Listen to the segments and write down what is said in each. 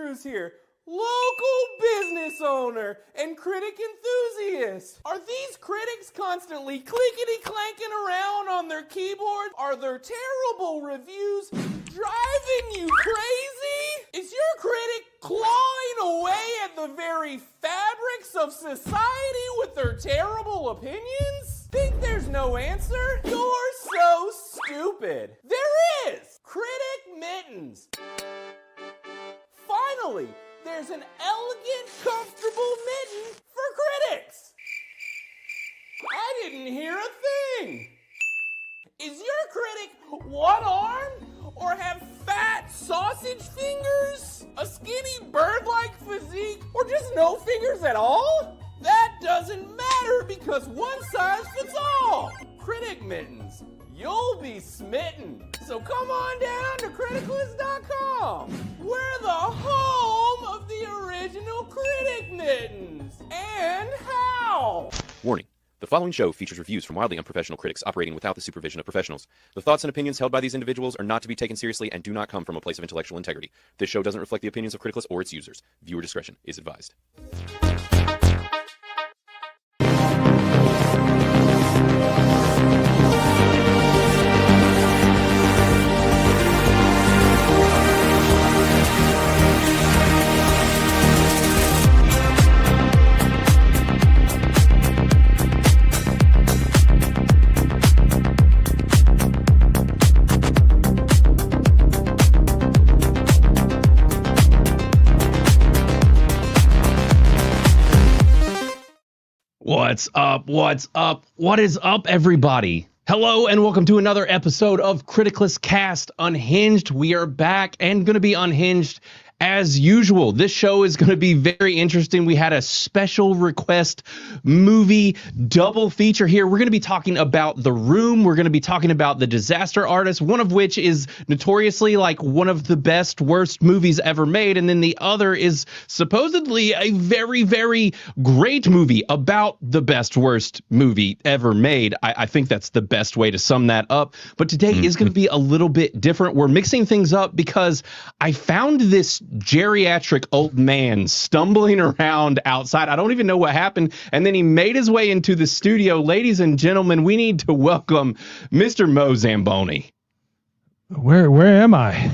Andrews here, local business owner and critic enthusiast. Are these critics constantly clickety-clanking around on their keyboard? Are their terrible reviews driving you crazy? Is your critic clawing away at the very fabrics of society with their terrible opinions? Think there's no answer? You're so stupid. There is! Critic Mittens. Finally, there's an elegant, comfortable mitten for critics. I didn't hear a thing. Is your critic one-armed or have fat sausage fingers, a skinny bird-like physique, or just no fingers at all? That doesn't matter because one size fits all. Critic Mittens, you'll be smitten. So come on down to Criticless.com. We're the home of the original Critic Mittens. And how? Warning. The following show features reviews from wildly unprofessional critics operating without the supervision of professionals. The thoughts and opinions held by these individuals are not to be taken seriously and do not come from a place of intellectual integrity. This show doesn't reflect the opinions of Criticless or its users. Viewer discretion is advised. What's up? What's up? What is up, everybody? Hello, and welcome to another episode of Criticless Cast Unhinged. We are back and going to be unhinged as usual. This show is going to be very interesting. We had a special request movie double feature here. We're going to be talking about The Room. We're going to be talking about The Disaster Artist, one of which is notoriously like one of the best, worst movies ever made. And then the other is supposedly a very, very great movie about the best, worst movie ever made. I think that's the best way to sum that up. But today is going to be a little bit different. We're mixing things up because I found this geriatric old man stumbling around outside. I don't even know what happened. And then he made his way into the studio. Ladies and gentlemen, we need to welcome Mr. Mo Zamboni. Where am I?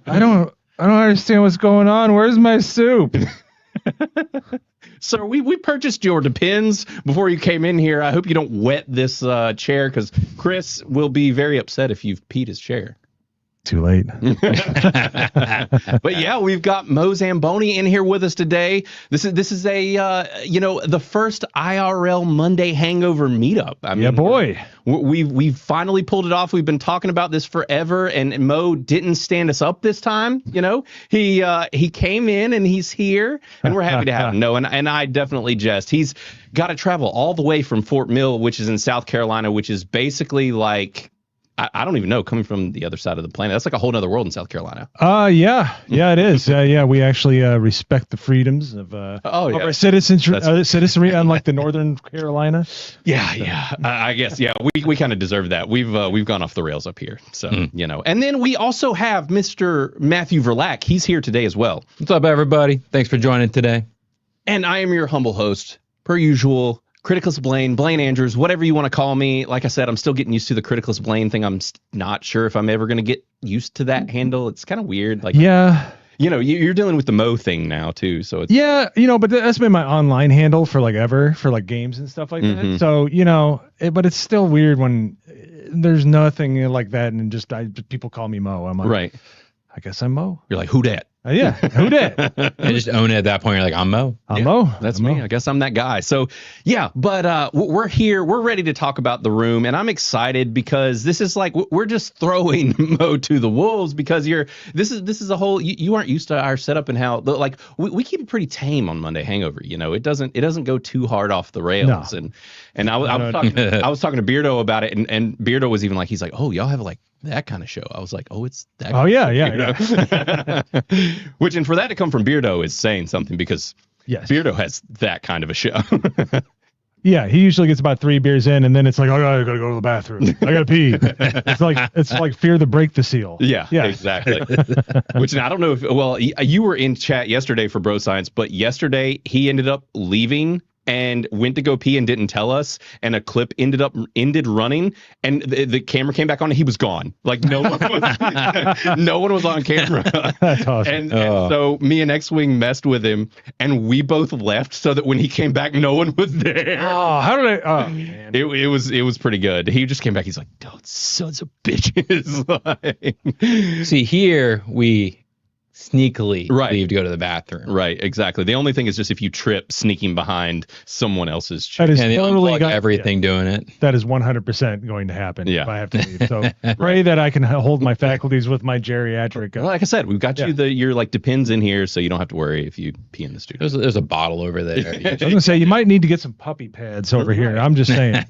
I don't understand what's going on. Where's my soup? Sir, we purchased your Depends before you came in here. I hope you don't wet this chair because Chris will be very upset if you've peed his chair. Too late. But yeah, we've got Mo Zamboni in here with us today. This is a the first IRL Monday hangover meetup. I mean, yeah, boy. We've finally pulled it off. We've been talking about this forever, and Mo didn't stand us up this time. You know, he came in and he's here, and we're happy to have him. No, and I definitely jest. He's got to travel all the way from Fort Mill, which is in South Carolina, which is basically like, I don't even know, coming from the other side of the planet. That's like a whole nother world in South Carolina. Yeah, it is. We actually respect the freedoms of our citizenry, unlike the Northern Carolina. Yeah. I guess, we kind of deserve that. We've gone off the rails up here. So, And then we also have Mr. Matthew Verlack. He's here today as well. What's up, everybody? Thanks for joining today. And I am your humble host, per usual, Criticless Blaine Andrews, whatever you want to call me. Like I said, I'm still getting used to the Criticless Blaine thing. I'm not sure if I'm ever going to get used to that handle. It's kind of weird. Like, yeah, you're dealing with the Mo thing now too. So it's, but that's been my online handle for like ever, for like games and stuff like that. So, but it's still weird when there's nothing like that. And just people call me Mo. I'm like, right. I guess I'm Mo. You're like, who dat? Yeah, who dat? You just own it at that point. You're like, I'm Mo. I'm Mo. That's me. I guess I'm that guy. So, yeah, but we're here. We're ready to talk about The Room, and I'm excited because this is like we're just throwing Mo to the wolves because this is a whole. You aren't used to our setup and how like we keep it pretty tame on Monday Hangover. It doesn't go too hard off the rails. No. And I was talking to Beardo about it, and Beardo was even like, he's like, oh, y'all have like that kind of show. I was like, oh, it's that. Oh, yeah. Which, and for that to come from Beardo is saying something because yes, Beardo has that kind of a show. Yeah, he usually gets about 3 beers in, and then it's like, oh, I gotta go to the bathroom. I gotta pee. It's like fear to break the seal. Yeah, exactly. Which I don't know if, well, you were in chat yesterday for Bro Science, but yesterday he ended up leaving and went to go pee and didn't tell us, and a clip ended running, and the camera came back on and he was gone. Like no one was on camera. That's awesome. And so me and X-Wing messed with him, and we both left so that when he came back, no one was there. Oh, how did I? Oh man, it was pretty good. He just came back. He's like, "Don't sons of bitches." See, here we sneakily Right. leave to go to the bathroom. Right, exactly. The only thing is just if you trip sneaking behind someone else's chair. that is And they totally unplug everything doing it. That is 100% going to happen. Yeah. If I have to leave. So pray that I can hold my faculties with my geriatric. Well, like I said, we've got Yeah. your like Depends in here, so you don't have to worry if you pee in the studio. There's a bottle over there. I was gonna say you might need to get some puppy pads over here. I'm just saying.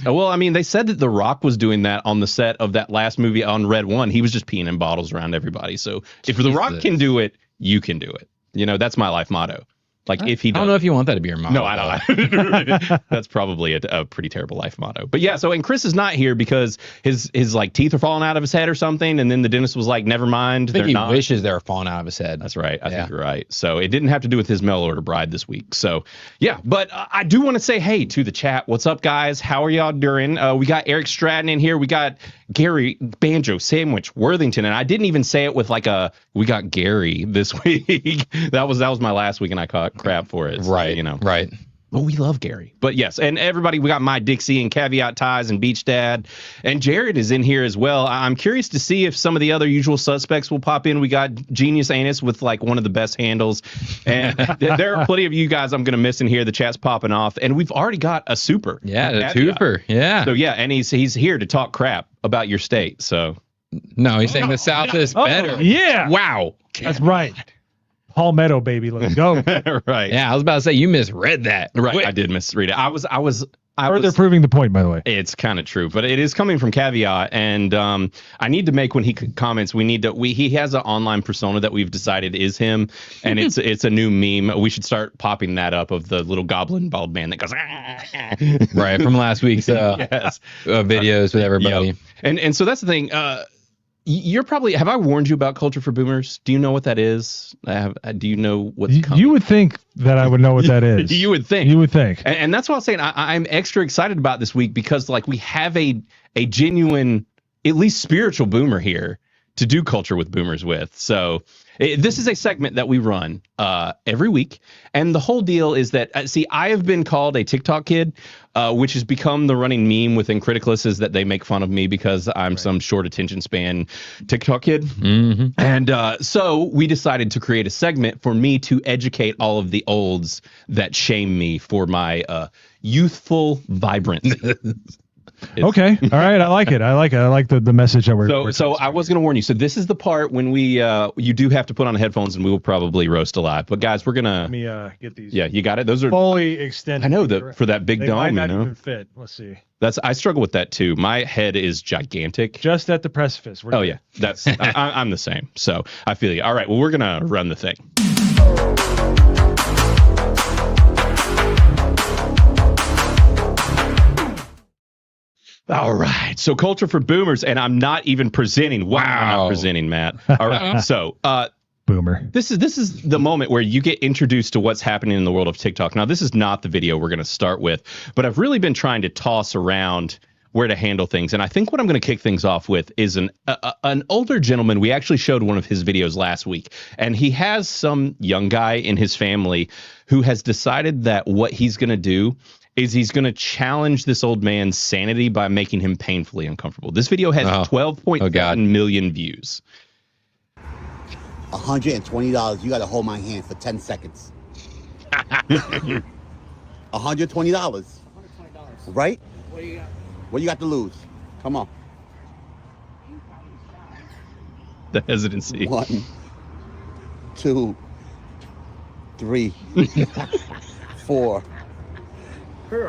Well, I mean, they said that The Rock was doing that on the set of that last movie on Red One. He was just peeing in bottles around everybody. So if The Rock Jesus. can do it, you can do it. You know, that's my life motto. Like if he I does. don't know if you want that to be your mom. No, I don't. That's probably a pretty terrible life motto. But yeah, so and Chris is not here because his like teeth are falling out of his head or something, and then the dentist was like, "Never mind, I think they're he not." wishes they were falling out of his head. That's right. I Yeah. think you're right. So it didn't have to do with his mail order bride this week. So yeah, but I do want to say hey to the chat. What's up, guys? How are y'all doing? We got Eric Stratton in here. We got Gary Banjo Sandwich Worthington, and I didn't even say it with like we got Gary this week. that was my last week, and I caught crap for it. So, Right. you know. Right. Well, we love Gary. But yes, and everybody, we got My Dixie and Caveat Ties and Beach Dad. And Jared is in here as well. I'm curious to see if some of the other usual suspects will pop in. We got Genius Anus with like one of the best handles. And there are plenty of you guys I'm going to miss in here. The chat's popping off. And we've already got a super. Yeah, the Caveat. twofer. Yeah. So yeah, and he's here to talk crap about your state. So No, he's saying the South is better. Yeah. Wow. That's right. Palmetto, baby. Let's go. right. Yeah, I was about to say you misread that. Right. Wait. I did misread it. I was Further proving the point, by the way. It's kind of true, but it is coming from Caveat, and I need to make when he comments. He has an online persona that we've decided is him, and it's a new meme. We should start popping that up of the little goblin bald man that goes Right, from last week's yes. videos with everybody. Yep. And so that's the thing. You're probably, have I warned you about Culture for Boomers? Do you know what that is? Do you know what's coming? You would think that I would know what that is. You would think. You would think. And that's what I was saying. I'm extra excited about this week because like we have a genuine, at least spiritual boomer here to do Culture with Boomers with. So this is a segment that we run every week. And the whole deal is that, see, I have been called a TikTok kid, which has become the running meme within Criticless, is that they make fun of me because I'm some short attention span TikTok kid. Mm-hmm. And so we decided to create a segment for me to educate all of the olds that shame me for my youthful vibrance. Okay. All right. I like it. I like the message that we're So I was going to warn you. So this is the part when you do have to put on headphones and we will probably roast a lot. But guys, we're going Let to, me get these. yeah, you got it. Those are, fully extended. I know that for that big They dome, might you not know, even fit. Let's see. I struggle with that too. My head is gigantic. Just at the precipice. Oh yeah, I'm the same. So I feel you. All right. Well, we're going to run the thing. All right. So Culture for Boomers, and I'm not even presenting. Wow. I'm not presenting, Matt. All right. So Boomer. this is the moment where you get introduced to what's happening in the world of TikTok. Now, this is not the video we're going to start with, but I've really been trying to toss around where to handle things. And I think what I'm going to kick things off with is an older gentleman. We actually showed one of his videos last week, and he has some young guy in his family who has decided that what he's going to do is he's going to challenge this old man's sanity by making him painfully uncomfortable. This video has 12.7 million views. $120. You got to hold my hand for 10 seconds. $120. $120. Right? What you got to lose? Come on. The hesitancy. 1, 2, 3, 4. 5,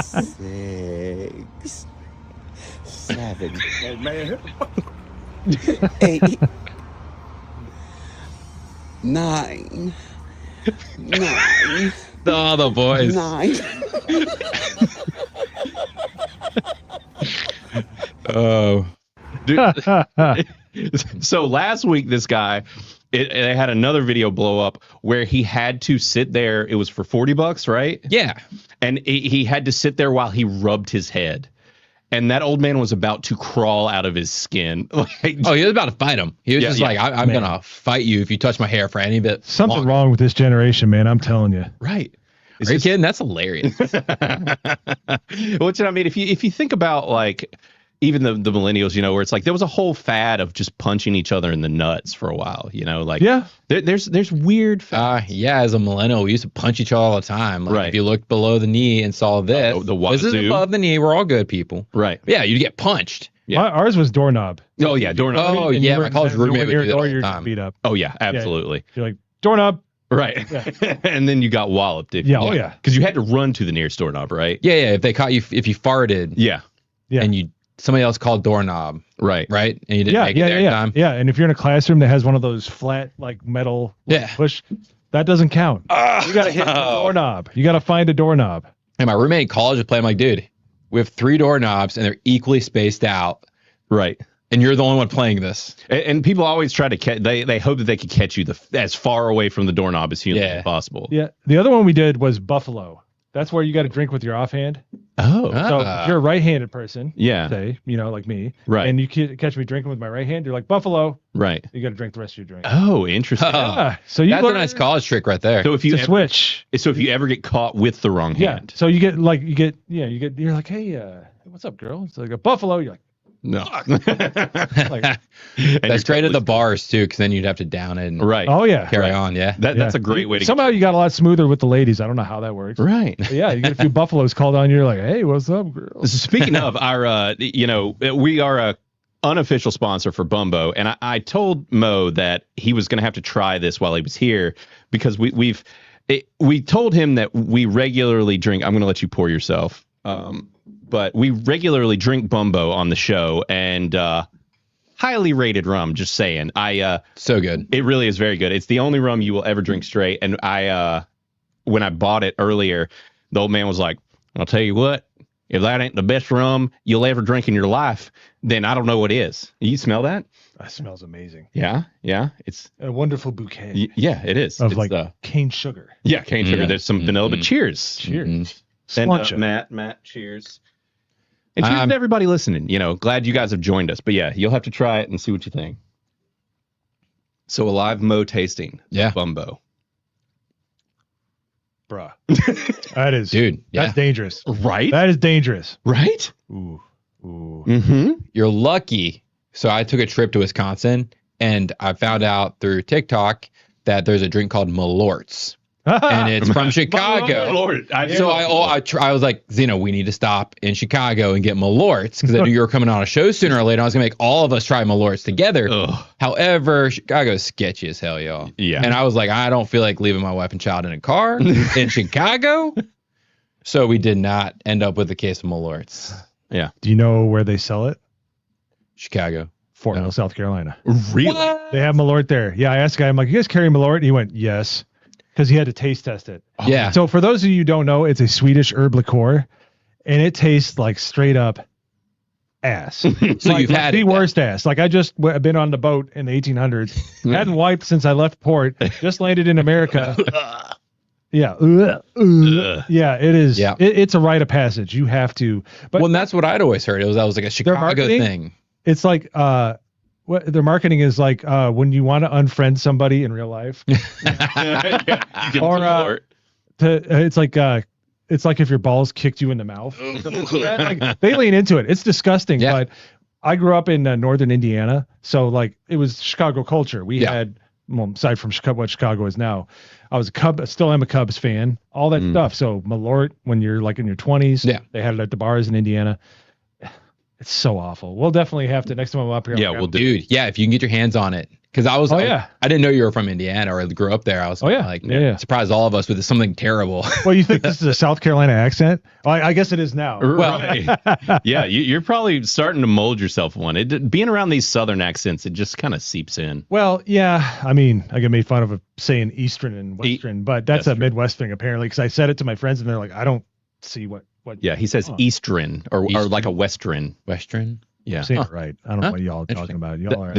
6, 7, 8, 9, 9. Oh, the boys. 9. Oh, Dude, so last week, this guy, they had another video blow up where he had to sit there. It was for $40, right? yeah. And he had to sit there while he rubbed his head. And that old man was about to crawl out of his skin. Like, Oh, he was about to fight him. He was just like, I'm Man. gonna fight you if you touch my hair for any bit. Something longer. wrong with this generation, man. I'm telling you. right. Are you kidding? That's hilarious. Which I mean, if you think about like even the millennials, you know, where it's like there was a whole fad of just punching each other in the nuts for a while, you know, like Yeah. there's weird Yeah, as a millennial, we used to punch each other all the time. Like, Right. If you looked below the knee and saw this, the this is wazoo. above the knee. We're all good people. right. Yeah, you'd get punched. Yeah. Ours was doorknob. Oh yeah, doorknob. Oh, And yeah, you my college roommate would do that all the you're time. beat up. Oh yeah, absolutely. You're like, doorknob. Right. And then you got walloped. Yeah, oh, yeah. Because you had to run to the nearest doorknob, right? Yeah, if they caught you, if you farted, Yeah. Yeah. and somebody else called doorknob, Right. right, and you didn't Yeah, make it yeah, there in yeah. time. Yeah, and if you're in a classroom that has one of those flat, like, metal Yeah. push, that doesn't count. You got to hit the doorknob. You got to find a doorknob. And my roommate in college would play. I'm like, dude, we have 3 doorknobs and they're equally spaced out, Right. and you're the only one playing this. And people always try to catch. They hope that they could catch you as far away from the doorknob as humanly Yeah. possible. Yeah. The other one we did was Buffalo. That's where you got to drink with your offhand. Oh. So Ah. if you're a right-handed person, Yeah. say, you know, like me, Right. and you catch me drinking with my right hand, you're like, Buffalo, Right. you got to drink the rest of your drink. Oh, interesting. Yeah. So you That's a learn nice college trick right there. So if you to ever, switch. so if you ever get caught with the wrong Yeah. hand, So you get, you're like, hey, what's up, girl? It's like a Buffalo. You're like, no. like That's great at the bars too, because then you'd have to down it and right. oh, yeah. carry on. Yeah. That's Yeah. a great way to Somehow you got a lot smoother with the ladies. I don't know how that works. right. But yeah, you get a few buffaloes called on you. You're like, hey, what's up, girl? So speaking of our, we are a unofficial sponsor for Bumbo, and I told Mo that he was going to have to try this while he was here because we told him that we regularly drink. I'm going to let you pour yourself, but we regularly drink Bumbo on the show, and highly rated rum. Just saying, So good. it really is very good. It's the only rum you will ever drink straight, and when I bought it earlier, the old man was like, I'll tell you what, if that ain't the best rum you'll ever drink in your life, then I don't know what is. You smell that? That smells amazing. Yeah. It's, A wonderful bouquet yeah, it is. of It's like cane sugar. yeah, cane sugar. Mhm. There's some vanilla, but Mhm. cheers. Cheers. And Splunch it. Matt, cheers. And cheers to everybody listening. Glad you guys have joined us. But yeah, you'll have to try it and see what you think. So a live Mo tasting. Yeah. Bumbo. Bruh. That is, Dude, yeah. that's dangerous. Right? That is dangerous. Right? Ooh. Ooh. Mm-hmm. You're lucky. So I took a trip to Wisconsin and I found out through TikTok that there's a drink called Malort's and it's from Chicago. Lord. So I was like, Zeno, we need to stop in Chicago and get Malort's because I knew you were coming on a show sooner or later. I was gonna make all of us try Malort's together. Ugh. However, Chicago's sketchy as hell, y'all. Yeah. And I was like, I don't feel like leaving my wife and child in a car in Chicago. So we did not end up with a case of Malort's. Yeah. Do you know where they sell it? Chicago. Fort No. Mill, South Carolina. Really? They have Malort there. Yeah, I asked the guy, I'm like, you guys carry Malort? And he went, yes. Because he had to taste test it. Yeah. So for those of you who don't know, it's a Swedish herb liqueur, and it tastes like straight up ass. So Like, you've had the it, worst ass. Like I just I've been on the boat in the 1800s, hadn't wiped since I left port, just landed in America. Yeah, yeah, it is. Yeah. It's a rite of passage. You have to. But Well, and that's what I'd always heard. That was like a Chicago marketing? thing. it's like what their marketing is like when you want to unfriend somebody in real life. Or, it's like if your balls kicked you in the mouth. Like, they lean into it. It's disgusting. Yeah. But I grew up in northern Indiana, so like it was Chicago culture. We Yeah. had, well, aside from what Chicago is now, I was still am a Cubs fan. All that stuff. So Malort, when you're like in your 20s, Yeah. they had it at the bars in Indiana. It's so awful. We'll definitely have to next time I'm up here. Yeah, I'll we'll grab do. Dude, yeah, if you can get your hands on it Because I was, yeah. I didn't know you were from Indiana or grew up there. I was like, Yeah. surprised all of us with something terrible. Well, you think this is a South Carolina accent? Well, I guess it is now. Right. Yeah, you're probably starting to mold yourself one. Being around these Southern accents, it just kind of seeps in. Well, yeah. I mean, I get made fun of saying Eastern and Western, but that's a true. Midwest thing apparently. Because I said it to my friends, and they're like, "I don't see what." Yeah, he says Eastern or like a Western. Western. Yeah. I'm saying it right. I don't know what y'all are talking about. Y'all are.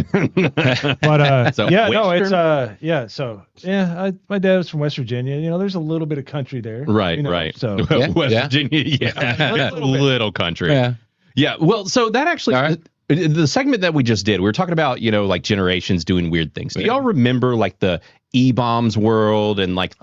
But So yeah, no, Western? it's yeah. So yeah, my dad was from West Virginia. You know, there's a little bit of country there. Right, you know, right. So West Yeah. Virginia, yeah. Little country. Yeah. Yeah, well, so that actually, All right. the segment that we just did, we were talking about, like generations doing weird things. Do y'all remember like the E-bombs world and like,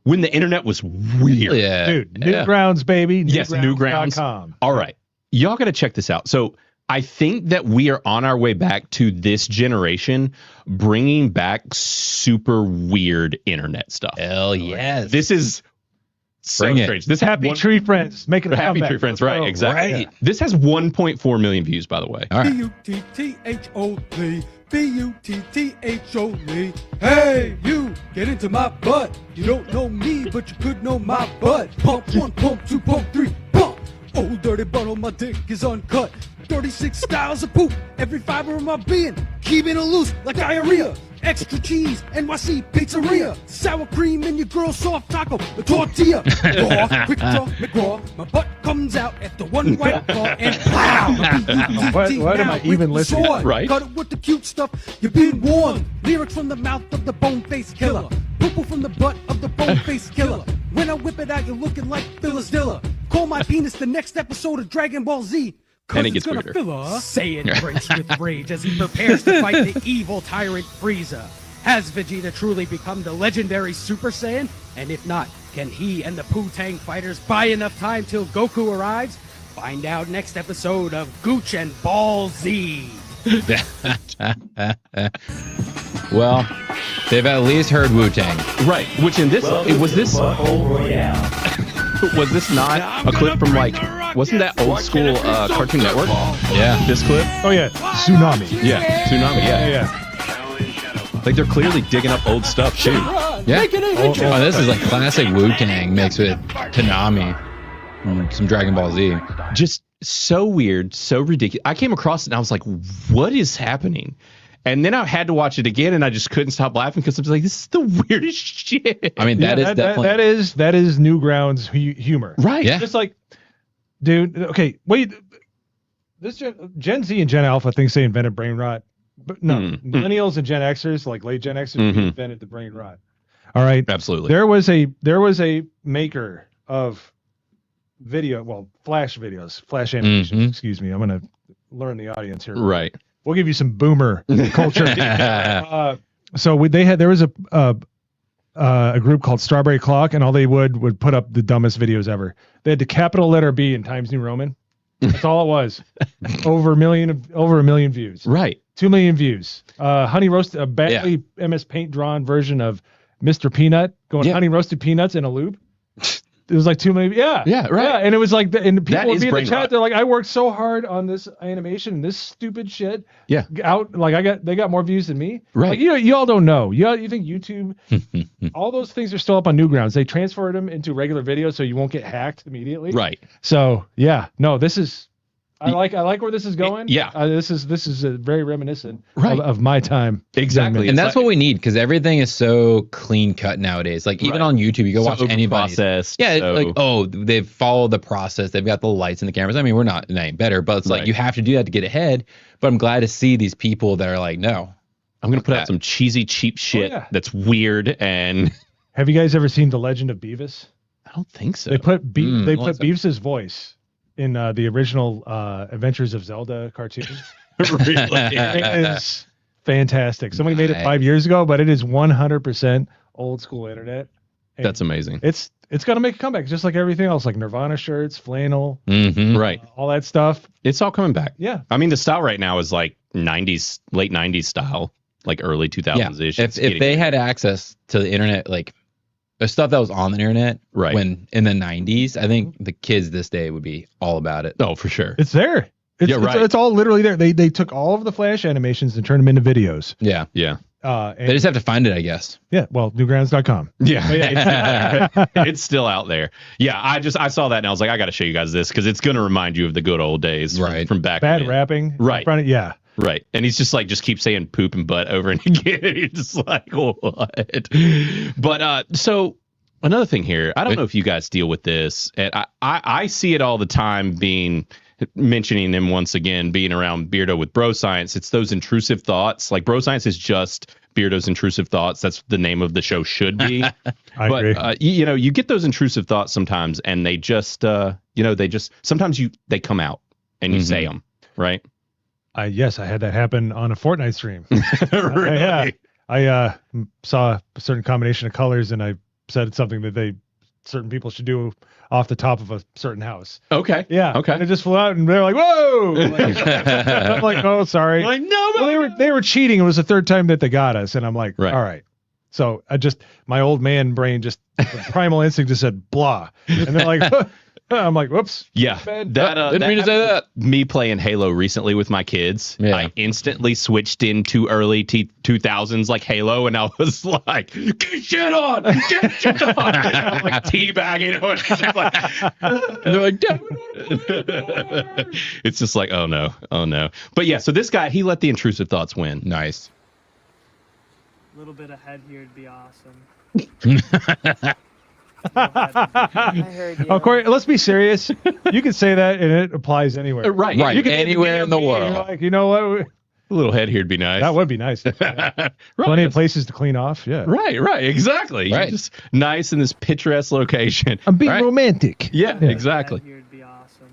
when the internet was weird? Yeah. dude, Newgrounds, baby. Yes, Newgrounds. Newgrounds.com. All right. Y'all got to check this out. So I think that we are on our way back to this generation bringing back super weird internet stuff. Hell yes. This is so Bring it. strange. This Happy Tree Friends making a Happy comeback. Tree Friends, Let's right? go. Exactly. Right. This has 1.4 million views, by the way. All right. B-U-T-T-H-O-Lee, B-U-T-T-H-O-Lee. Hey, you, get into my butt. You don't know me, but you could know my butt. Pump 1, pump 2, pump 3, pump. Oh, dirty butthole, my dick is uncut. 36 styles of poop, every fiber of my being, keeping it loose like diarrhea. Extra cheese, NYC pizzeria, sour cream in your girl's soft taco, the tortilla. Raw, quick draw, McGraw, my butt comes out after one white claw and pow. What am I even listening to? Right. Cut it with the cute stuff, you've been warned. Lyrics from the mouth of the bone-faced killer. Poo-poo from the butt of the bone-faced killer. When I whip it out, you're looking like Phyllis Diller. Call my penis the next episode of Dragon Ball Z. And it gets gonna weirder. fill us. Saiyan breaks with rage as he prepares to fight the evil tyrant Frieza. Has Vegeta truly become the legendary Super Saiyan? And if not, can he and the Poo-Tang fighters buy enough time till Goku arrives? Find out next episode of Gooch and Ball Z. Well, they've at least heard Wu-Tang. Right. Which in this, was this not a clip from like, wasn't that old school Cartoon Network? Yeah. This clip? Oh yeah, Tsunami. Yeah. Tsunami, yeah. Yeah. Like they're clearly digging up old stuff too. Yeah. Oh, this is like classic Wu-Tang mixed with Konami. Some Dragon Ball Z. Just so weird, so ridiculous. I came across it and I was like, what is happening? And then I had to watch it again and I just couldn't stop laughing because I was like, this is the weirdest shit. I mean, that is definitely that is Newgrounds humor. Right. Yeah. Just like, dude. Okay, wait. This Gen Z and Gen Alpha thinks they invented brain rot, but no, millennials and Gen Xers, like late Gen Xers, invented the brain rot. All right. Absolutely. There was a maker of flash videos, flash animations. Excuse me. I'm gonna learn the audience here. Right. We'll give you some boomer culture. So there was a group called Strawberry Clock, and all they would put up the dumbest videos ever. They had the capital letter B in Times New Roman. That's all it was. over a million views. Right. 2 million views. Honey roasted, a badly MS Paint drawn version of Mr. Peanut going honey roasted peanuts in a loop. It was like 2 million. Yeah. Yeah, right. Yeah, and it was like, and the people would is be in the brain chat. rot. They're like, I worked so hard on this animation and this stupid shit. Yeah. They got more views than me. Right. Like, you all don't know. You think YouTube, all those things are still up on Newgrounds. They transferred them into regular videos so you won't get hacked immediately. Right. So yeah, no, this is. I like where this is going. Yeah. This is very reminiscent Right. of my time. Exactly. And It's that's like- what we need because everything is so clean cut nowadays. Like even Right. on YouTube, you go watch So anybody. processed, Yeah, so- like they've followed the process. They've got the lights and the cameras. I mean, we're not any better, but it's like Right. you have to do that to get ahead. But I'm glad to see these people that are like, no, I'm going to put out that. some cheesy, cheap shit yeah. that's weird and Have you guys ever seen The Legend of Beavis? I don't think so. They put what's that? Beavis's voice in the original Adventures of Zelda cartoon. Really? It is fantastic. Somebody made it Nice. 5 years ago, but it is 100% old school internet. And That's amazing. It's gonna make a comeback, just like everything else, like Nirvana shirts, flannel, Right. all that stuff. It's all coming back. Yeah. I mean, the style right now is like 90s, late 90s style, like early 2000s ish. If they had access to the internet, like the stuff that was on the internet, Right. when in the 90s, I think the kids this day would be all about it. Oh, for sure. It's there. Yeah, right. It's all literally there. They took all of the Flash animations and turned them into videos. Yeah. Yeah. They just have to find it, I guess. Yeah, well, newgrounds.com. Yeah, it's still out there. Yeah, I saw that and I was like, I got to show you guys this because it's going to remind you of the good old days from back Bad then. rapping. Right. Yeah. Right. And he's just like, just keep saying poop and butt over and again. You're just like, what? But so another thing here, I don't know if you guys deal with this. And I see it all the time mentioning him once again, being around Beardo with Bro Science. It's those intrusive thoughts. Like Bro Science is just Beardo's intrusive thoughts. That's the name of the show should be. I agree. You get those intrusive thoughts sometimes and they just, sometimes they come out and you say them, right? Yes, I had that happen on a Fortnite stream. Really? Yeah. I saw a certain combination of colors and I said something that certain people should do off the top of a certain house. Okay. Yeah. Okay. And it just flew out and they're like, whoa. I'm like, oh, sorry. Like, no, well, they were cheating. It was the third time that they got us. And I'm like, right. All right. So my old man brain the primal instinct just said blah. And they're like, I'm like, whoops. Yeah. Didn't mean to say that. Me playing Halo recently with my kids, I instantly switched into early 2000s like Halo, and I was like, get shit on! Get shit on! I'm like teabagging. And they're like, damn it. It's just like, oh no. But yeah, so this guy, he let the intrusive thoughts win. Nice. A little bit of head here would be awesome. I heard you. Oh, Corey, let's be serious. You can say that and it applies anywhere. Right. Right. You can Anywhere in the world. Like, you know what? A little head here'd be nice. That would be nice. Plenty of places to clean off. Yeah. Right. Exactly. Right. You're just nice in this picturesque location. I'm being Right. romantic. Yeah, exactly. Head here would be awesome.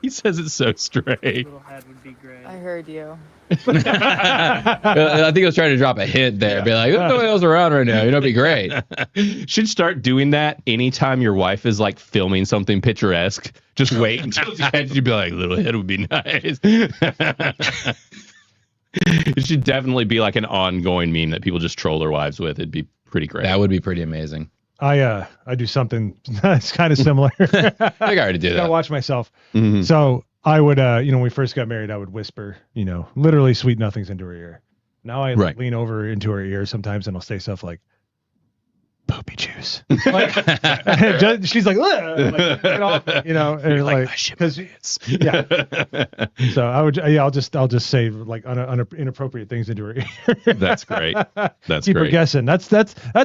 He says it so straight. Little head would be great. I heard you. I think I was trying to drop a hint there. Be like, there's nobody else around right now. It'd be great. Should start doing that anytime your wife is like filming something picturesque. Just wait until the end. You'd be like, little head would be nice. It should definitely be like an ongoing meme that people just troll their wives with. It'd be pretty great. That would be pretty amazing. I do something that's kind of similar. I think I already do Gotta that. watch myself. Mhm. So I would, when we first got married, I would whisper, literally sweet nothings into her ear. Now I Right. lean over into her ear sometimes and I'll say stuff like, poopy juice. Like, she's like, "Ugh," like, get off, and like, because yeah. So I would, I'll just say like inappropriate things into her ear. That's great. That's Keep her great. guessing. That's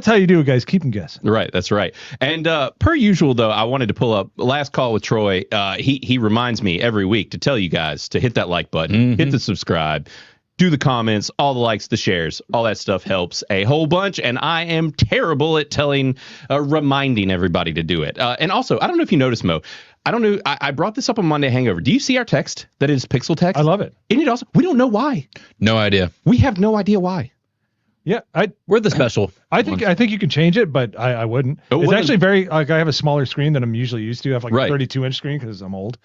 how you do it, guys. Keep them guessing. Right, that's right. And per usual, though, I wanted to pull up last call with Troy. He reminds me every week to tell you guys to hit that like button, hit the subscribe, do the comments, all the likes, the shares, all that stuff helps a whole bunch. And I am terrible at reminding everybody to do it. And also, I don't know if you noticed, Mo. I don't know. I brought this up on Monday Hangover. Do you see our text that is pixel text? I love it. Isn't it also? We don't know why. No idea. We have no idea why. Yeah, We're the special. I think you can change it, but I wouldn't. Oh, It's what actually very like I have a smaller screen than I'm usually used to. I have like Right. a 32-inch screen because I'm old,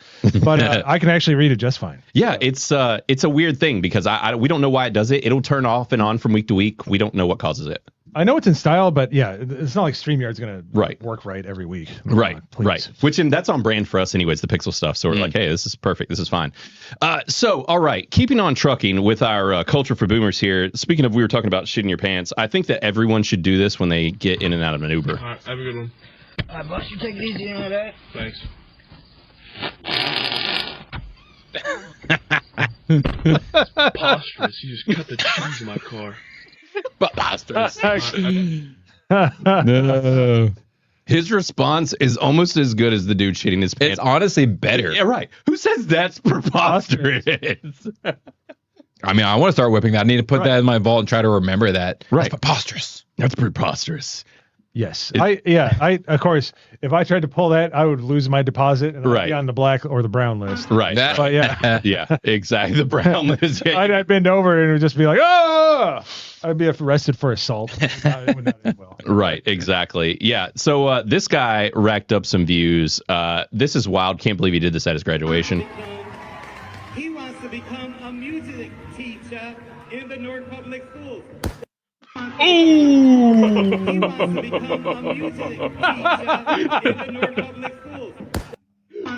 but I can actually read it just fine. Yeah, it's a weird thing because we don't know why it does it. It'll turn off and on from week to week. We don't know what causes it. I know it's in style, but yeah, it's not like StreamYard's gonna Right. work right every week. Right, Please. right. That's on brand for us anyways, the pixel stuff. So we're like, hey, this is perfect. This is fine. So, all right, keeping on trucking with our culture for boomers here. Speaking of, we were talking about shitting your pants. I think that everyone should do this when they get in and out of an Uber. All right, have a good one. All right, boss, you take it easy on that. Thanks. Preposterous. You just cut the cheese in my car. Preposterous. No. His response is almost as good as the dude shitting his pants. It's honestly better. Yeah, right. Who says that's preposterous? I mean, I want to start whipping that. I need to put that in my vault and try to remember that. Right. That's preposterous. That's preposterous. Yes, I of course, if I tried to pull that, I would lose my deposit and I'd Right. be on the black or the brown list. Right. But yeah, Yeah, exactly. The brown list. Yeah. I'd bend over and it would just be like, oh, I'd be arrested for assault. It would not end well. Right, exactly. Yeah. So this guy racked up some views. This is wild. Can't believe he did this at his graduation. He wants to become a music teacher in the Newark Public Schools. He wants to become a music teacher in the Newark Public Schools.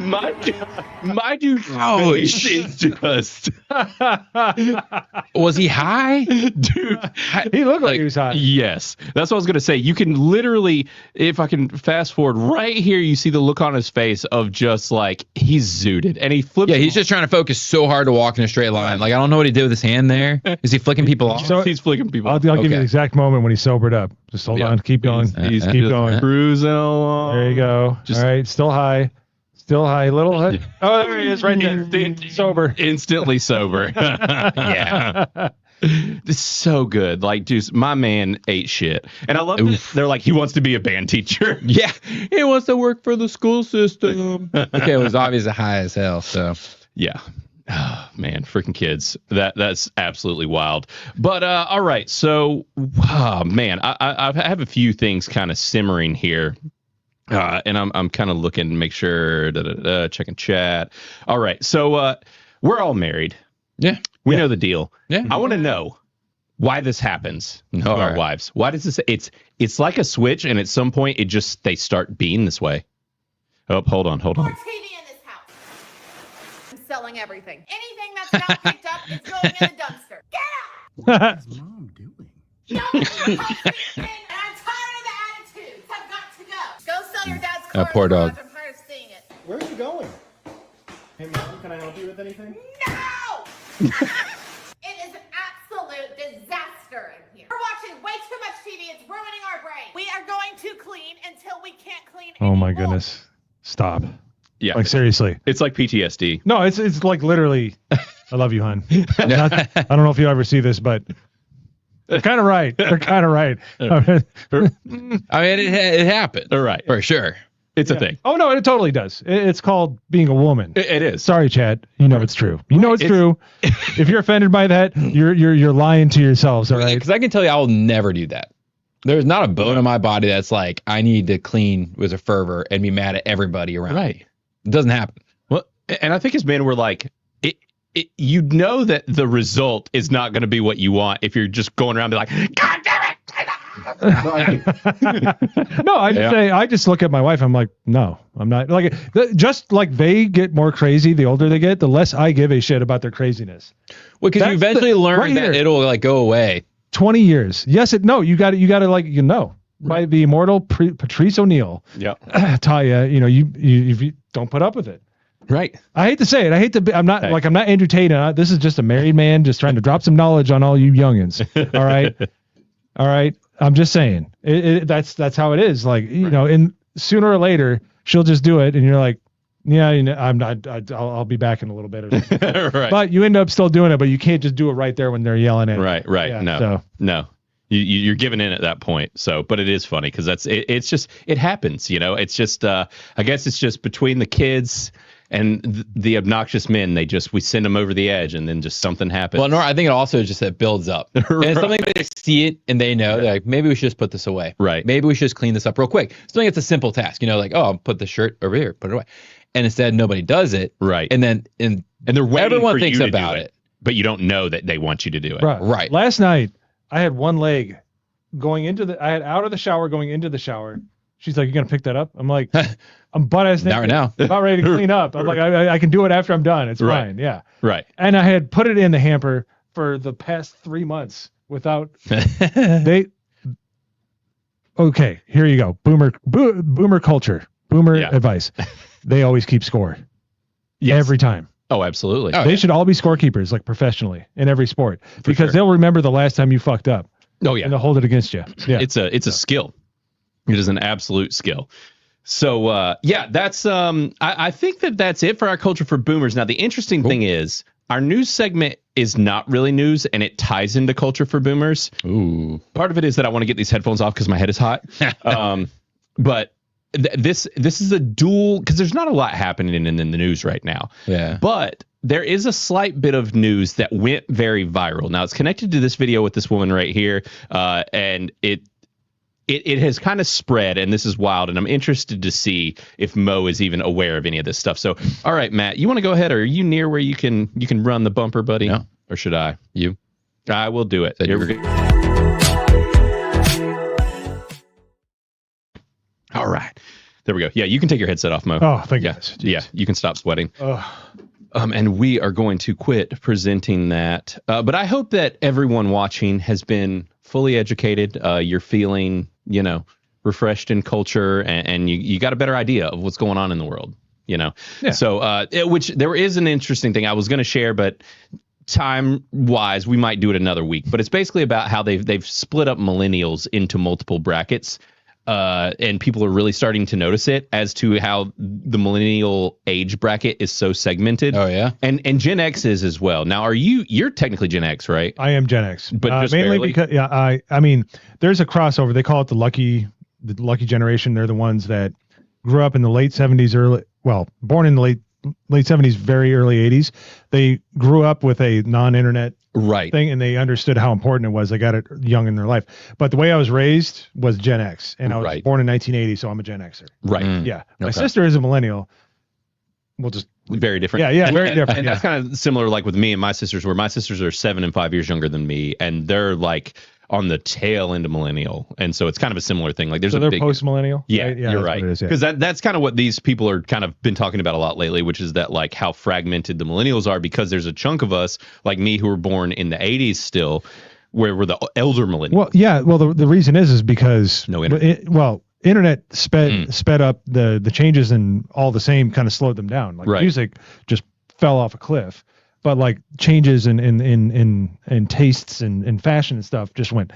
My dude. Oh, is just. Was he high? Dude, He looked like he was hot. yes, that's what I was gonna say. You can literally, if I can fast forward right here, you see the look on his face of just like he's zooted, and he flips. Yeah, he's just trying to focus so hard to walk in a straight line. Like I don't know what he did with his hand there. Is he flicking people off? So- he's flicking people. I'll give you Okay. the exact moment when he sobered up. Just hold on, keep going. He's keep just going. cruising along. There you go. Just- All right, still high. Still high. Little high. Oh, there he is, right there. Sober. Instantly sober. Yeah. This is so good. Like, dude, my man ate shit. And I love that they're like, he wants to be a band teacher. Yeah, he wants to work for the school system. Okay, it was obviously high as hell. So Yeah. Oh, man, freaking kids. That's absolutely wild. But all right. So, man, I have a few things kind of simmering here. And I'm kind of looking to make sure, checking chat. All right. So we're all married. yeah, We know the deal. yeah. I want to know why this happens to All our right. wives. Why does this? It's like a switch, and at some point, they start being this way. Oh, hold on. More TV in this house. I'm selling everything. Anything that's not picked up is going in the dumpster. Get out! What's mom doing? No, and I'm tired of the attitudes. I've got to go. Go sell your dad's car. Poor in the dog. garage. I'm tired of seeing it. Where are you going? Hey, Mom, can I help you with anything? No! It is an absolute disaster in here. We're watching way too much TV. It's ruining our brain. We are going to clean until we can't clean Oh my anymore. goodness. Stop. Yeah, Like seriously. it's like PTSD. No, it's like literally. I love you, hon. I don't know if you ever see this, but they're kind of right. They're kind of right. I mean, it happened. All right, For sure. it's a thing. Oh no, it totally does. It's called being a woman. It is. Sorry, Chad. You know it's true. You know it's true. If you're offended by that, you're lying to yourselves. All right. Because I can tell you, I will never do that. There's not a bone in my body that's like I need to clean with a fervor and be mad at everybody around. Right. me. It doesn't happen. Well, and I think as men, we're like, you know that the result is not going to be what you want if you're just going around and be like, God damn it. No, I just look at my wife. I'm like, no, I'm not. Like, just like they get more crazy the older they get, the less I give a shit about their craziness. Well, because you That's eventually learn right that here. it'll like go away. 20 years. Yes, you got to like, by the immortal Patrice O'Neill. Yeah. Talia, you don't put up with it. Right. I hate to say it. I hate to be, I'm not Hey. like, I'm not Andrew Tate. This is just a married man just trying to drop some knowledge on all you youngins. All right. All right. I'm just saying that's how it is. Like, and sooner or later she'll just do it. And you're like, yeah, I'm not, I'll be back in a little bit. Or something. Right. But you end up still doing it, but you can't just do it right there when they're yelling at you. Right. Yeah, No. so. No. You're giving in at that point. So, but it is funny because it's just, it happens, it's just, I guess it's just between the kids and the obnoxious men, we send them over the edge and then just something happens. Well, Nora, I think it also just that builds up. And it's something they see it and they know they're like, maybe we should just put this away. Right. Maybe we should just clean this up real quick. Something that's a simple task, like, oh, I'll put the shirt over here, put it away. And instead nobody does it. Right. And then and they're waiting everyone for thinks you to do about it. But you don't know that they want you to do it. Right. Last night I had one leg going into I had out of the shower going into the shower. She's like, "You gonna pick that up?" I'm like, "I'm butt ass Not naked, right now. about ready to clean up." I'm like, I can do it after I'm done. It's Right. fine. Yeah. Right. And I had put it in the hamper for the past 3 months without they. Okay, here you go. Boomer culture. Boomer Yeah. advice. They always keep score. Yes. Every time. Oh, absolutely. Oh, They yeah. should all be scorekeepers, like professionally in every sport, because sure. they'll remember the last time you fucked up Oh, yeah. and they'll hold it against you. Yeah. It's a skill. It is an absolute skill. So that's I think that's it for our culture for boomers. Now the interesting thing is our news segment is not really news and it ties into culture for boomers. Ooh. Part of it is that I want to get these headphones off because my head is hot. But this is a dual, because there's not a lot happening in the news right now. Yeah. But there is a slight bit of news that went very viral. Now it's connected to this video with this woman right here, and it has kind of spread, and this is wild, and I'm interested to see if Mo is even aware of any of this stuff. So, all right, Matt, you want to go ahead, or are you near where you can run the bumper, buddy? No. Or should I? You. I will do it. Said Here you we were go. All right. There we go. Yeah, you can take your headset off, Mo. Oh, thank yeah. goodness. Yeah, you can stop sweating. Oh. And we are going to quit presenting that. But I hope that everyone watching has been fully educated. You're feeling, refreshed in culture, and you got a better idea of what's going on in the world. Yeah. So, which there is an interesting thing I was going to share, but time wise, we might do it another week. But it's basically about how they've split up millennials into multiple brackets. And people are really starting to notice it as to how the millennial age bracket is so segmented. Oh yeah, and Gen X is as well. Now, you're technically Gen X, right? I am Gen X, but just mainly barely? because I mean, there's a crossover. They call it the lucky generation. They're the ones that grew up in the late 70s, born in the late 70s, very early 80s. They grew up with a non-internet thing, and they understood how important it was. They got it young in their life. But the way I was raised was Gen X, and I was born in 1980, so I'm a Gen Xer. Right. Yeah. My sister is a millennial. We'll just very different. Yeah, very different. And that's kind of similar, like with me and my sisters, where my sisters are 7 and 5 years younger than me, and they're like on the tail end of millennial, and so it's kind of a similar thing. Like they're post millennial. Yeah, right? You're right. Because that's kind of what these people are kind of been talking about a lot lately, which is that like how fragmented the millennials are, because there's a chunk of us like me who were born in the 80s still, where we're the elder millennials. Well, yeah. Well, the reason is because no internet. Internet sped up the changes, and all the same kind of slowed them down. Like music just fell off a cliff, but like changes in tastes and fashion and stuff just went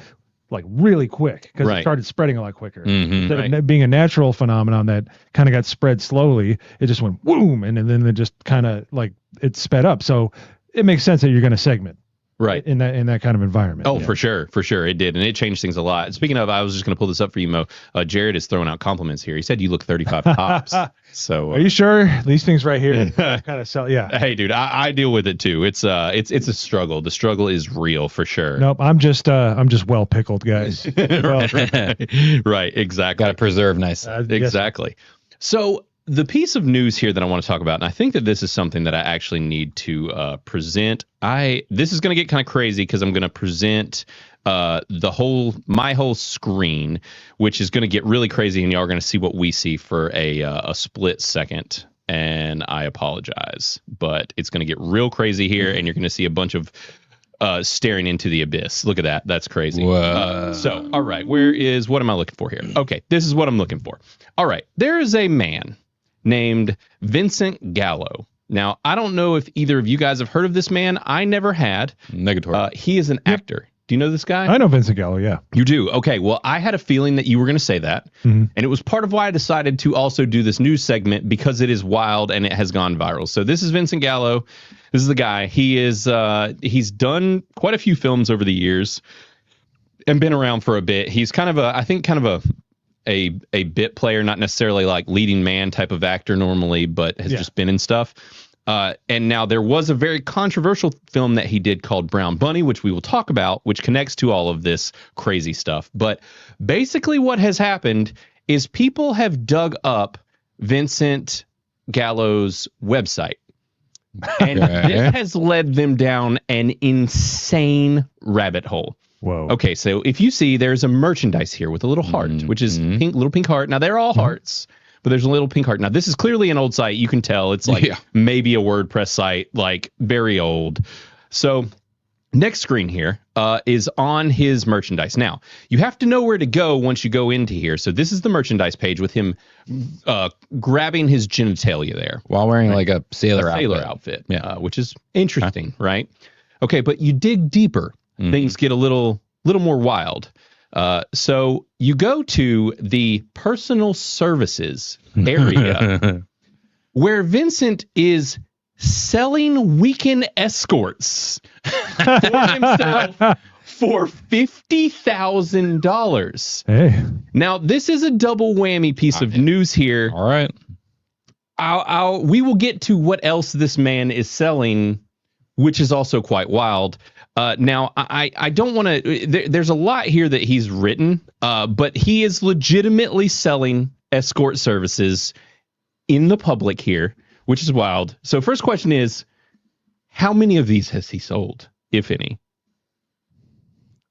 like really quick because it started spreading a lot quicker. Instead of being a natural phenomenon that kind of got spread slowly, it just went boom, and then it just kind of like it sped up. So it makes sense that you're going to segment. Right. In that kind of environment. Oh, for sure. It did. And it changed things a lot. Speaking of, I was just going to pull this up for you, Mo. Jared is throwing out compliments here. He said you look 35 tops. So are you sure? These things right here kind of sell. Yeah. Hey, dude, I deal with it too. It's a struggle. The struggle is real for sure. Nope. I'm just well pickled, guys. Right. Exactly. Got to preserve nice. Exactly. So the piece of news here that I want to talk about, and I think that this is something that I actually need to present. This is going to get kind of crazy because I'm going to present my whole screen, which is going to get really crazy, and y'all are going to see what we see for a split second. And I apologize, but it's going to get real crazy here, and you're going to see a bunch of staring into the abyss. Look at that. That's crazy. So, all right, what am I looking for here? Okay, this is what I'm looking for. All right, there is a man named Vincent Gallo. Now, I don't know if either of you guys have heard of this man. I never had. Negatory. He is an actor. Do you know this guy? I know Vincent Gallo, yeah. You do? Okay, well, I had a feeling that you were going to say that. And it was part of why I decided to also do this news segment, because it is wild and it has gone viral. So this is Vincent Gallo. This is the guy. He's done quite a few films over the years and been around for a bit. He's kind of a bit player, not necessarily like leading man type of actor normally, but has just been in stuff. And now there was a very controversial film that he did called Brown Bunny, which we will talk about, which connects to all of this crazy stuff. But basically what has happened is people have dug up Vincent Gallo's website. And this has led them down an insane rabbit hole. Whoa. Okay, so if you see, there's a merchandise here with a little heart, which is little pink heart. Now, they're all hearts, but there's a little pink heart. Now, this is clearly an old site. You can tell it's like maybe a WordPress site, like very old. So next screen here is on his merchandise. Now, you have to know where to go once you go into here. So this is the merchandise page with him grabbing his genitalia there. While wearing like a sailor outfit, which is interesting, right? Okay, but you dig deeper. Things get a little more wild. So you go to the personal services area where Vincent is selling weekend escorts for himself for $50,000. Hey. Now, this is a double whammy piece of news here. All right. We will get to what else this man is selling, which is also quite wild. Now, I don't want to. There's a lot here that he's written, but he is legitimately selling escort services in the public here, which is wild. So, first question is, how many of these has he sold, if any?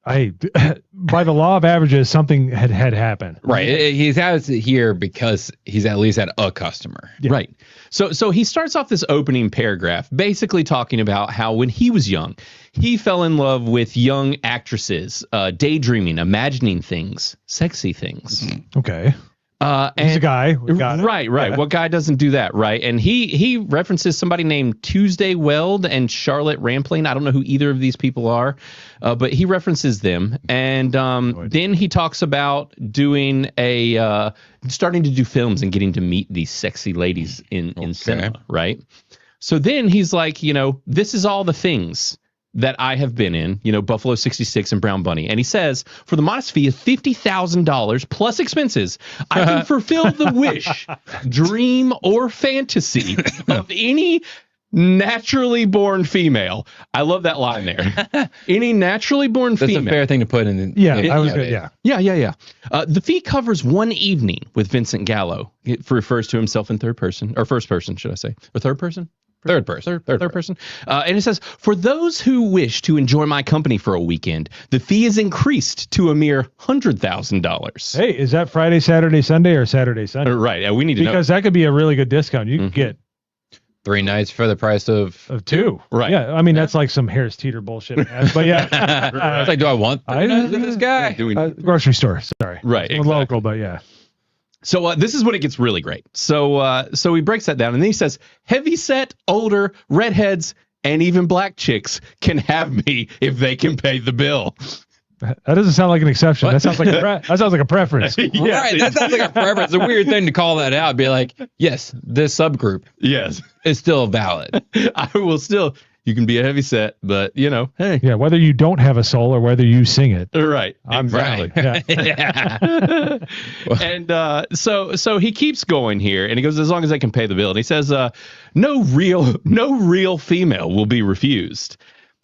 by the law of averages, something had happened. Right. He's has it here because he's at least at a customer. Yeah. Right. So he starts off this opening paragraph basically talking about how when he was young, he fell in love with young actresses, daydreaming, imagining things, sexy things. Okay. He's a guy. We got it. Right. Yeah. What guy doesn't do that, right? And he references somebody named Tuesday Weld and Charlotte Rampling. I don't know who either of these people are, but he references them. And then he talks about doing starting to do films and getting to meet these sexy ladies in cinema, right? So then he's like, this is all the things that I have been in, Buffalo 66 and Brown Bunny. And he says, for the modest fee of $50,000 plus expenses, I can fulfill the wish, dream, or fantasy of any naturally born female. I love that line there. Any naturally born female. That's a fair thing to put in. I was good. Yeah. Yeah. The fee covers one evening with Vincent Gallo. It refers to himself in third person, or first person, should I say? Or third person? Third person. Third person. And it says, for those who wish to enjoy my company for a weekend, the fee is increased to a mere $100,000. Hey, is that Friday, Saturday, Sunday, or Saturday, Sunday? Right. We need to know. Because that could be a really good discount. You can get 3 nights for the price of 2. Right. Yeah. I mean, that's like some Harris Teeter bullshit. But yeah. It's like, do I want 3 nights with this guy? Grocery store. Sorry. Right. Exactly. Local, but yeah. So this is when it gets really great. So he breaks that down and then he says, heavyset, older, redheads, and even black chicks can have me if they can pay the bill. That doesn't sound like an exception. What? That sounds like a preference. Yeah. Right, that sounds like a preference. It's a weird thing to call that out. Be like, yes, this subgroup Yes. is still valid. I will still, you can be a heavy-set, but, hey. Yeah, whether you don't have a soul or whether you sing it. Right. I'm Exactly. Yeah. And so he keeps going here, and he goes, as long as they can pay the bill. And he says, no real female will be refused.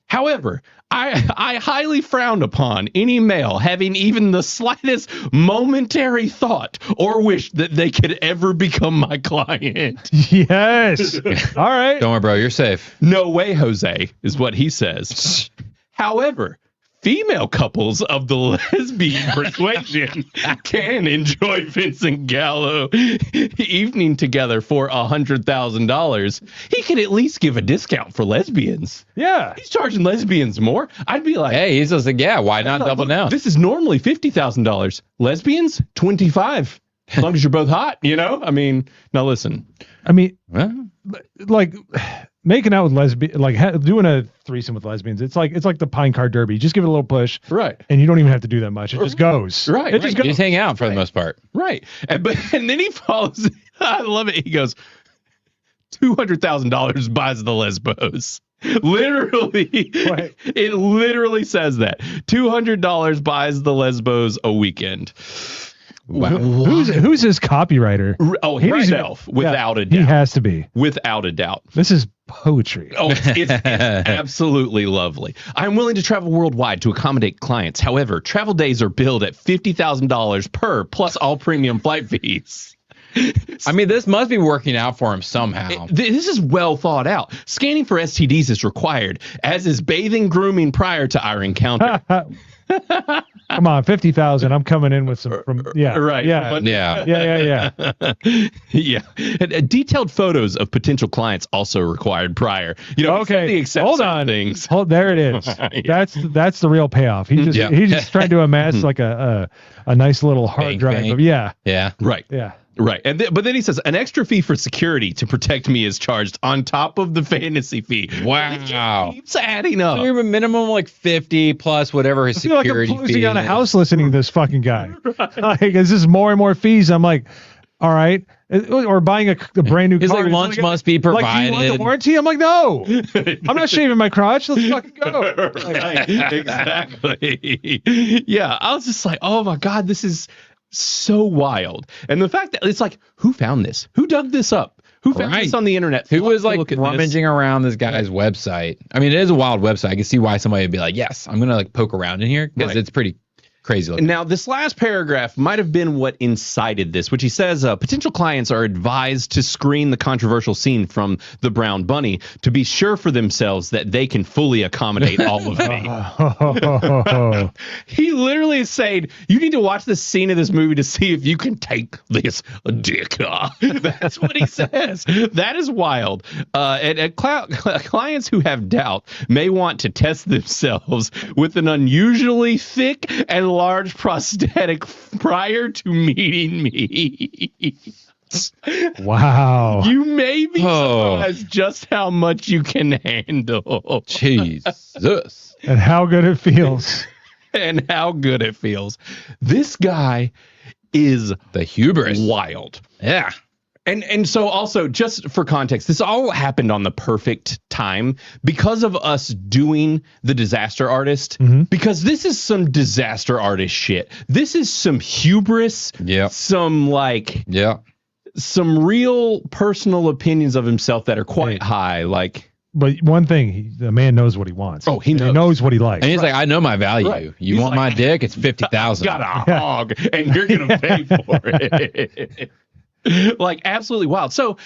However, I highly frown upon any male having even the slightest momentary thought or wish that they could ever become my client. Yes. All right. Don't worry, bro. You're safe. No way, Jose, is what he says. However, female couples of the lesbian persuasion can enjoy Vincent Gallo evening together for $100,000. He can at least give a discount for lesbians. Yeah. He's charging lesbians more. I'd be like, Hey, he's just like, yeah, why not double down? this is normally $50,000. Lesbians, $25,000. As long as you're both hot, I mean, now listen. I mean, Well, like making out with lesbian, doing a threesome with lesbians. It's like the Pine Car Derby. You just give it a little push, Right. and you don't even have to do that much. It just goes. Right. It just you goes. just hang out for the most part. Right. And then he follows. I love it. He goes, $200,000 buys the Lesbos. Literally, Right. it literally says that $200 buys the Lesbos a weekend. Wow. Who's his copywriter? Oh, He needs to- himself, without a He doubt. has to be. Without a doubt. This is poetry. Oh, it's absolutely lovely. I'm willing to travel worldwide to accommodate clients. However, travel days are billed at $50,000 per, plus all premium flight fees. I mean, this must be working out for him somehow. This is well thought out. Scanning for STDs is required, as is bathing, grooming prior to our encounter. Come on, 50,000. I'm coming in with some. Yeah. Right. Yeah. But- Yeah. Yeah. Yeah. And, detailed photos of potential clients also required prior. Okay. he accepts Hold certain on. things. There it is. Yeah. That's the real payoff. He just Yeah. he's just trying to amass like a nice little hard Bank, drive. bank. Of, yeah. Yeah. Right. Yeah. Right. But then he says an extra fee for security to protect me is charged on top of the fantasy fee. Wow. It just keeps adding up. You're a minimum like 50 plus whatever his I feel like I'm security closing fee on a is. house listening to this fucking guy. Like, this is more and more fees. I'm like, all right. Or buying a brand new It's car. like lunch must be Like, do you want the provided. warranty? I'm like, no. I'm not shaving my crotch. Let's fucking go. Right. Exactly. Yeah. I was just like, oh my God, this is so wild. And the fact that it's like, who found this? Who dug this up? Who found Right. this on the internet? Who was like Look at rummaging around this guy's website? I mean, it is a wild website. I can see why somebody would be like, yes, I'm going to like poke around in here because Right. it's pretty crazy looking. Now, this last paragraph might have been what incited this, which he says, potential clients are advised to screen the controversial scene from the brown bunny to be sure for themselves that they can fully accommodate all of me. He literally is saying, you need to watch the scene of this movie to see if you can take this dick. That's what he says. That is wild. And clients who have doubt may want to test themselves with an unusually thick and large prosthetic prior to meeting me. Wow. You may be surprised just how much you can handle. Jesus. And how good it feels. And how good it feels. This guy is the hubris. Wild. Yeah. And so also, just for context, this all happened on the perfect time because of us doing the Disaster Artist, because this is some disaster artist shit. This is some hubris, some some real personal opinions of himself that are quite high. Like, but one thing, the man knows what he wants. Oh, he knows. He knows what he likes. And he's like, I know my value. Right. You He's want like, my dick? It's 50,000. Got a hog, and you're gonna pay for it. Like, absolutely wild. So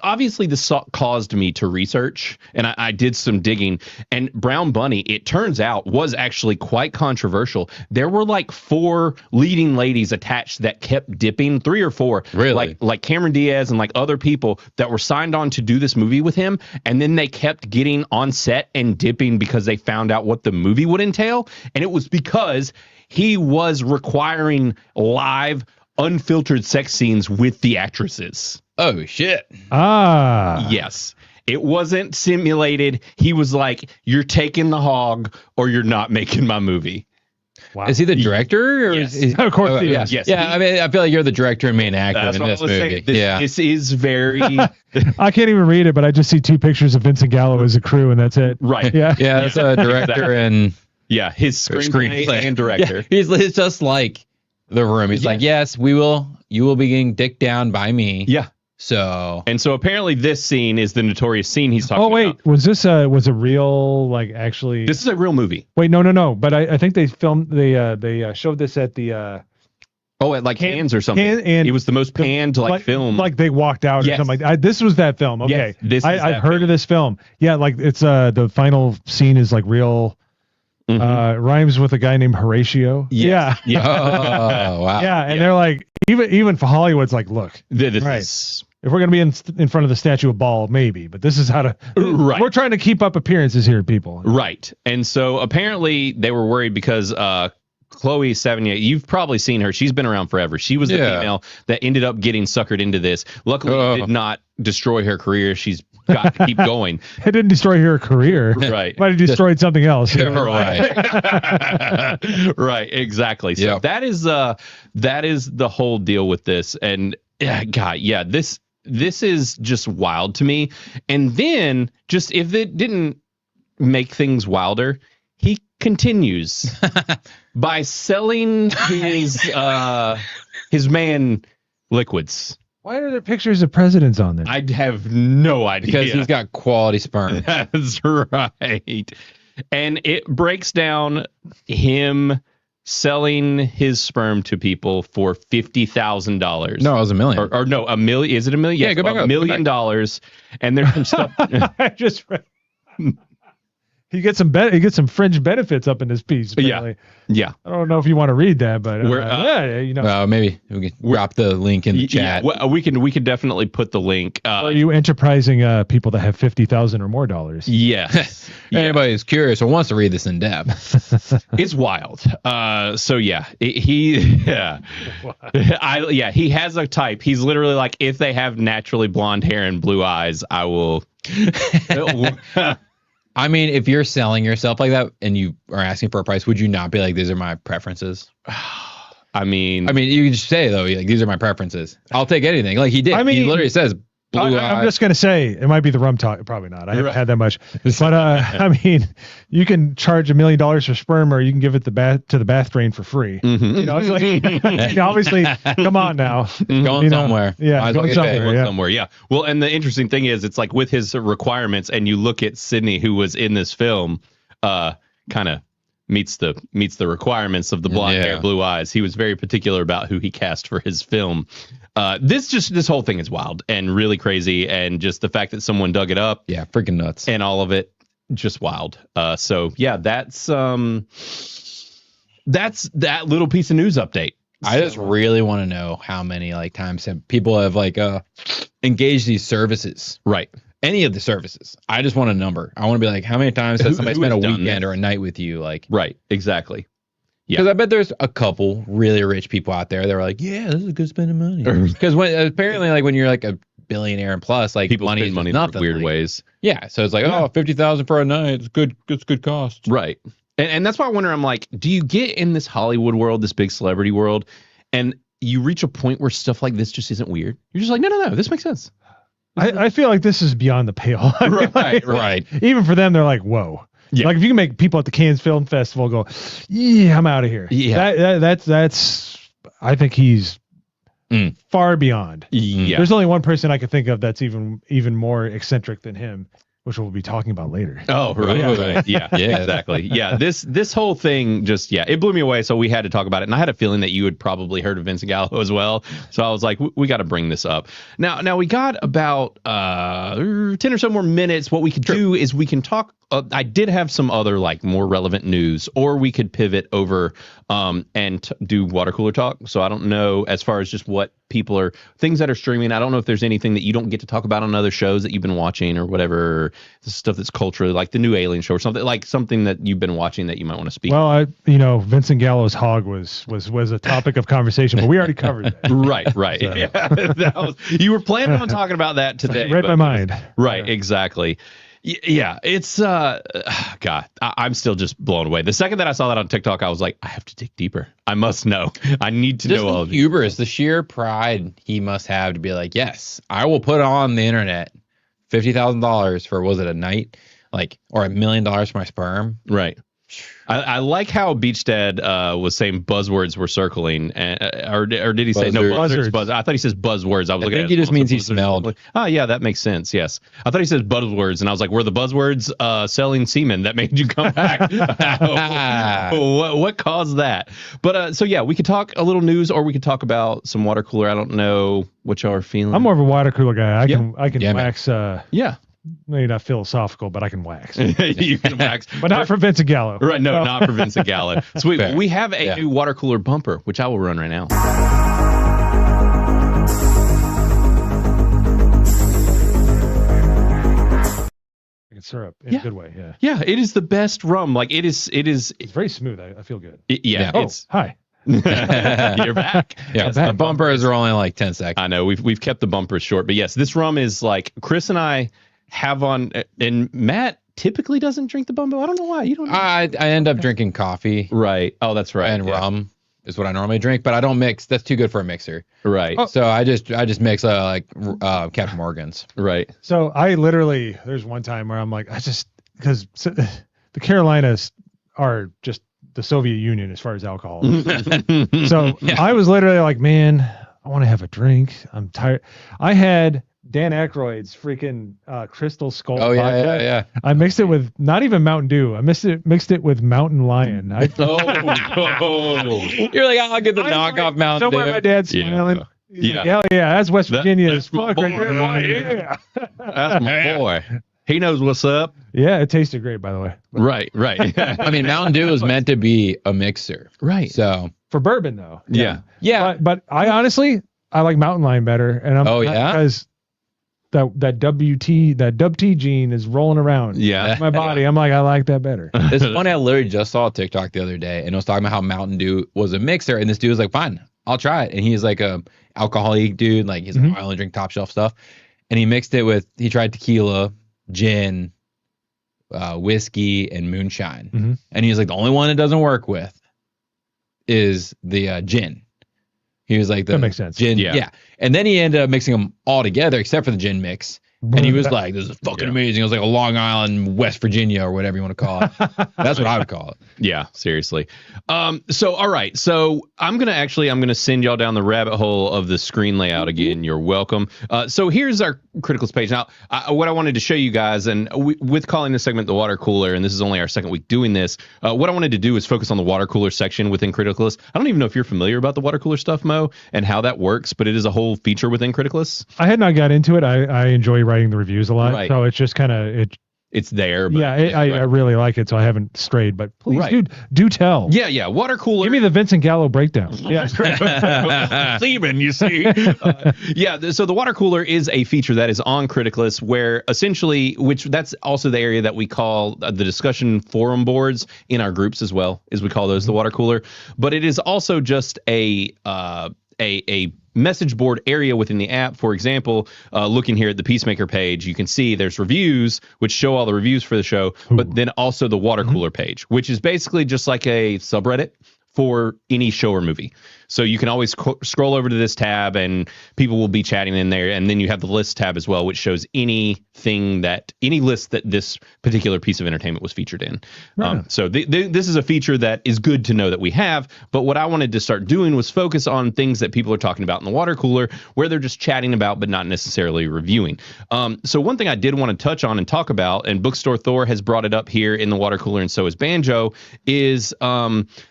obviously this caused me to research, and I did some digging, and Brown Bunny, it turns out, was actually quite controversial. There were like 4 leading ladies attached that kept dipping, 3 or 4, really, like Cameron Diaz and like other people that were signed on to do this movie with him, and then they kept getting on set and dipping because they found out what the movie would entail, and it was because he was requiring live unfiltered sex scenes with the actresses. Oh, shit. Yes. It wasn't simulated. He was like, you're taking the hog or you're not making my movie. Wow. Is he the director? Or yes. Of course he is. Yes. Yeah, I mean, I feel like you're the director and main actor in this movie. This is very... I can't even read it, but I just see 2 pictures of Vincent Gallo as a crew, and that's it. Right. Yeah. Yeah, that's a director and... Yeah, his screenplay and director. Yeah, he's just like The Room. He's like, yes, you will be getting dicked down by me. Yeah. So apparently this scene is the notorious scene he's talking about. Oh, wait. Was this was a real, like, actually... This is a real movie. Wait, no. But I think they filmed, they showed this at the... at like Cannes or something. And it was the most panned film. Like they walked out or Yes. something like that. This was that film. Okay. Yes, I've heard of this film. Yeah, like it's the final scene is like real... rhymes with a guy named Horatio. Yes. Yeah. Oh, wow. Yeah, and they're like, even for Hollywood's like, look, This if we're gonna be in front of the statue of Ball, maybe, but this is how to. Right. We're trying to keep up appearances here, people. Right. And so apparently they were worried because Chloe Sevigny, you've probably seen her. She's been around forever. She was the female that ended up getting suckered into this. Luckily, it did not destroy her career. She's got to keep going. It didn't destroy her career. Right. Might have destroyed something else. Right. Right. Exactly. So that is the whole deal with this. And God, yeah, this is just wild to me. And then just if it didn't make things wilder, he continues by selling his man liquids. Why are there pictures of presidents on there? I have no idea. Because he's got quality sperm. That's right. And it breaks down him selling his sperm to people for $50,000. No, it was $1 million. Or no, $1 million. Is it $1 million? Yeah, Yes, go back up. $1 million. And there's some stuff. I just read. He gets some fringe benefits up in this piece. Apparently. Yeah. I don't know if you want to read that, but maybe we can drop the link in the chat. Well, we can definitely put the link. Are you enterprising people that have $50,000 or more dollars? Yes. Anybody who's curious or wants to read this in depth. It's wild. So yeah, he has a type. He's literally like, if they have naturally blonde hair and blue eyes, I will. I mean, if you're selling yourself like that and you are asking for a price, would you not be like, these are my preferences? I mean, you can just say though, like, these are my preferences. I'll take anything. Like he did. He literally says blue I'm just gonna say it might be the rum talk. Probably not. I haven't had that much. But I mean, you can charge $1 million for sperm, or you can give it to the bath drain for free. Mm-hmm. You know, it's like, obviously, come on now, going somewhere. Yeah, going somewhere. Yeah. Well, and the interesting thing is, it's like with his requirements, and you look at Sydney, who was in this film, kind of meets the requirements of the blonde hair, blue eyes. He was very particular about who he cast for his film. This whole thing is wild and really crazy, and just the fact that someone dug it up, freaking nuts, and all of it just wild. So yeah, that's that little piece of news update. I just really want to know how many times people have engaged these services. Right. Any of the services. I just want a number. I want to be like, how many times has somebody spent a weekend or a night with you? Right. Exactly. Yeah. Because I bet there's a couple really rich people out there that are like, yeah, this is good spending money. Because apparently when you're a billionaire and plus, people money spend money nothing, in weird ways. Yeah. So it's like, oh, 50,000 for a night. It's good. It's good cost. Right. And that's why I wonder, I'm like, do you get in this Hollywood world, this big celebrity world, and you reach a point where stuff like this just isn't weird? You're just like, no, this makes sense. I feel like this is beyond the pale. Right. Even for them, they're like, whoa. Yeah. Like if you can make people at the Cannes Film Festival go, yeah, I'm out of here. Yeah. That's I think he's far beyond. Yeah. There's only one person I could think of that's even more eccentric than him, which we'll be talking about later. Oh, right. Right. Yeah, exactly. Yeah, this whole thing just, it blew me away. So we had to talk about it. And I had a feeling that you had probably heard of Vincent Gallo as well. So I was like, we got to bring this up. Now we got about 10 or so more minutes. What we could do is we can talk. I did have some other more relevant news, or we could pivot over and do water cooler talk. So I don't know, as far as just what people are, things that are streaming. I don't know if there's anything that you don't get to talk about on other shows that you've been watching or whatever. This stuff that's culturally, like the new Alien show or something that you've been watching that you might want to speak. Well, Vincent Gallo's hog was a topic of conversation, but we already covered that. Right. So. Yeah, you were planning on talking about that today. Read my mind. Right, exactly. Yeah, it's God, I'm still just blown away. The second that I saw that on TikTok, I was like, I have to dig deeper. I must know. I need to know all of it. Hubris, the sheer pride he must have to be like, yes, I will put on the internet $50,000 for, was it a night, or $1 million for my sperm? Right. I like how Beach Dad was saying buzzwords were circling, or did he say no buzzwords? I thought he says buzzwords. I think he just means he smelled. Oh yeah, that makes sense. Yes, I thought he said buzzwords, and I was like, were the buzzwords selling semen that made you come back? what caused that? But so yeah, we could talk a little news, or we could talk about some water cooler. I don't know what y'all are feeling. I'm more of a water cooler guy. I can wax. Maybe not philosophical, but I can wax. You can wax, but not for Vincent Gallo. Right? No, not for Vincent Gallo. So we have a new water cooler bumper, which I will run right now. Syrup in a good way. Yeah, it is the best rum. It is. It's very smooth. I feel good. Hi. You're back. Yeah, the bumpers are only 10 seconds. I know we've kept the bumpers short, but yes, this rum is Chris and I have on, and Matt typically doesn't drink the bumbo. I don't know why. You don't. I end up drinking coffee. Right. Oh, that's right. And rum is what I normally drink, but I don't mix. That's too good for a mixer. Right. So I just mix Captain Morgan's. Right. So I literally, there's one time where I'm like, because the Carolinas are just the Soviet Union as far as alcohol. So I was literally like, man, I want to have a drink. I'm tired. I had Dan Aykroyd's freaking Crystal Skull vodka. Yeah. I mixed it with not even Mountain Dew. I mixed it with Mountain Lion. You're like, I'll get the knockoff Mountain Dew. Somewhere my dad's smiling. Yeah. Hell yeah, that's West Virginia as fuck. Yeah. That's my boy. He knows what's up. Yeah, it tasted great, by the way. Right. I mean, Mountain Dew is meant to be a mixer. Right. So for bourbon, though. Yeah. But I honestly, I like Mountain Lion better. And because that WT gene is rolling around in my body. I'm like, I like that better. It's funny, I literally just saw a TikTok the other day, and it was talking about how Mountain Dew was a mixer, and this dude was like, fine, I'll try it. And he's like a alcoholic dude, he's like, I only drink top shelf stuff. And he mixed it with, he tried tequila, gin, whiskey, and moonshine. And he's like, the only one it doesn't work with is the gin. He was like, that makes sense. Gin, yeah. And then he ended up mixing them all together except for the gin mix. And he was like, this is fucking amazing. It was like a Long Island, West Virginia, or whatever you want to call it. That's what I would call it. Yeah, seriously. So all right. So I'm gonna send y'all down the rabbit hole of the screen layout again. You're welcome. So here's our Critical's page. Now, what I wanted to show you guys, and with calling this segment the water cooler, and this is only our second week doing this, what I wanted to do is focus on the water cooler section within Criticless. I don't even know if you're familiar about the water cooler stuff, Mo, and how that works, but it is a whole feature within Criticless. I had not got into it. I enjoy writing the reviews a lot, Right. so it's just kind of It's there. But I really like it, so I haven't strayed. But please, Right. dude, do tell. Yeah. Water cooler. Give me the Vincent Gallo breakdown. Yeah. Seaman, you see. So the water cooler is a feature that is on Criticless, where essentially, which that's also the area that we call the discussion forum boards in our groups as well, as we call those the water cooler. But it is also just a message board area within the app. For example, looking here at the Peacemaker page, you can see there's reviews, which show all the reviews for the show, but then also the water cooler page, which is basically just like a subreddit for any show or movie. So you can always scroll over to this tab and people will be chatting in there. And then you have the list tab as well, which shows any list that this particular piece of entertainment was featured in. Right. So this is a feature that is good to know that we have. But what I wanted to start doing was focus on things that people are talking about in the water cooler, where they're just chatting about, but not necessarily reviewing. So one thing I did want to touch on and talk about, and Bookstore Thor has brought it up here in the water cooler, and so has Banjo, is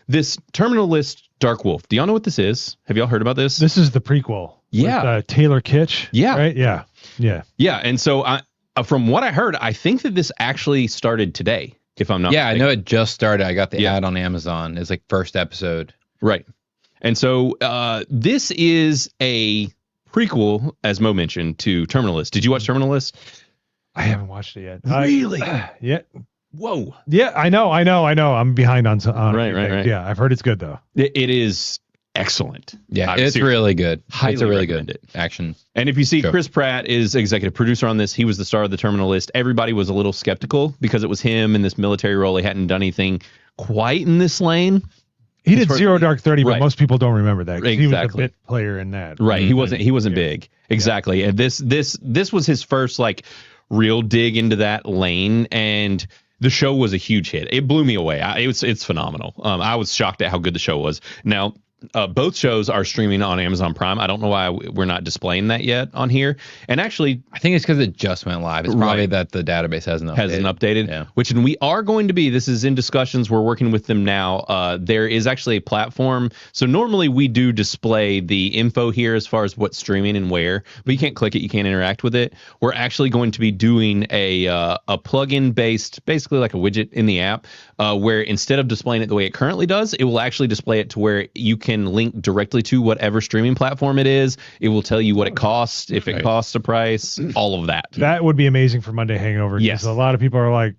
this Terminal List Dark Wolf. Do y'all know what this is? Have y'all heard about this? This is the prequel. Yeah. With, Taylor Kitsch. Yeah. Right. Yeah. Yeah. Yeah. And so from what I heard, I think that this actually started today, if I'm not Yeah, mistaken. I know it just started. I got the ad on Amazon. It's like first episode. Right. And so this is a prequel, as Mo mentioned, to Terminal List. Did you watch Terminal List? I haven't watched it yet. Really? Yeah. Whoa. Yeah. I know. I'm behind on Right. Yeah. I've heard it's good though. It is excellent. Yeah, I'm it's serious. really good. Highly It's a really recommend good it. action. And if you see, Sure. Chris Pratt is executive producer on this. He was the star of the Terminal List. Everybody was a little skeptical because it was him in this military role. He hadn't done anything quite in this lane. He did Zero Dark 30, but Right. most people don't remember that. 'Cause He was a Exactly. bit player in that. Right. He wasn't Yeah. big. Exactly. And this was his first like real dig into that lane, and the show was a huge hit. It blew me away. It's phenomenal. I was shocked at how good the show was. Now, both shows are streaming on Amazon Prime. I don't know why we're not displaying that yet on here. And actually, I think it's because it just went live. It's probably Right. that the database hasn't updated. Yeah. which and we are going to be, this is in discussions, we're working with them now. There is actually a platform. So normally we do display the info here as far as what's streaming and where, but you can't click it, you can't interact with it. We're actually going to be doing a plugin based, basically like a widget in the app, where instead of displaying it the way it currently does, it will actually display it to where you can link directly to whatever streaming platform it is. It will tell you what it costs, if it costs a price, all of that. That would be amazing for Monday Hangover. 'Cause Yes. A lot of people are like,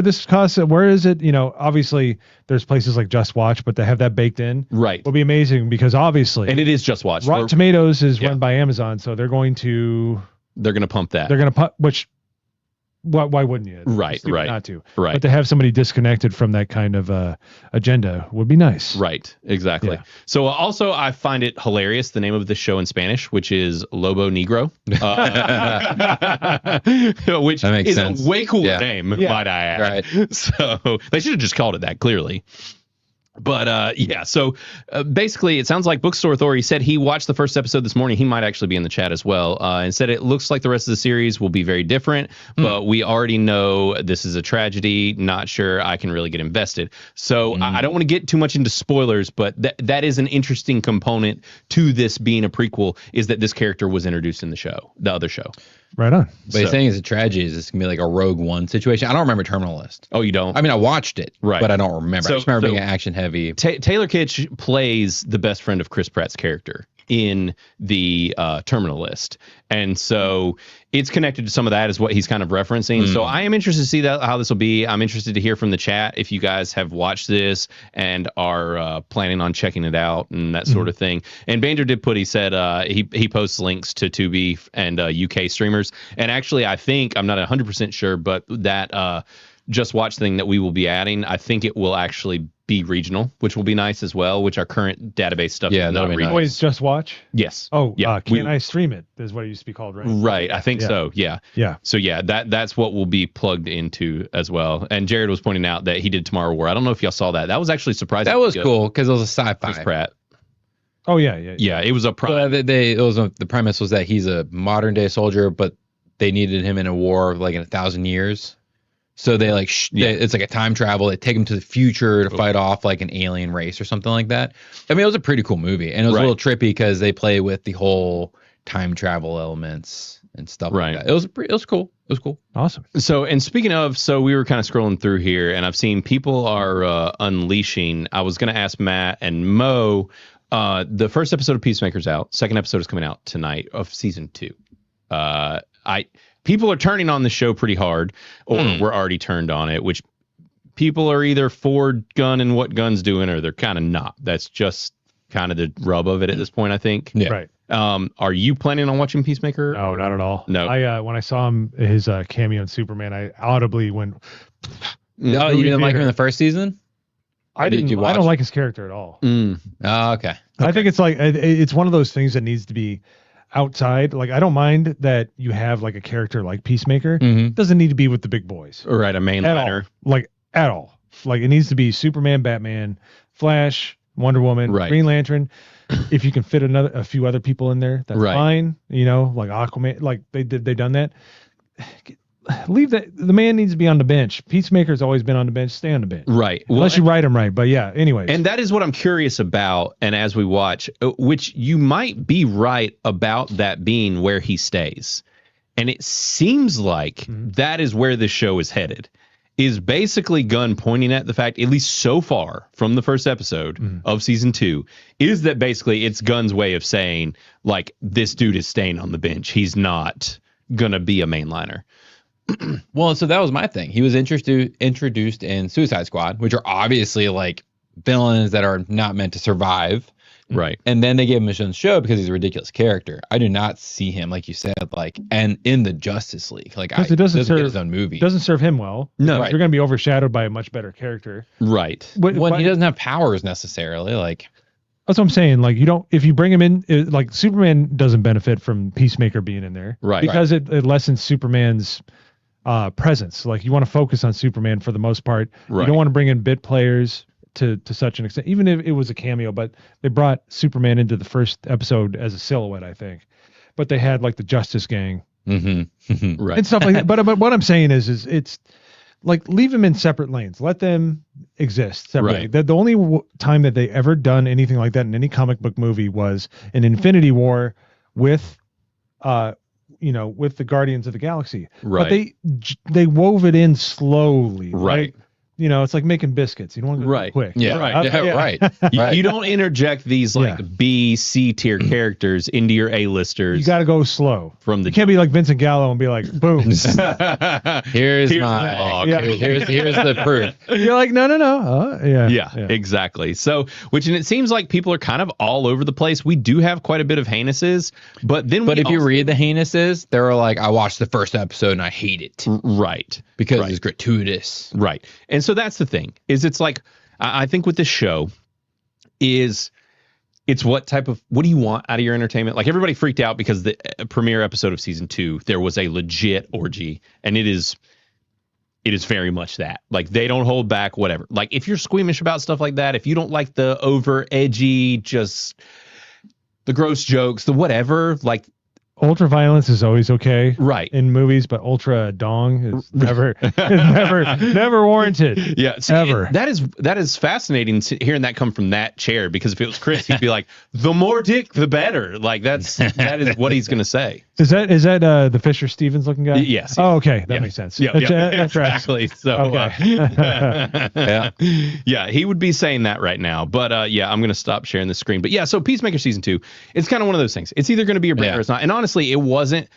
this costs, where is it? Obviously there's places like Just Watch, but they have that baked in. Right. Will be amazing because obviously. And it is Just Watch. Rotten Tomatoes is run by Amazon, so they're going to pump that. They're going to pump, which why wouldn't you? Right, It's stupid right, not to. right. But to have somebody disconnected from that kind of agenda would be nice. Right, exactly. Yeah. So also, I find it hilarious, the name of this show in Spanish, which is Lobo Negro, which That makes is sense. a way cooler Yeah. name, Yeah. might I add. Right. So they should have just called it that, clearly. But so basically, it sounds like Bookstore Authority said he watched the first episode this morning. He might actually be in the chat as well, and said it looks like the rest of the series will be very different, but we already know this is a tragedy. Not sure I can really get invested. So I don't want to get too much into spoilers, but that is an interesting component to this being a prequel, is that this character was introduced in the other show. Right on. But he's saying it's a tragedy. Is this gonna be like a Rogue One situation? I don't remember Terminal List. Oh, you don't? I mean, I watched it, Right. but I don't remember. So- I just remember so- being action heavy. Taylor Kitsch plays the best friend of Chris Pratt's character in the Terminal List, and so it's connected to some of that, is what he's kind of referencing. So I am interested to see how this will be. I'm interested to hear from the chat if you guys have watched this and are planning on checking it out and that sort of thing. And Banjo did he said he posts links to Tubi and UK streamers, and actually I think, I'm not 100% sure, but that Just Watch thing that we will be adding, I think it will actually be regional, which will be nice as well, which our current database stuff Yeah, is that'll not be regional. Always just watch. Yes. Oh, Yeah, can I stream it? Is what it used to be called, right? Right. I think Yeah. so. Yeah. Yeah. So yeah, that's what will be plugged into as well. And Jared was pointing out that he did Tomorrow War. I don't know if y'all saw that. That was actually surprising. That was cool because it was a Chris sci-fi. Pratt. Oh yeah. Yeah, it was a So the premise was that he's a modern day soldier, but they needed him in a war of like in 1,000 years. So they like it's like a time travel. They take him to the future to fight off like an alien race or something like that. I mean, it was a pretty cool movie, and it was a little trippy because they play with the whole time travel elements and stuff like that. It was cool. It was cool. Awesome. So, and speaking of, so we were kind of scrolling through here, and I've seen people are unleashing. I was going to ask Matt and Mo. The first episode of Peacemaker's out. Second episode is coming out tonight of season 2. People are turning on the show pretty hard, or we're already turned on it, which people are either for gun and what gun's doing, or they're kind of not. That's just kind of the rub of it at this point, I think. Yeah. Right. Are you planning on watching Peacemaker? No, not at all. No. I when I saw his cameo in Superman, I audibly went. No, you didn't like him in the first season? I Did didn't. you I watch? don't like his character at all. Oh, okay. I think it's like it's one of those things that needs to be outside. Like I don't mind that you have like a character like Peacemaker. Mhm. Doesn't need to be with the big boys Right, a at all. mainliner. Like at all. Like it needs to be Superman, Batman, Flash, Wonder Woman, Right. Green Lantern. If you can fit a few other people in there, that's Right. fine. You know, like Aquaman. Like they've done that. Leave that. The man needs to be on the bench. Peacemaker's always been on the bench. Stay on the bench. Right. Unless you write him right. But yeah. Anyways. And that is what I'm curious about. And as we watch, which you might be right about that being where he stays. And it seems like that is where the show is headed. Is basically Gunn pointing at the fact, at least so far from the first episode of season 2, is that basically it's Gunn's way of saying, like, this dude is staying on the bench. He's not going to be a mainliner. Well, so that was my thing. He was introduced in Suicide Squad, which are obviously like villains that are not meant to survive. Right. And then they gave him a show because he's a ridiculous character. I do not see him, like you said, like, and in the Justice League. Like, Because it doesn't get serve his own movie. Doesn't serve him well. No. You're going to be overshadowed by a much better character. Right. When he doesn't have powers necessarily. Like, That's what I'm saying. Like, you don't, if you bring him in, like, Superman doesn't benefit from Peacemaker being in there. Right. Because it lessens Superman's presence. Like, you want to focus on Superman for the most part. Right. You don't want to bring in bit players to such an extent, even if it was a cameo, but they brought Superman into the first episode as a silhouette, I think. But they had, like, the Justice Gang Right. and stuff like that. But what I'm saying is it's like, leave them in separate lanes. Let them exist separately. Right. The only time that they ever done anything like that in any comic book movie was in Infinity War with, with the Guardians of the Galaxy. Right. But they wove it in slowly. Right. You know, it's like making biscuits. You don't want to go Right. quick. yeah, Right. yeah, right. You don't interject these like Yeah. B, C tier characters into your A-listers. You got to go slow. From the You can't be like Vincent Gallo and be like, boom. Here's Here's my the log. Yeah. here's the proof. You're like, no. Yeah, exactly. So, and it seems like people are kind of all over the place. We do have quite a bit of heinouses, but then But if you read the heinouses, they were like, I watched the first episode and I hate it right, because right. it's gratuitous. Right. And so that's the thing, is it's like, I think with this show is it's what do you want out of your entertainment? Like, everybody freaked out because the premiere episode of season 2, there was a legit orgy, and it is very much that. Like, they don't hold back, whatever. Like, if you're squeamish about stuff like that, if you don't like the over edgy, just the gross jokes, the whatever, like, Ultra violence is always okay. right. In movies, but ultra dong is never warranted. Yeah, see, Ever. that is fascinating hearing that come from that chair, because if it was Chris, he'd be like, the more dick, the better. Like, that is what he's gonna say. Is that the Fisher Stevens looking guy? Yes. Oh, okay, that Yeah. makes sense. Yeah, That's right. exactly. So, Okay. yeah, he would be saying that right now. But yeah, I'm gonna stop sharing the screen. But yeah, so Peacemaker season 2, it's kind of one of those things. It's either gonna be a brain or it's not. And honestly, it wasn't.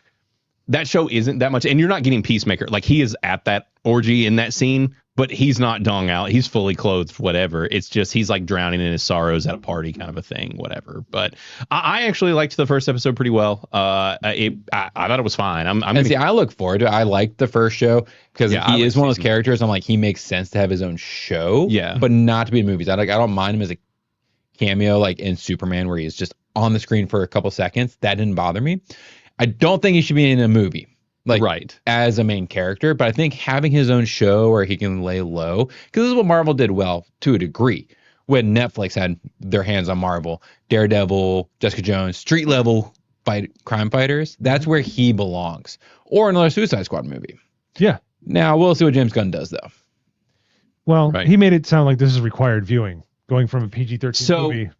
That show isn't that much, and you're not getting Peacemaker. Like, he is at that orgy in that scene, but he's not dong out. He's fully clothed, whatever. It's just he's like drowning in his sorrows at a party kind of a thing, whatever. But I actually liked the first episode pretty well. I thought it was fine. I look forward to it. I liked the first show because he is one of those characters. I'm like, he makes sense to have his own show, but not to be in movies. I don't mind him as a cameo, like in Superman, where he's just on the screen for a couple seconds. That didn't bother me. I don't think he should be in a movie. Like as a main character, but I think having his own show where he can lay low, because this is what Marvel did well to a degree when Netflix had their hands on Marvel, Daredevil, Jessica Jones, street level crime fighters. That's where he belongs, or another Suicide Squad movie. Yeah. Now we'll see what James Gunn does though. Well, he made it sound like this is required viewing, going from a PG-13 movie.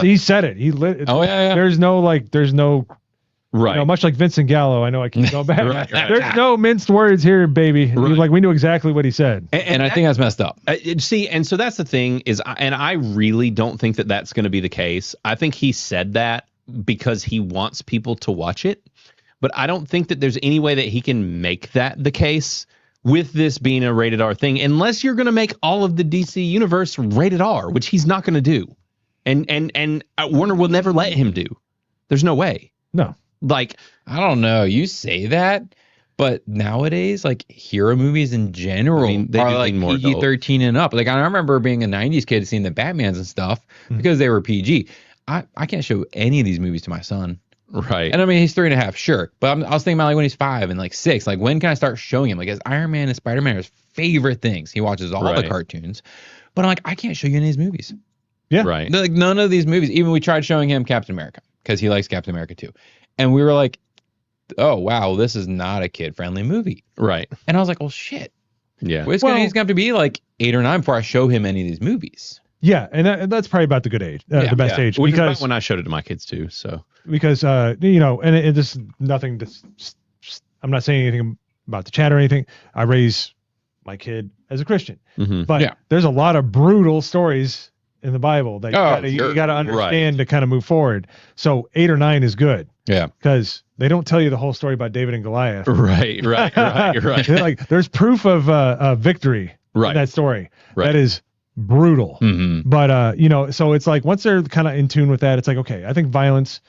He said it. He lit. There's no. Right. You know, much like Vincent Gallo, I know I keep going back. Right. There's no minced words here, baby. Like we knew exactly what he said. And I think that's messed up. See, and so that's the thing is, and I really don't think that that's going to be the case. I think he said that because he wants people to watch it, but I don't think that there's any way that he can make that the case with this being a rated R thing, unless you're going to make all of the DC universe rated R, which he's not going to do. And Warner will never let him do. There's no way. No. Like, I don't know. You say that, but nowadays, like hero movies in general they are do like lean more PG-13 and up. Like I remember being a '90s kid seeing the Batmans and stuff because they were PG. I can't show any of these movies to my son. Right. And I mean, he's 3.5, sure. But I was thinking about like when he's 5 and like 6. Like when can I start showing him? Like as Iron Man and Spider-Man are his favorite things. He watches all the cartoons. But I'm like, I can't show you any of these movies. Yeah. Right. Like none of these movies. Even we tried showing him Captain America because he likes Captain America too. And we were like, oh, wow, this is not a kid-friendly movie. Right. And I was like, well, shit. Yeah. He's going to have to be like 8 or 9 before I show him any of these movies. Yeah, and that's probably about the good age, the best age. Which is because about when I showed it to my kids too. So because you know, and it is nothing. I'm not saying anything about the chat or anything. I raise my kid as a Christian, but there's a lot of brutal stories in the Bible that you got to understand to kind of move forward. So 8 or 9 is good. Yeah, because they don't tell you the whole story about David and Goliath. Right. Like there's proof of victory in that story. Right. That is brutal. But you know, so it's like once they're kind of in tune with that, it's like okay, I think violence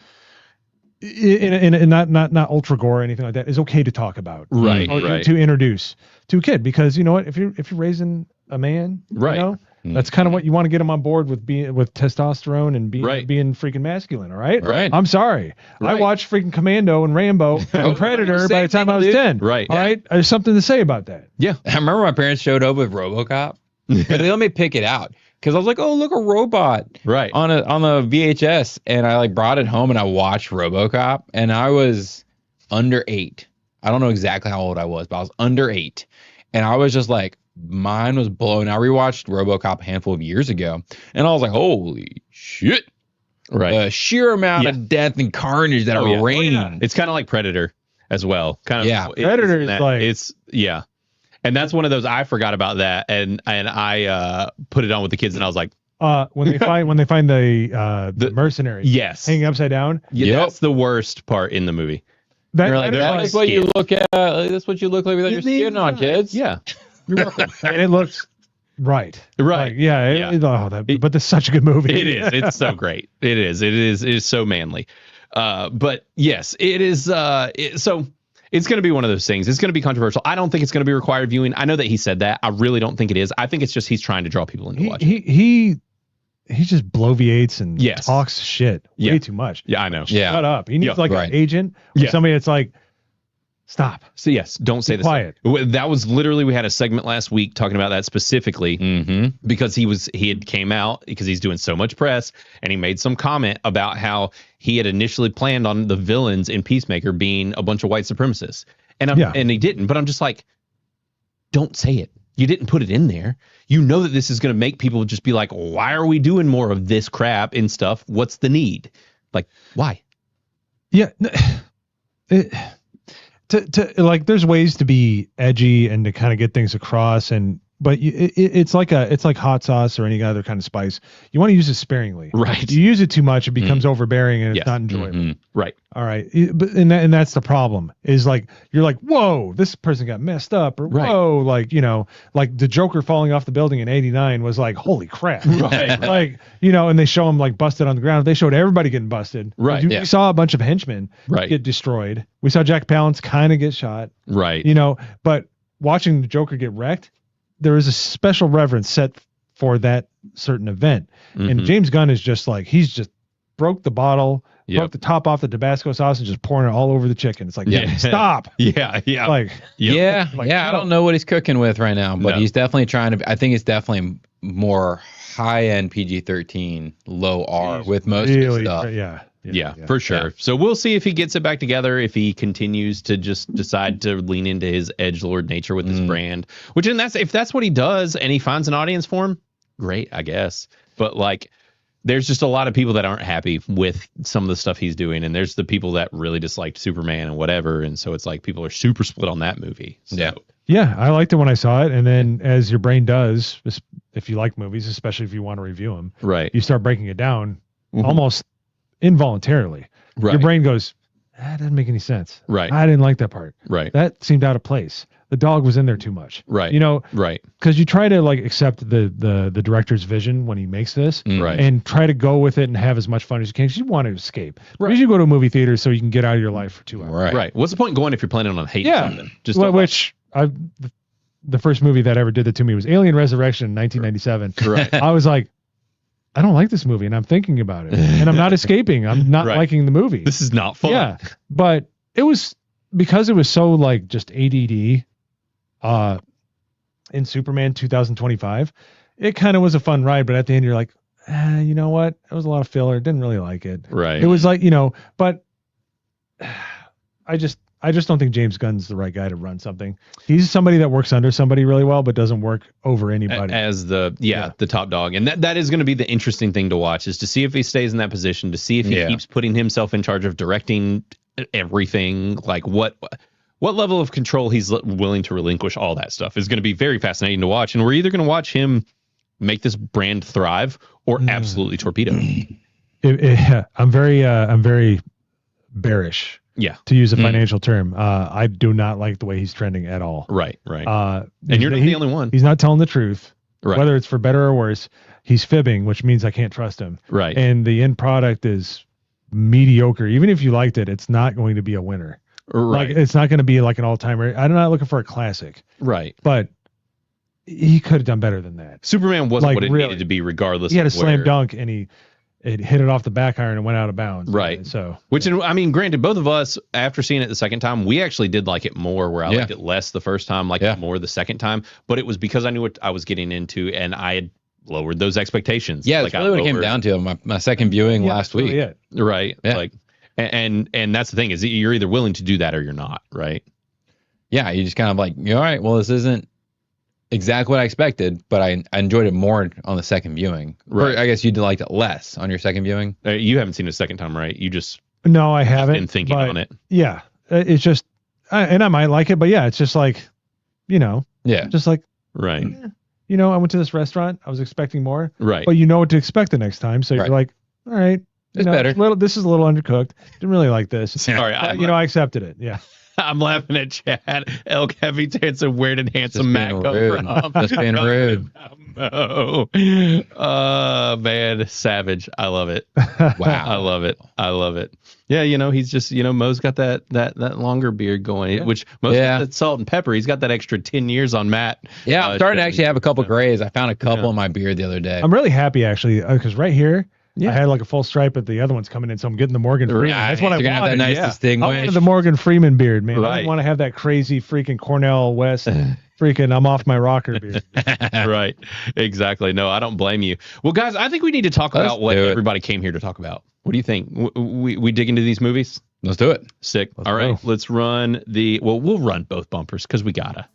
in not ultra gore or anything like that is okay to talk about. Right. To introduce to a kid, because you know what, if you're raising a man, you know, that's kind of what you want to get him on board with, with testosterone and being freaking masculine. All right. Right. I'm sorry. I watched freaking Commando and Rambo and Predator by the time I was 10. Right. All right. There's something to say about that. Yeah. I remember my parents showed up with RoboCop, but they let me pick it out because I was like, oh, look, a robot. Right. On a VHS. And I like brought it home and I watched RoboCop and I was under 8. I don't know exactly how old I was, but I was under 8. And I was just like, mine was blown. I rewatched RoboCop a handful of years ago, and I was like, "Holy shit!" Right, the sheer amount of death and carnage that reigned. It's kind of like Predator as well. Predator is like and that's one of those I forgot about that, and I put it on with the kids, and I was like, when they find the mercenary, hanging upside down, that's the worst part in the movie. That's what you look at. That's what you look like without your skin on, kids. Yeah. You're welcome. And it looks right. Like, but it's such a good movie. It is. It's so great. It is so manly. But yes, it is. So it's going to be one of those things. It's going to be controversial. I don't think it's going to be required viewing. I know that he said that. I really don't think it is. I think it's just he's trying to draw people into watching. He just bloviates and talks shit way too much. Yeah, I know. Shut up. He needs an agent or somebody that's like, stop. So yes, don't say this. Quiet. That was literally, we had a segment last week talking about that specifically because he had came out because he's doing so much press, and he made some comment about how he had initially planned on the villains in Peacemaker being a bunch of white supremacists, and he didn't. But I'm just like, don't say it. You didn't put it in there. You know that this is going to make people just be like, why are we doing more of this crap and stuff? What's the need? Like, why? Yeah. To like, there's ways to be edgy and to kind of get things across, and but it's like hot sauce or any other kind of spice. You want to use it sparingly. Right. You use it too much, it becomes overbearing and it's Yes. not enjoyable. Right. All right. And that's the problem is like, you're like, whoa, this person got messed up, or Right. whoa, like, like the Joker falling off the building in 89 was like, holy crap. Right. Like, and they show him like busted on the ground. They showed everybody getting busted. Right, We yeah. saw a bunch of henchmen Right. get destroyed. We saw Jack Palance kind of get shot, Right. but watching the Joker get wrecked, there is a special reverence set for that certain event. And Mhm. James Gunn is just like, he's just broke the bottle, Yep. broke the top off the Tabasco sauce and just pouring it all over the chicken. It's like, Yeah. stop. Yeah. Yeah. Like, Yeah, Like, yeah. I no. don't know what he's cooking with right now, but No. he's definitely trying to. I think it's definitely more high-end PG-13, low R with most of his really, stuff. yeah, For sure. Yeah. So we'll see if he gets it back together, if he continues to just decide to lean into his edgelord nature with his brand, which, and if that's what he does and he finds an audience for him, great, I guess. But like, there's just a lot of people that aren't happy with some of the stuff he's doing. And there's the people that really disliked Superman and whatever. And so it's like people are super split on that movie. So, Yeah. Yeah, I liked it when I saw it. And then as your brain does, if you like movies, especially if you want to review them, Right. you start breaking it down Mhm. almost involuntarily. Right. Your brain goes, that doesn't make any sense. Right. I didn't like that part. Right. That seemed out of place. The dog was in there too much. Right. Right. Because you try to like accept the director's vision when he makes this, Right. and try to go with it and have as much fun as you can. Because you want to escape. Right. Right. You go to a movie theater so you can get out of your life for 2 hours. Right. Right. What's the point in going if you're planning on hating Yeah. something? Just Well, don't- which the first movie that ever did that to me was Alien Resurrection in 1997. Right. I was like, I don't like this movie, and I'm thinking about it, and I'm not escaping. I'm not Right. liking the movie. This is not fun. Yeah, but it was because it was so like just ADD. In Superman 2025, it kind of was a fun ride, but at the end you're like, you know what? It was a lot of filler. Didn't really like it. Right. It was like, but I just don't think James Gunn's the right guy to run something. He's somebody that works under somebody really well, but doesn't work over anybody. As the top dog. And that is going to be the interesting thing to watch, is to see if he stays in that position, to see if he keeps putting himself in charge of directing everything, like what level of control he's willing to relinquish. All that stuff is going to be very fascinating to watch. And we're either going to watch him make this brand thrive or absolutely torpedo. I'm very bearish. Yeah. To use a financial term, I do not like the way he's trending at all. Right. Right. And you're not the only one. He's not telling the truth. Right. Whether it's for better or worse, he's fibbing, which means I can't trust him. Right. And the end product is mediocre. Even if you liked it, it's not going to be a winner. Right. Like, it's not going to be like an all-timer. I'm not looking for a classic. Right. But he could have done better than that. Superman wasn't Like, what it really. needed to be, regardless. He had a of slam where- dunk, and it hit it off the back iron and went out of bounds. Right. So, which, I mean, granted, both of us, after seeing it the second time, we actually did like it more, where I liked it less the first time, liked it more the second time. But it was because I knew what I was getting into, and I had lowered those expectations. Yeah, like that's really what it came down to. My second viewing last week. Yeah. Right. Yeah. Like, and that's the thing, is you're either willing to do that or you're not. Right. Yeah, you just kind of like, all right, well, this isn't exactly what I expected, but I enjoyed it more on the second viewing. Right. Or I guess you liked it less on your second viewing. You haven't seen it a second time, right? You just no, I haven't been thinking but on it. Yeah. It's just, and I might like it, but yeah, it's just like, just like, Right. I went to this restaurant. I was expecting more. Right. But you know what to expect the next time. So Right. you're like, all right. It's better. This is a little undercooked. Didn't really like this. Sorry, I accepted it. Yeah. I'm laughing at Chad. Elk Heavy dancing. Where did handsome Matt being come rude. from? Just being rude. Oh, man, savage. I love it. Wow. I love it. I love it. Yeah, he's just, Mo's got that longer beard going, which most of that salt and pepper. He's got that extra 10 years on Matt. Yeah, I'm starting to actually have a couple grays. I found a couple in my beard the other day. I'm really happy actually, because right here, I had like a full stripe, but the other one's coming in, so I'm getting the Morgan Freeman. That's what I You're gonna have wanted. that nice I distinguished. wanted the Morgan Freeman beard, man. I Right. didn't want to have that crazy freaking Cornell West freaking I'm off my rocker beard. Right. Exactly. No, I don't blame you. Well, guys, I think we need to talk Let's about what do it. everybody came here to talk about. What do you think? We dig into these movies? Let's do it. Sick. Let's All right. go. Let's run we'll run both bumpers because we gotta.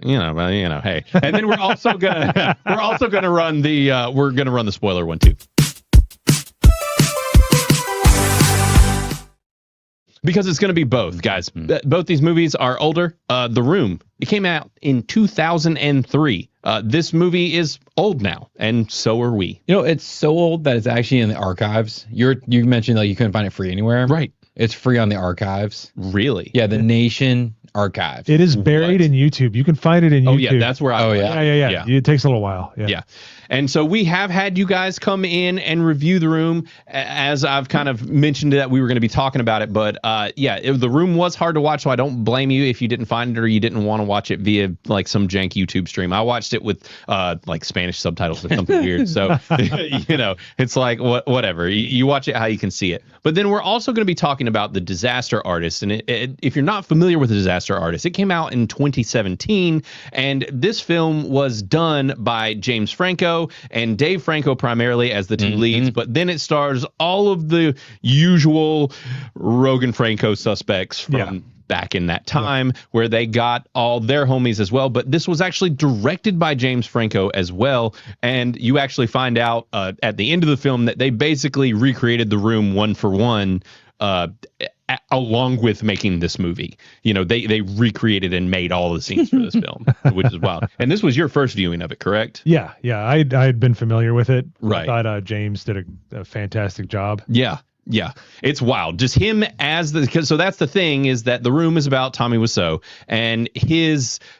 Hey. And then we're also gonna run the spoiler one too. Because it's going to be both, guys. Both these movies are older. The Room, it came out in 2003. This movie is old now, and so are we. You know, it's so old that it's actually in the archives. You mentioned like you couldn't find it free anywhere. Right. It's free on the archives. Really? Yeah, the Nation archives. It is buried in YouTube. You can find it in YouTube. Oh, yeah, that's where I was. Yeah. It takes a little while. Yeah. And so we have had you guys come in and review The Room, as I've kind of mentioned that we were going to be talking about it. But The Room was hard to watch, so I don't blame you if you didn't find it or you didn't want to watch it via like some jank YouTube stream. I watched it with like Spanish subtitles or something weird. So, it's like whatever. You watch it how you can see it. But then we're also going to be talking about The Disaster Artist. And if you're not familiar with The Disaster Artist, it came out in 2017. And this film was done by James Franco and Dave Franco primarily as the two leads, but then it stars all of the usual Rogan Franco suspects from back in that time where they got all their homies as well. But this was actually directed by James Franco as well. And you actually find out at the end of the film that they basically recreated The Room one for one along with making this movie. They recreated and made all the scenes for this film, which is wild. And this was your first viewing of it, correct? Yeah. I'd been familiar with it. Right. I thought James did a fantastic job. Yeah, it's wild. Just him so that's the thing, is that The Room is about Tommy Wiseau, and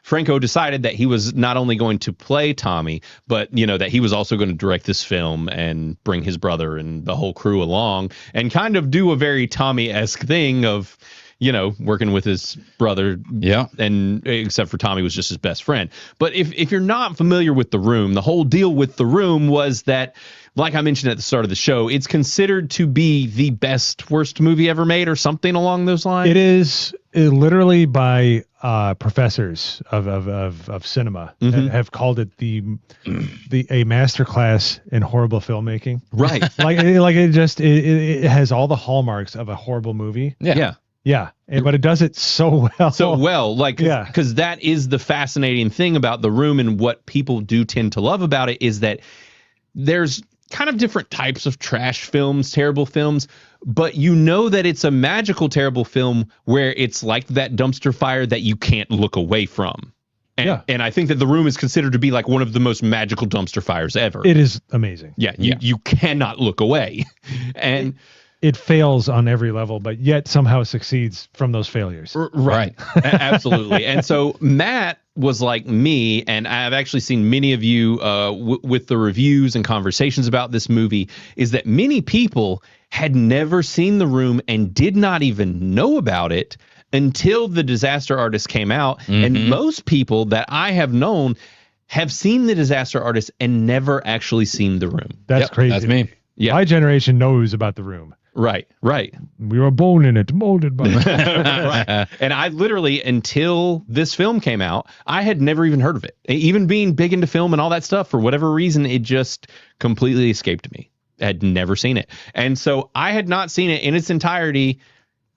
Franco decided that he was not only going to play Tommy, but that he was also going to direct this film and bring his brother and the whole crew along and kind of do a very Tommy-esque thing of working with his brother. Yeah. And except for Tommy was just his best friend. But if you're not familiar with The Room, the whole deal with The Room was that, like I mentioned at the start of the show, it's considered to be the worst movie ever made or something along those lines. It is literally by professors of cinema have called it a masterclass in horrible filmmaking. Right. it has all the hallmarks of a horrible movie. Yeah. But it does it so well. Because that is the fascinating thing about The Room, and what people do tend to love about it is that there's kind of different types of trash films, terrible films, but that it's a magical terrible film where it's like that dumpster fire that you can't look away from. And I think that The Room is considered to be like one of the most magical dumpster fires ever. It is amazing. Yeah. You cannot look away. And it fails on every level, but yet somehow succeeds from those failures. Right. Absolutely. And so Matt was like me, and I've actually seen many of you with the reviews and conversations about this movie, is that many people had never seen The Room and did not even know about it until The Disaster Artist came out. And most people that I have known have seen The Disaster Artist and never actually seen The Room. That's crazy. That's me. Yeah. My generation knows about The Room. Right. We were born in it, molded by it. Right. And I literally, until this film came out, I had never even heard of it. Even being big into film and all that stuff, for whatever reason, it just completely escaped me. I had never seen it. And so I had not seen it in its entirety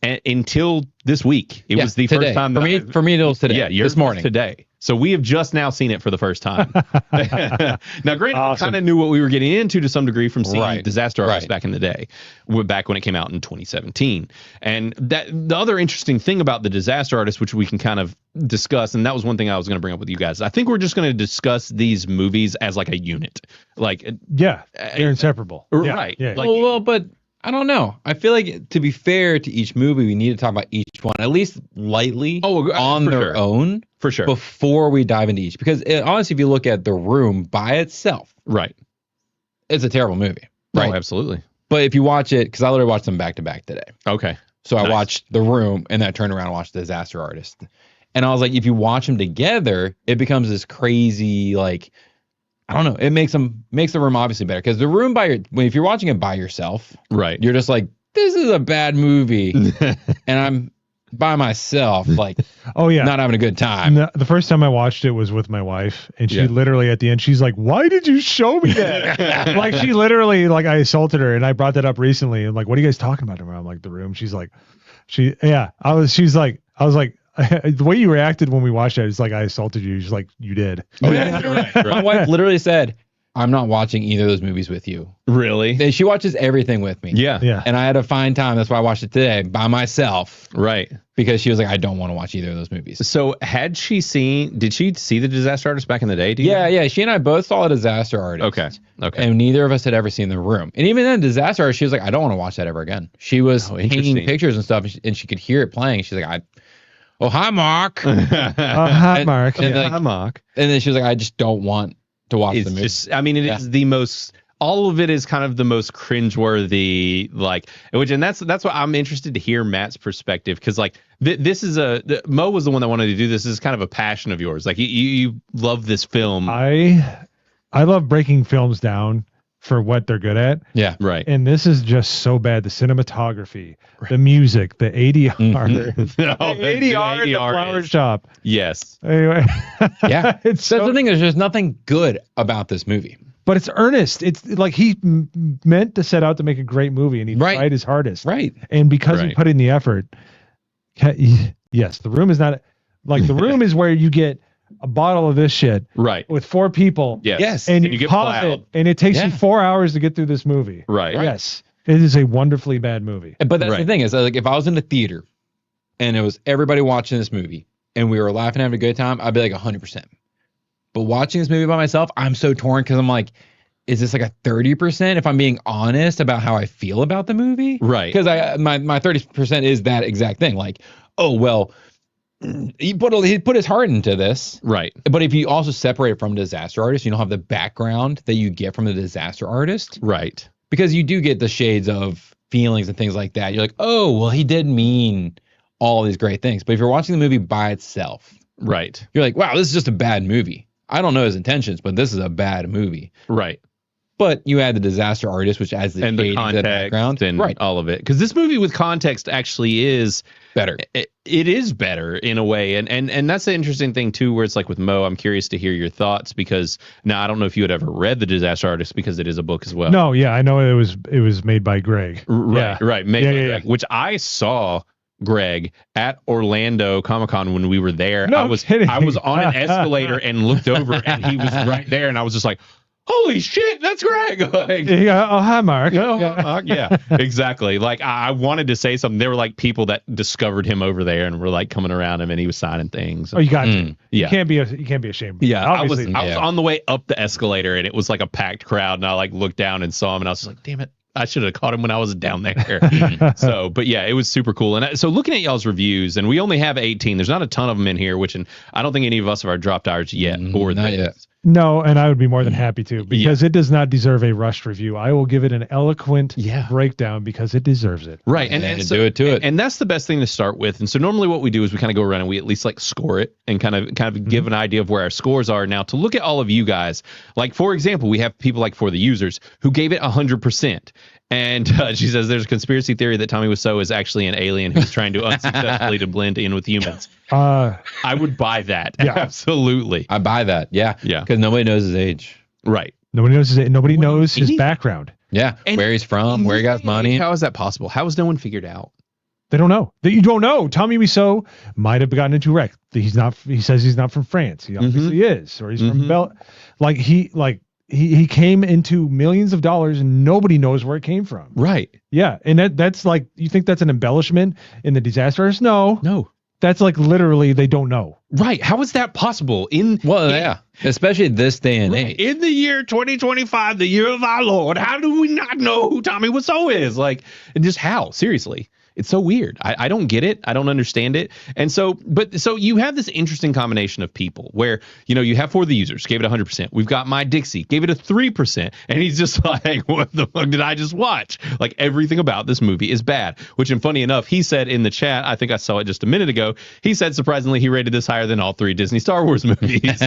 until this week. It was the today. first time. For me, it was today. Yeah, this morning. Today. So we have just now seen it for the first time. Now, granted, I kind of knew what we were getting into to some degree from seeing Disaster Artist back in the day, back when it came out in 2017. And the other interesting thing about The Disaster Artist, which we can kind of discuss, and that was one thing I was going to bring up with you guys. I think we're just going to discuss these movies as like a unit. They're inseparable. Right. Yeah. Well, but I don't know. I feel like, to be fair to each movie, we need to talk about each one at least lightly on their own. For sure. Before we dive into each. Because honestly, if you look at The Room by itself, it's a terrible movie. Right. Oh, absolutely. But if you watch it, because I literally watched them back to back today. Okay. So I watched The Room, and then I turned around and watched Disaster Artist. And I was like, if you watch them together, it becomes this crazy, like, I don't know. It makes The Room obviously better. Because The Room, if you're watching it by yourself, you're just like, this is a bad movie. And I'm by myself, like, not having a good time. The first time I watched it was with my wife, and she literally at the end, she's like, why did you show me that? Like, she literally, like, I assaulted her, and I brought that up recently, and like, what are you guys talking about around like The Room? She's like, I was like, the way you reacted when we watched it, it's like I assaulted you. She's like, you did. Oh yeah. My wife literally said, I'm not watching either of those movies with you. Really? And she watches everything with me. Yeah. Yeah. And I had to find time. That's why I watched it today by myself Right. because she was like, I don't want to watch either of those movies. So did she see the Disaster Artist back in the day? Do you know? Yeah. She and I both saw A Disaster Artist. Okay. And neither of us had ever seen The Room. And even then, Disaster Artist, she was like, I don't want to watch that ever again. She was painting pictures and stuff, and she could hear it playing. She's like, hi, Mark. Hi, Mark. Hi, Mark. And then she was like, I just don't want to watch It's the movie. just, I mean, it is the most, all of it is kind of the most cringeworthy, like, and that's what I'm interested to hear Matt's perspective. Cause like, this is Mo was the one that wanted to do this. This is kind of a passion of yours. Like you love this film. I love breaking films down for what they're good at. Yeah. Right. And this is just so bad. The cinematography, the music, the ADR, the ADR in the flower shop. Yes. Anyway, Yeah. it's That's the thing. There's just nothing good about this movie. but it's earnest. It's like he meant to set out to make a great movie, and he tried his hardest. Right. And because he put in the effort, yes, The Room is not like The Room is where you get a bottle of this shit Right. with 4 people. Yes. And you you get pause plowed. it, and it takes you 4 hours to get through this movie. Right. Yes. It is a wonderfully bad movie. But that's the thing is, like, if I was in the theater and it was everybody watching this movie and we were laughing, having a good time, I'd be like 100%. But watching this movie by myself, I'm so torn because I'm like, is this like a 30% if I'm being honest about how I feel about the movie? Right. Because my 30% is that exact thing. Like, oh, well, he put his heart into this. Right. But if you also separate it from Disaster Artist, you don't have the background that you get from the Disaster Artist. Right. Because you do get the shades of feelings and things like that. You're like, oh, well, he did mean all these great things. But if you're watching the movie by itself, right, you're like, wow, this is just a bad movie. I don't know his intentions, but this is a bad movie. Right. But you add the Disaster Artist, which adds the and the shades, context background, and all of it. Because this movie with context actually is better. It is better in a way. And that's the interesting thing too, where it's like with Mo, I'm curious to hear your thoughts because now I don't know if you had ever read The Disaster Artist because it is a book as well. No, yeah, I know it was made by Greg. Right, right. Made Yeah, by yeah, Greg, which I saw Greg at Orlando Comic-Con when we were there. No I was kidding. on an escalator and looked over and he was right there and I was just like, holy shit, that's Greg. Like, yeah, oh, hi, Mark. Yeah, exactly. Like I wanted to say something. There were like people that discovered him over there and were like coming around him and he was signing things. Oh, you got to. Yeah. You can't be ashamed. Yeah, I was Obviously. on the way up the escalator and it was like a packed crowd and I like looked down and saw him and I was just like, damn it. I should have caught him when I was down there. So, but yeah, it was super cool. And so looking at y'all's reviews, and we only have 18. There's not a ton of them in here, which I don't think any of us have our dropped ours yet. Or not things. yet. No, and I would be more than happy to because it does not deserve a rushed review. I will give it an eloquent breakdown because it deserves it. Right. And so, do it to it. And that's the best thing to start with. And so normally what we do is we kind of go around and we at least like score it and kind of give an idea of where our scores are. Now to look at all of you guys, like for example, we have people like For the Users who gave it 100%. And she says there's a conspiracy theory that Tommy Wiseau is actually an alien who's trying to unsuccessfully to blend in with humans. I would buy that. Yeah. Absolutely. I buy that. Yeah. Yeah. Because nobody knows his age. Right. Nobody knows his background. Yeah. And where he's from, where he got his money. How is that possible? How is no one figured out? They don't know. You don't know. Tommy Wiseau might have gotten into a wreck. He says he's not from France. He obviously is, or he's from He came into millions of dollars and nobody knows where it came from. Right. Yeah. And that's like, you think that's an embellishment in the Disaster Artist? No. That's like literally they don't know. Right. How is that possible? Yeah. Especially this day and age. In the year 2025, the year of our Lord, how do we not know who Tommy Wiseau is? Like, and just how? Seriously. It's so weird. I don't get it. I don't understand it. And so you have this interesting combination of people where, you have For the Users, gave it 100%. We've got My Dixie, gave it a 3%. And he's just like, what the fuck did I just watch? Like everything about this movie is bad, which, and funny enough, he said in the chat, I think I saw it just a minute ago, he said, surprisingly, he rated this higher than all 3 Disney Star Wars movies.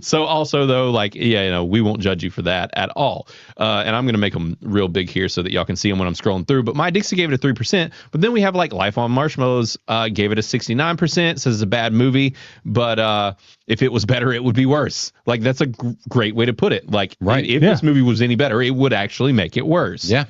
So also though, like, we won't judge you for that at all. And I'm going to make them real big here so that y'all can see them when I'm scrolling through. But My Dixie gave it a 3%. But then we have like Life on Marshmallows, gave it a 69%, says it's a bad movie, but if it was better, it would be worse. Like that's a great way to put it. Like if this movie was any better, it would actually make it worse. Yeah.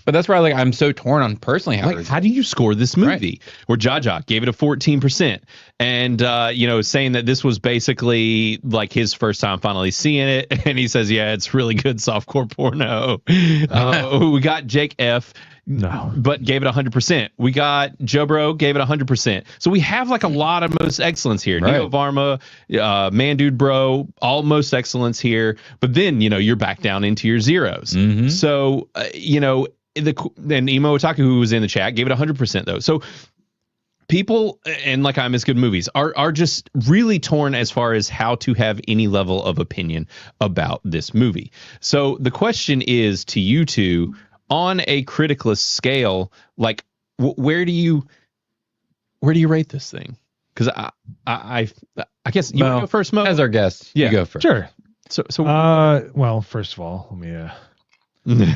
But that's why I'm so torn on personally how do you score this movie? Where Jaja gave it a 14%, and saying that this was basically like his first time finally seeing it, and he says, "Yeah, it's really good softcore porno." We got Jake F. No, but gave it 100%. We got Joe Bro, gave it 100%. So we have like a lot of most excellence here. Neo Varma, Man Dude Bro, all most excellence here. But then, you're back down into your zeros. Mm-hmm. So, then Emo Otaku, who was in the chat, gave it 100% though. So people, and like I Miss Good Movies, are just really torn as far as how to have any level of opinion about this movie. So the question is to you two, on a Criticless scale, like where do you rate this thing? Because I guess you want to go first, Mo? As our guest, you go first. Sure. So well, first of all, let me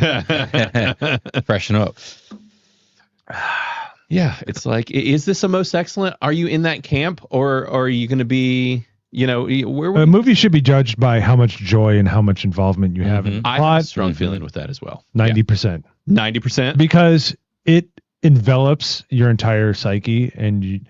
freshen up. Yeah, it's like, is this a most excellent? Are you in that camp, or are you going to be? Where a movie should be judged by how much joy and how much involvement you have in the I plot. have a strong feeling with that as well. 90%. 90%, because it envelops your entire psyche and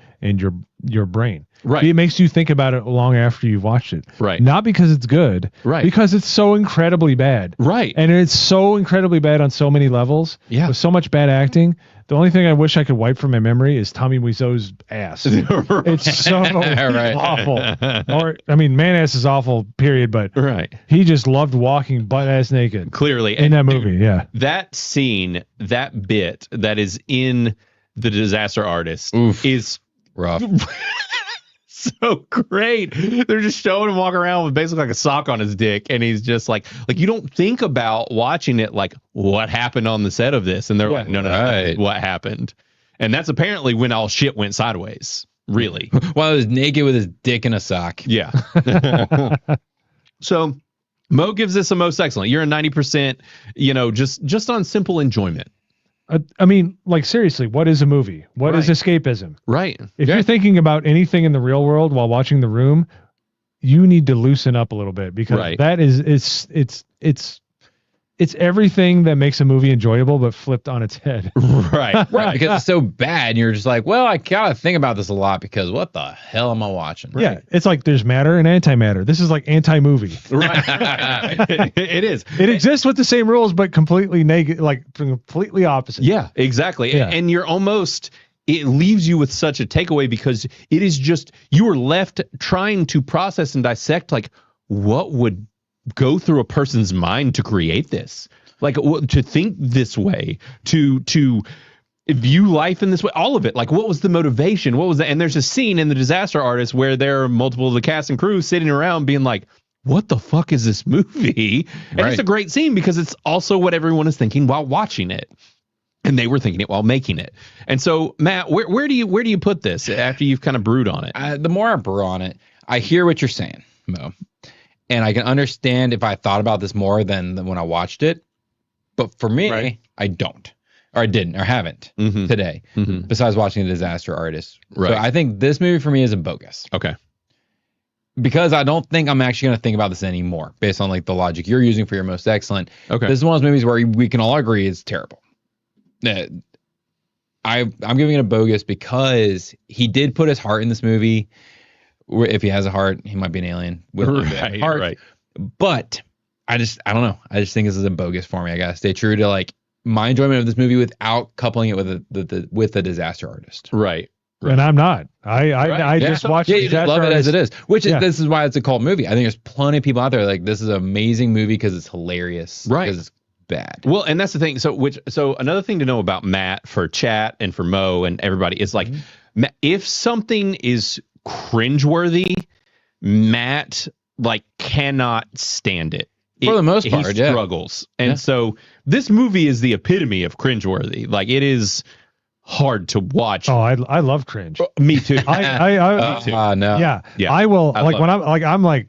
your brain. Right. It makes you think about it long after you've watched it. Right. Not because it's good. Right. Because it's so incredibly bad. Right. And it's so incredibly bad on so many levels. Yeah. With so much bad acting. The only thing I wish I could wipe from my memory is Tommy Wiseau's ass. It's so awful. Or, man-ass is awful, period, but he just loved walking butt-ass naked. Clearly. In that movie, yeah. That scene, that bit that is in The Disaster Artist is rough. So great. They're just showing him walk around with basically like a sock on his dick, and he's just like you don't think about watching it like what happened on the set of this, and they're like, no, what happened? And that's apparently when all shit went sideways. Really, while he was naked with his dick in a sock. Yeah. So Mo gives this a most excellent. You're a 90%. Just on simple enjoyment. Seriously, what is a movie? What is escapism? Right. If you're thinking about anything in the real world while watching The Room, you need to loosen up a little bit, because that is it's everything that makes a movie enjoyable, but flipped on its head. Right. Because it's so bad, and you're just like, well, I gotta think about this a lot, because what the hell am I watching? Right. Yeah, it's like there's matter and antimatter. This is like anti-movie. Right. It is. It exists with the same rules, but completely negative, like completely opposite. Yeah, exactly. Yeah. And you're almost, it leaves you with such a takeaway, because it is just, you are left trying to process and dissect, like, what would go through a person's mind to create this, like to think this way, to view life in this way, all of it. Like, what was the motivation? What was that? And there's a scene in The Disaster Artist where there are multiple of the cast and crew sitting around being like, what the fuck is this movie? And it's a great scene, because it's also what everyone is thinking while watching it. And they were thinking it while making it. And so, Matt, where do you put this after you've kind of brewed on it? The more I brew on it, I hear what you're saying, Mo. And I can understand if I thought about this more than when I watched it. But for me, I don't. Or I didn't, or haven't today, besides watching The Disaster Artist. Right. So I think this movie for me is a bogus. Okay. Because I don't think I'm actually going to think about this anymore, based on like the logic you're using for your most excellent. Okay. This is one of those movies where we can all agree it's terrible. I'm giving it a bogus because he did put his heart in this movie. If he has a heart, he might be an alien with a heart. Right. But I don't know. I just think this is a bogus for me. I gotta stay true to like my enjoyment of this movie without coupling it with the Disaster Artist. Right. And I'm not. I just watched it. You just love it as it is. This is why it's a cult movie. I think there's plenty of people out there like this is an amazing movie because it's hilarious. Right. Because it's bad. Well, and that's the thing. So another thing to know about Matt, for chat and for Mo and everybody, is like, if something is cringeworthy, Matt like cannot stand it. For the most part, he struggles. And so this movie is the epitome of cringeworthy. Like, it is hard to watch. Oh, I love cringe. Me too. Me too. No. Yeah. I will like when I'm like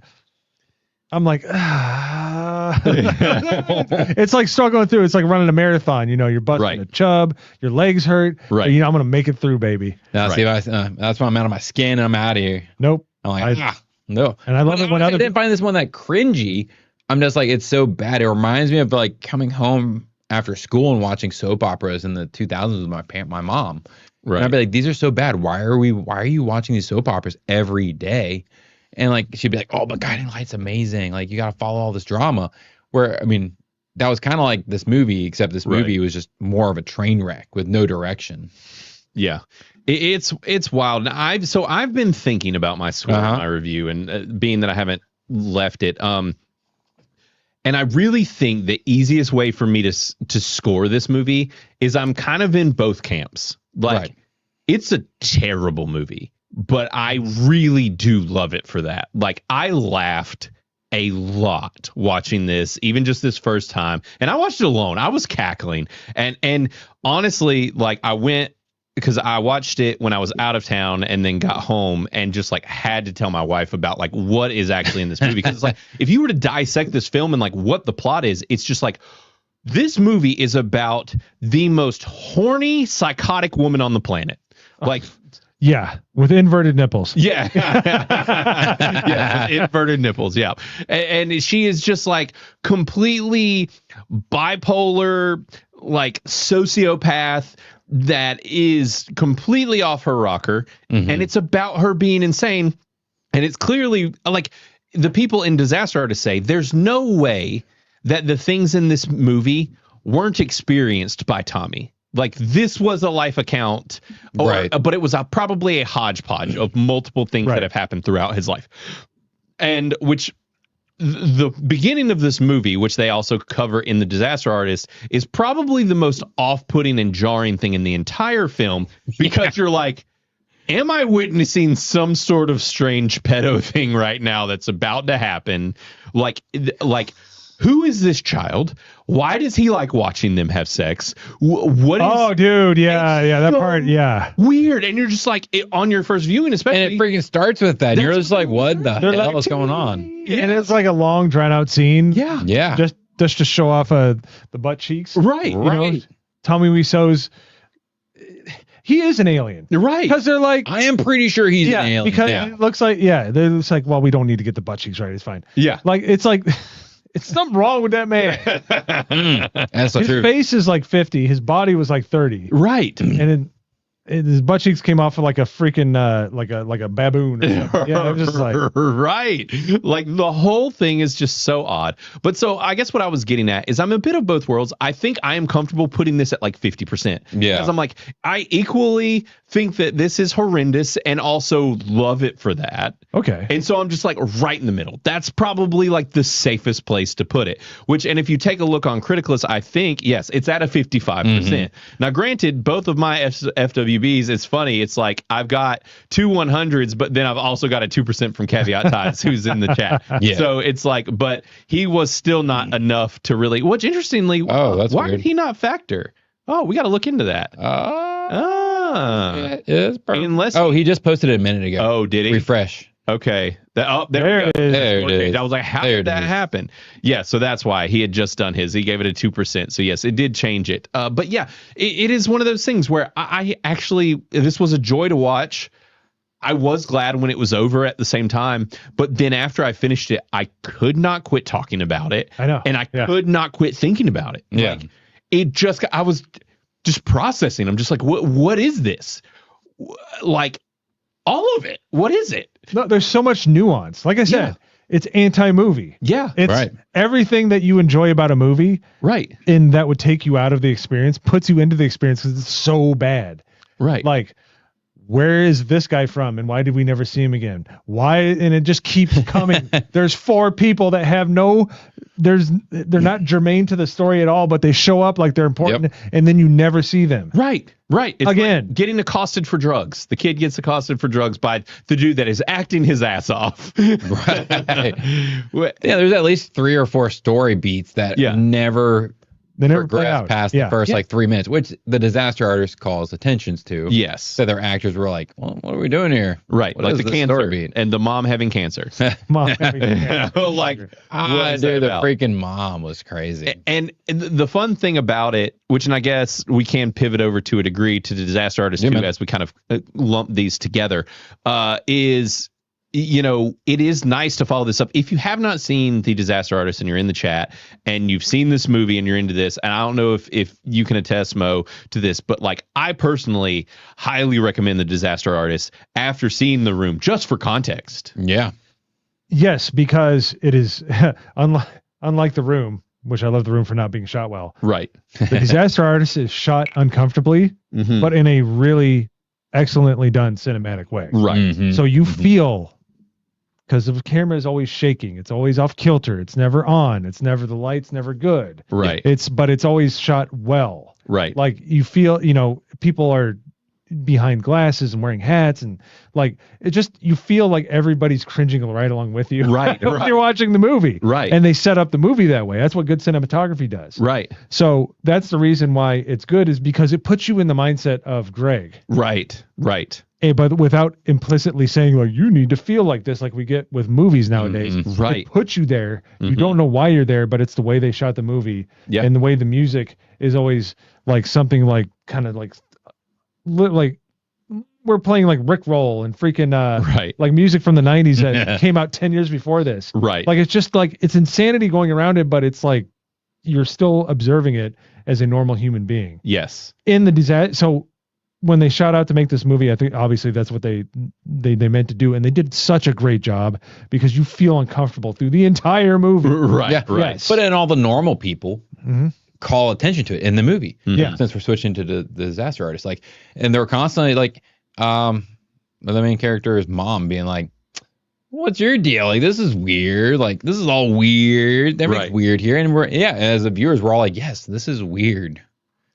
it's like struggling through. It's like running a marathon. You're busting a chub. Your legs hurt. Right. I'm gonna make it through, baby. Now, see, that's when I'm out of my skin. And I'm out of here. Nope. I'm like, no. And I love it when I didn't find this one that cringy. I'm just like, it's so bad. It reminds me of like coming home after school and watching soap operas in the 2000s with my mom. Right. And I'd be like, these are so bad. Why are you watching these soap operas every day? And like, she'd be like, oh, but Guiding Light's amazing. Like, you got to follow all this drama. Where, I mean, that was kind of like this movie, except this movie was just more of a train wreck with no direction. Yeah. It's wild. I've been thinking about my score in my review, and being that I haven't left it, and I really think the easiest way for me to score this movie is I'm kind of in both camps. Like, it's a terrible movie, but I really do love it for that. Like, I laughed a lot watching this, even just this first time, and I watched it alone. I was cackling, and honestly, like, I went, because I watched it when I was out of town and then got home and just like had to tell my wife about like what is actually in this movie. Because it's like, if you were to dissect this film and like what the plot is, it's just like, this movie is about the most horny, psychotic woman on the planet. Like, yeah, with inverted nipples. Yeah. Yeah, with inverted nipples. Yeah. And she is just like completely bipolar, like sociopath that is completely off her rocker. And it's about her being insane. And it's clearly like the people in Disaster Artist say there's no way that the things in this movie weren't experienced by Tommy. Like, this was a life account, but it was probably a hodgepodge of multiple things that have happened throughout his life. And which the beginning of this movie, which they also cover in The Disaster Artist, is probably the most off-putting and jarring thing in the entire film, because you're like, am I witnessing some sort of strange pedo thing right now that's about to happen? Like, who is this child? Why does he like watching them have sex? What is? Oh, dude, yeah, that part, yeah, weird. And you're just like, on your first viewing, especially, and it freaking starts with that. And you're just like, what the hell is going on? Yeah. And it's like a long, drawn out scene. Yeah. Just to show off the butt cheeks. Right. You know, Tommy Wiseau's. He is an alien, right? Because they're like, I am pretty sure he's an alien. Because it looks like, it's like, well, we don't need to get the butt cheeks right. It's fine. Yeah. Like, it's like. It's something wrong with that man. That's his true. face is like 50. His body was like 30. Right. And his butt cheeks came off of like a freaking like a baboon. Or something. Yeah, I'm just like, right. Like, the whole thing is just so odd. But so I guess what I was getting at is I'm a bit of both worlds. I think I am comfortable putting this at like 50%. Yeah. Because I'm like, I equally think that this is horrendous and also love it for that. Okay. And so I'm just like right in the middle. That's probably like the safest place to put it. And if you take a look on Criticless, I think, yes, it's at a 55%. Now, granted, both of my FWBs, it's funny. It's like I've got 2 100s, but then I've also got a 2% from Caveat Ties, who's in the chat. Yeah. So it's like, but he was still not enough to really, which interestingly, why weird. did he not factor? Oh, we got to look into that. Unless he just posted it a minute ago. Oh, did he? Refresh. Okay. There it is. There it is. I was like, how did that happen? Yeah, so that's why he had just done his. He gave it a 2%. So yes, it did change it. But yeah, it is one of those things where I actually, this was a joy to watch. I was glad when it was over at the same time. But then after I finished it, I could not quit talking about it. I know. And I could not quit thinking about it. Yeah. Like, I was just processing. I'm just like, what is this? Like, all of it. What is it? No, there's so much nuance. Like I said, it's anti-movie. Yeah. It's everything that you enjoy about a movie. Right. And that would take you out of the experience, puts you into the experience because it's so bad. Right. Like, where is this guy from? And why did we never see him again? Why? And it just keeps coming. There's 4 people that have they're not germane to the story at all, but they show up like they're important, and then you never see them. Right. It's again, like getting accosted for drugs. The kid gets accosted for drugs by the dude that is acting his ass off. Right. Yeah, there's at least 3 or 4 story beats that never progress past the first like 3 minutes, which the Disaster Artist calls attentions to. Yes. So their actors were like, well, what are we doing here? Right. What like is the this cancer story beat? and the mom having cancer. Mom having cancer. Like, dude, what is that the about? freaking mom was crazy. And the fun thing about it, which, and I guess we can pivot over to a degree to the Disaster Artist too, as we kind of lump these together, is you know, it is nice to follow this up. If you have not seen The Disaster Artist and you're in the chat and you've seen this movie and you're into this, and I don't know if you can attest, Mo, to this, but like I personally highly recommend The Disaster Artist after seeing The Room, just for context. Yeah. Yes, because it is unlike The Room, which I love The Room for not being shot well. Right. The Disaster Artist is shot uncomfortably, Mhm. but in a really excellently done cinematic way. Right. Mhm. So you feel, because the camera is always shaking, it's always off kilter, it's never on, it's never, the light's never good. Right. But it's always shot well. Right. Like you feel, you know, people are behind glasses and wearing hats, and like it just, you feel like everybody's cringing right along with you. Right, when right. you're watching the movie. Right. And they set up the movie that way. That's what good cinematography does. Right. So that's the reason why it's good, is because it puts you in the mindset of Greg. Right. Right. But without implicitly saying, like, you need to feel like this, like we get with movies nowadays. Right. It puts you there. You don't know why you're there, but it's the way they shot the movie. Yeah. And the way the music is always like something like kind of like we're playing like Rick Roll and freaking Right. like music from the 90s that came out 10 years before this. Right. Like it's just like it's insanity going around it, but it's like you're still observing it as a normal human being. Yes. In the disaster, so when they shot out to make this movie, I think obviously that's what they meant to do, and they did such a great job because you feel uncomfortable through the entire movie. Right. Yeah. Right. Yes. But then all the normal people call attention to it in the movie. Yeah. Since we're switching to the Disaster Artist, like, and they're constantly like, the main character's mom being like, "What's your deal? Like, this is weird. Like, this is all weird. Everything's Right. weird here." And as the viewers, we're all like, "Yes, this is weird."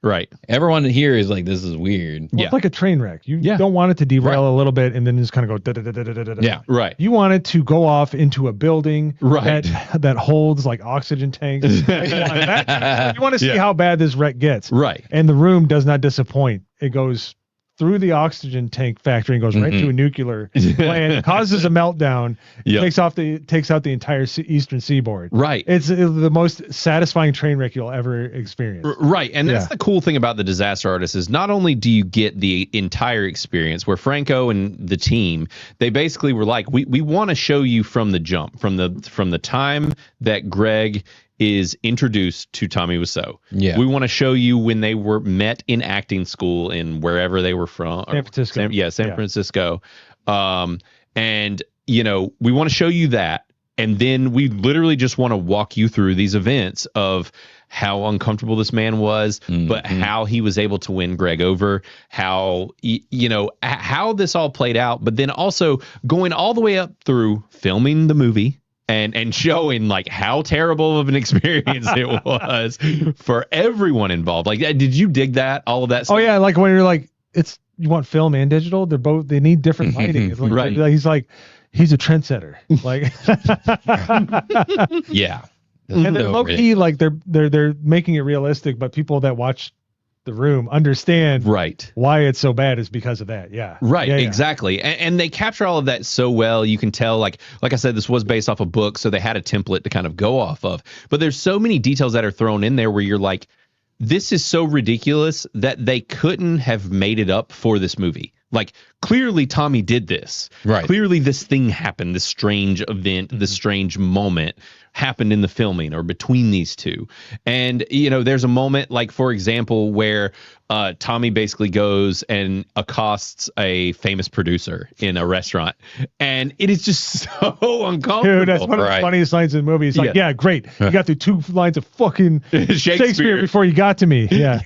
Right. Everyone here is like, "This is weird." Well, it's like a train wreck. You Yeah. don't want it to derail a little bit and then just kind of go da-da-da-da-da-da-da. Yeah. Right. You want it to go off into a building Right. that holds like oxygen tanks. You want to see Yeah. how bad this wreck gets. Right. And The Room does not disappoint. It goes through the oxygen tank factory and goes right to a nuclear plant, causes a meltdown, Yep. takes out the entire eastern seaboard. Right. It's the most satisfying train wreck you'll ever experience. Right. And that's Yeah. the cool thing about The Disaster Artist is not only do you get the entire experience where Franco and the team, they basically were like, we want to show you from the jump, from the time that Greg is introduced to Tommy Wiseau. Yeah. We want to show you when they were met in acting school in wherever they were from. San Francisco. San Francisco. And, you know, we want to show you that. And then we literally just want to walk you through these events of how uncomfortable this man was, but how he was able to win Greg over, how, you know, how this all played out, but then also going all the way up through filming the movie and showing like how terrible of an experience it was for everyone involved. Like, did you dig that? All of that stuff? Oh yeah, like when you're like, you want film and digital, they need different lighting. It's like, Right. He's a trendsetter. Like Yeah. and they're low key, like they're making it realistic, but people that watch The Room understand Right. why it's so bad is because of that. Yeah. Right, Yeah, yeah. exactly. And they capture all of that so well. You can tell, like I said, this was based off a book, so they had a template to kind of go off of. But there's so many details that are thrown in there where you're like, this is so ridiculous that they couldn't have made it up for this movie. Like, clearly Tommy did this. Right. Clearly this thing happened, this strange event, this strange moment happened in the filming or between these two. And, you know, there's a moment, like, for example, where Tommy basically goes and accosts a famous producer in a restaurant. And it is just so uncomfortable. Dude, that's one of the funniest lines in the movie. He's like, yeah, great. You got through 2 lines of fucking Shakespeare before you got to me. Yeah.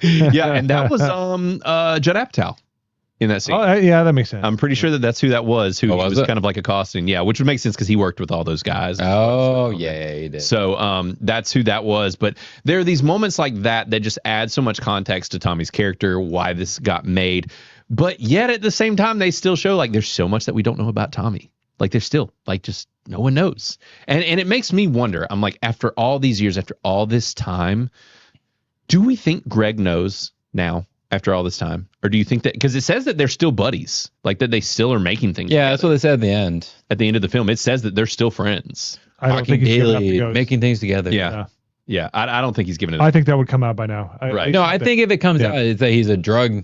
Yeah. And that was Judd Apatow in that scene. Oh, yeah, that makes sense. I'm pretty sure that's who that was, who was was it? kind of like accosting. Yeah, which would make sense because he worked with all those guys. Oh, yeah, he did. So that's who that was. But there are these moments like that that just add so much context to Tommy's character, why this got made. But yet at the same time, they still show like there's so much that we don't know about Tommy. Like there's still like just no one knows. And it makes me wonder. I'm like, after all these years, after all this time, do we think Greg knows now? After all this time, or do you think that because it says that they're still buddies, like that they still are making things? Yeah, that's what they said at the end. At the end of the film, it says that they're still friends. I don't Talking think he's giving up the daily, ghost. making things together. Yeah. I don't think he's giving it. I think that would come out by now. Right. No, I think if it comes out, it's that he's a drug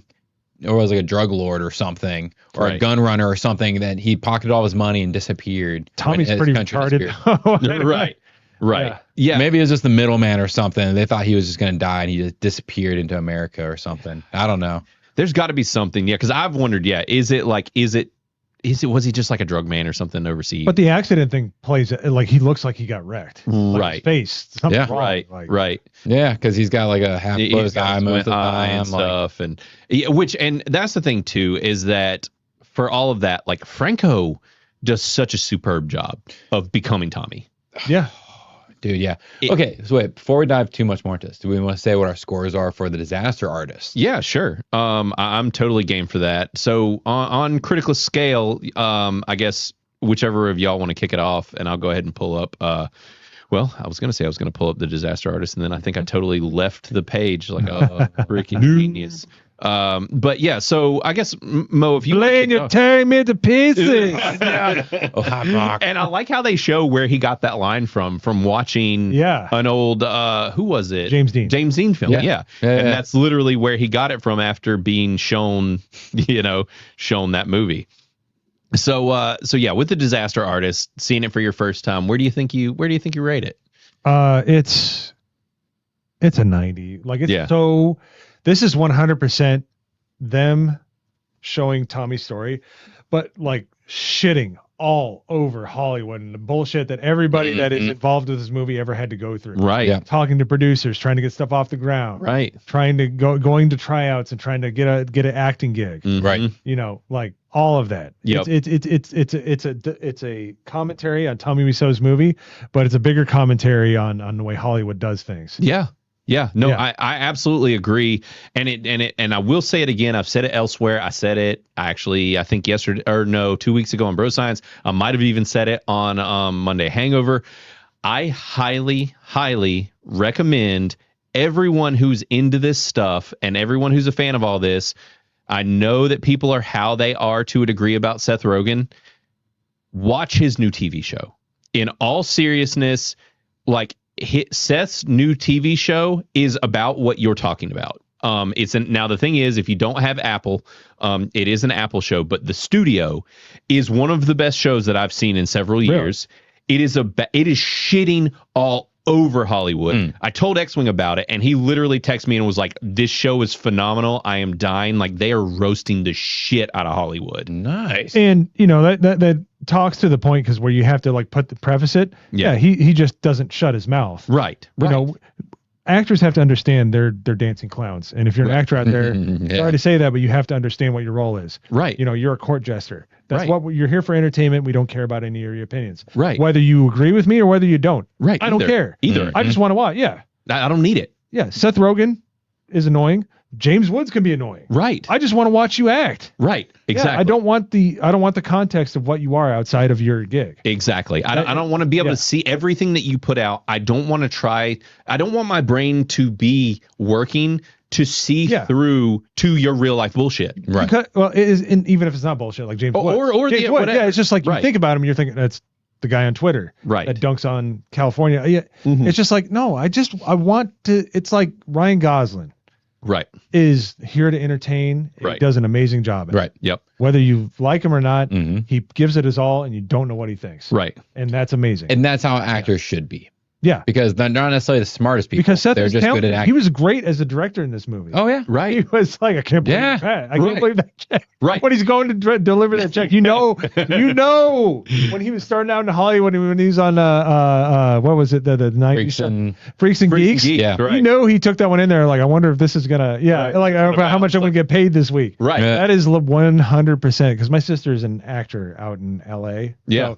or was like a drug lord or something, or a Right. gun runner or something, that he pocketed all his money and disappeared. Tommy's when his pretty country retarded. disappeared. Right. Right. Yeah. Maybe it was just the middleman or something. They thought he was just going to die and he just disappeared into America or something. I don't know. There's got to be something. Yeah. Because I've wondered. Yeah. Was he just like a drug man or something overseas? But the accident thing plays like he looks like he got wrecked. Like Right. his face. Something's wrong. Right. Like, Right. Yeah, because he's got like a half He's closed got eye his most of the eye time. and stuff, and yeah, and that's the thing too, is that for all of that, like Franco does such a superb job of becoming Tommy. Yeah. Dude, yeah. Okay, so wait, before we dive too much more into this, do we want to say what our scores are for the disaster artist? Yeah, sure. I'm totally game for that. So on Criticless scale, I guess whichever of y'all want to kick it off, and I'll go ahead and pull up. Well, I was going to say I was going to pull up the disaster artist, and then I think I totally left the page like a freaking genius. But yeah, so I guess Mo, if you Blaine, you're tearing me to pieces. Oh, hot rock. and I like how they show where he got that line from watching an old who was it? James Dean film. Yeah. And yeah. that's literally where he got it from after being shown that movie. So yeah, with the disaster artist, seeing it for your first time, where do you think you rate it? It's a 90. Like it's so. This is 100% them showing Tommy's story, but like shitting all over Hollywood and the bullshit that everybody that is involved with this movie ever had to go through. Right. Yeah. Talking to producers, trying to get stuff off the ground. Right. Trying to going to tryouts and trying to get an acting gig. Right. You know, like all of that. Yep. It's a commentary on Tommy Wiseau's movie, but it's a bigger commentary on the way Hollywood does things. Yeah. Yeah, no, Yeah. I absolutely agree. And I will say it again. I've said it elsewhere. I said it actually, I think 2 weeks ago on Bro Science. I might have even said it on Monday Hangover. I highly, highly recommend everyone who's into this stuff and everyone who's a fan of all this. I know that people are how they are to a degree about Seth Rogen. Watch his new TV show. In all seriousness, like, Seth's new TV show is about what you're talking about. Now the thing is, if you don't have Apple, it is an Apple show, but The Studio is one of the best shows that I've seen in several years. It is shitting all over Hollywood. I told X-Wing about it, and he literally texted me and was like, "This show is phenomenal. I am dying. Like, they are roasting the shit out of Hollywood." Nice. And you know that talks to the point, because where you have to like preface it. Yeah. He just doesn't shut his mouth. Right. You know, actors have to understand they're dancing clowns, and if you're an actor out there, sorry to say that, but you have to understand what your role is. Right. You know, you're a court jester. That's Right. what you're here for, entertainment. We don't care about any of your opinions. Right. Whether you agree with me or whether you don't. Right. I don't care. Either. I just want to watch. Yeah. I don't need it. Yeah. Seth Rogen is annoying. James Woods can be annoying. Right. I just want to watch you act. Right. Exactly. Yeah, I don't want the context of what you are outside of your gig. Exactly. I don't want to be able to see everything that you put out. I don't want my brain to be working to see through to your real life bullshit. Right. Because, well, it is, and even if it's not bullshit, like James Wood. Or James the, Wood. whatever. Yeah, it's just like you Right. think about him, you're thinking that's the guy on Twitter. Right. That dunks on California. Yeah. It's just like, no, I want to, it's like Ryan Gosling Right. is here to entertain. Right. He does an amazing job. Right. Yep. Whether you like him or not, he gives it his all and you don't know what he thinks. Right. And that's amazing. And that's how actors should be. Yeah. Because they're not necessarily the smartest people. Because Seth they're was just talented. good at He acting. was great as a director in this movie. Oh, yeah. He Right. was like, I can't believe Yeah. that. I Right. can't believe that check. Right. When he's going to deliver that check, you know, when he was starting out in Hollywood, when he was on what was it, the 90s Freaks and Geeks. Yeah. Right. You know, he took that one in there. Like, I wonder if this is gonna, like how much I'm gonna get paid this week. Right. Yeah. That is 100%, because my sister's an actor out in LA. Yeah.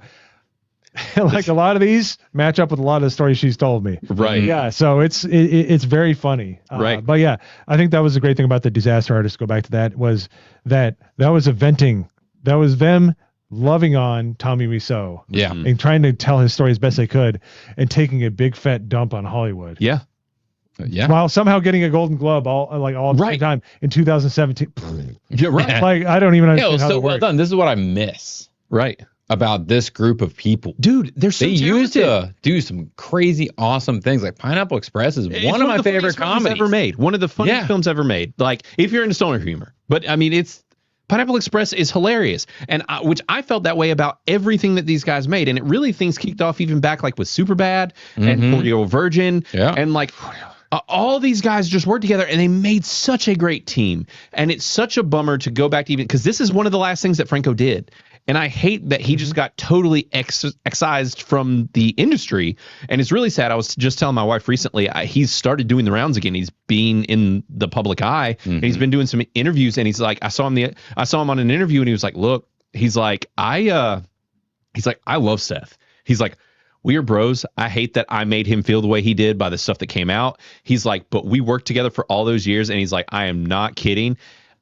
So, like a lot of these match up with a lot of the stories she's told me. Right. Yeah. So it's very funny. Right. But yeah, I think that was the great thing about the disaster artist. Go back to that, was that was a venting. That was them loving on Tommy Wiseau. Yeah. And trying to tell his story as best they could, and taking a big fat dump on Hollywood. Yeah. Yeah. While somehow getting a Golden Globe all at the same time in 2017. Yeah. Right. Like, I don't even understand how so it well works. done. This is what I miss. Right. about this group of people. Dude, they're so They used talented. to do some crazy, awesome things. Like Pineapple Express is It's one of my the favorite funniest movies comedies ever made. One of the funniest Yeah. films ever made. Like, if you're into stoner humor, but I mean, it's Pineapple Express is hilarious, and which I felt that way about everything that these guys made, and it really things kicked off even back like with Superbad and 40-Year-Old Virgin, and like. All these guys just worked together and they made such a great team. And it's such a bummer to go back to even because this is one of the last things that Franco did. And I hate that he just got totally excised from the industry. And it's really sad. I was just telling my wife recently, he's started doing the rounds again. He's being in the public eye. And he's been doing some interviews. And he's like, I saw him on an interview and he was like, look, he's like, I love Seth. He's like, we are bros. I hate that I made him feel the way he did by the stuff that came out. He's like, but we worked together for all those years. And he's like, I am not kidding.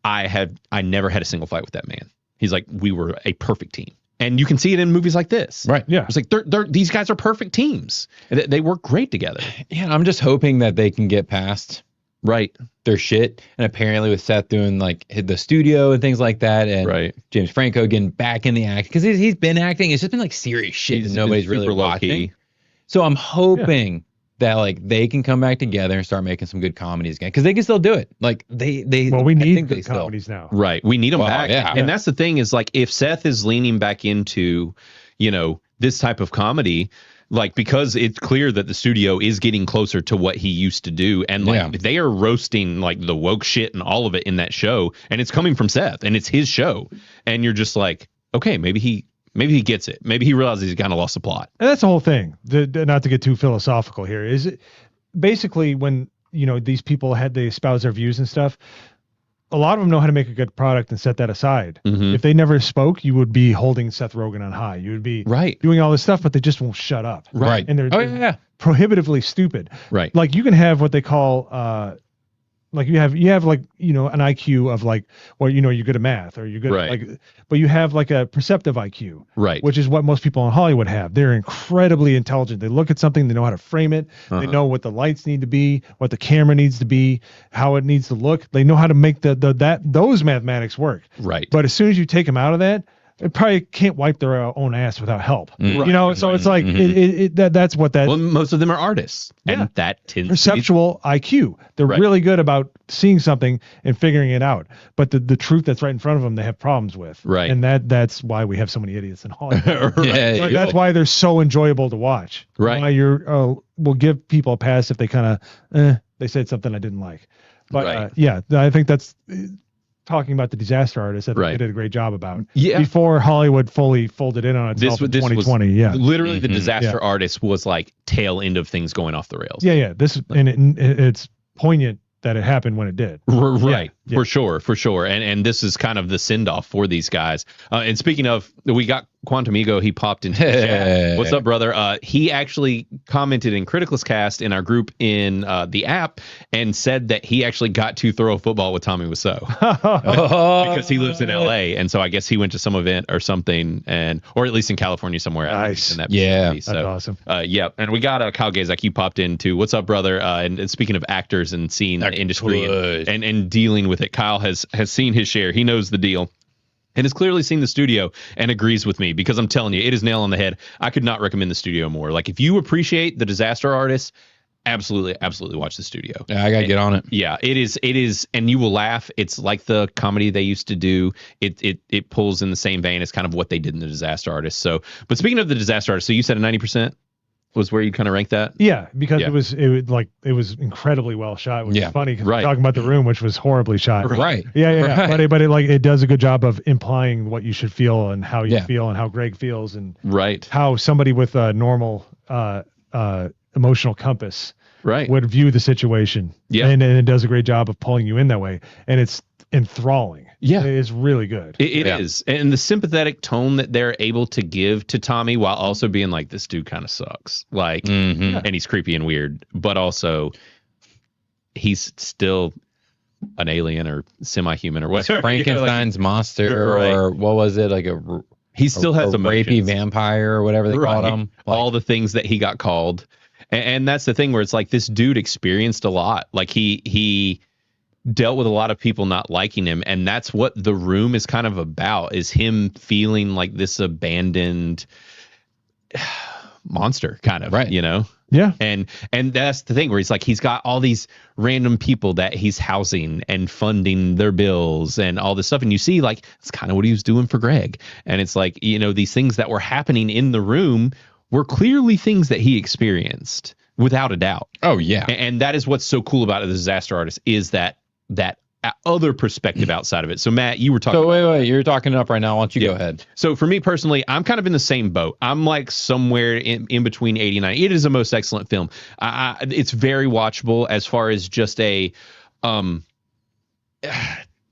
I never had a single fight with that man. He's like, we were a perfect team. And you can see it in movies like this. Right. Yeah. It's like, these guys are perfect teams. They work great together. Yeah, I'm just hoping that they can get past their shit. And apparently with Seth doing like the studio and things like that, and James Franco getting back in the act because he's been acting. It's just been like serious shit that nobody's really watching. So I'm hoping that like they can come back together and start making some good comedies again because they can still do it. Like we need good comedies now. Right. We need them back. Yeah. And that's the thing is like if Seth is leaning back into, this type of comedy, like because it's clear that the studio is getting closer to what he used to do. And like they are roasting like the woke shit and all of it in that show. And it's coming from Seth and it's his show. And you're just like, okay, maybe he gets it. Maybe he realizes he's kind of lost the plot. And that's the whole thing. Not to get too philosophical here, is it basically when these people they espouse their views and stuff. A lot of them know how to make a good product and set that aside. If they never spoke, you would be holding Seth Rogen on high. You would be doing all this stuff, but they just won't shut up. Right. And they're prohibitively stupid. Right. Like you can have what they call like you have like an IQ of like, well, you're good at math or you're good at like, but you have like a perceptive IQ, which is what most people in Hollywood have. They're incredibly intelligent. They look at something, they know how to frame it, they know what the lights need to be, what the camera needs to be, how it needs to look. They know how to make those mathematics work. Right. But as soon as you take them out of that, they probably can't wipe their own ass without help. So it's like that's what that. Well, most of them are artists, and that tends perceptual IQ. They're really good about seeing something and figuring it out. But the truth that's right in front of them, they have problems with. Right. And that's why we have so many idiots in Hollywood. That's why they're so enjoyable to watch. Right. Why we'll give people a pass if they kind of they said something I didn't like. But I think that's. Talking about the Disaster Artist, I think they did a great job about. Yeah. Before Hollywood fully folded in on itself in 2020. Literally, the Disaster Artist was like tail end of things going off the rails. Yeah. It's poignant that it happened when it did. Right. For sure. And this is kind of the send off for these guys. And speaking of, we got Quantum Ego. He popped into the chat. What's up, brother? He actually commented in Criticless Cast in our group in the app and said that he actually got to throw a football with Tommy Wiseau because he lives in LA. And so I guess he went to some event or something, or at least in California somewhere. Nice. In that vicinity. That's awesome. And we got Kyle Gazak. He popped into what's up, brother? And speaking of actors and seeing the industry and dealing with it, Kyle has seen his share. He knows the deal. And has clearly seen the studio and agrees with me because I'm telling you, it is nail on the head. I could not recommend the studio more. Like if you appreciate the Disaster Artist, absolutely watch the studio. Yeah, I gotta get on it. Yeah, it is, and you will laugh. It's like the comedy they used to do. It pulls in the same vein as kind of what they did in the Disaster Artist. So, but speaking of the Disaster Artist, so you said a 90% was where you kind of rank that? Yeah, because it was incredibly well shot, which is funny because we're talking about The Room, which was horribly shot. Right. Yeah. But it does a good job of implying what you should feel and how you feel and how Greg feels and how somebody with a normal emotional compass would view the situation. Yeah. And it does a great job of pulling you in that way. And it's enthralling. Yeah. It is really good. It is. And the sympathetic tone that they're able to give to Tommy while also being like, this dude kind of sucks. Like, and he's creepy and weird, but also he's still an alien or semi-human or whatever. Frankenstein's monster or what was it? Like he still has a rapey vampire or whatever they called him. Like, all the things that he got called. And that's the thing where it's like this dude experienced a lot. Like he dealt with a lot of people not liking him, and that's what The Room is kind of about, is him feeling like this abandoned monster kind of, Right. you know? Yeah. And that's the thing where he's like, he's got all these random people that he's housing and funding their bills and all this stuff. And you see, like, it's kind of what he was doing for Greg. And it's like, you know, these things that were happening in the room were clearly things that he experienced without a doubt. Oh yeah. And that is what's so cool about The Disaster Artist, is that other perspective outside of it. So Matt, you were talking. So wait, you're talking it up right now. Why don't you go ahead? So for me personally, I'm kind of in the same boat. I'm like somewhere in between 80 and 90. It is a most excellent film. It's very watchable as far as just a,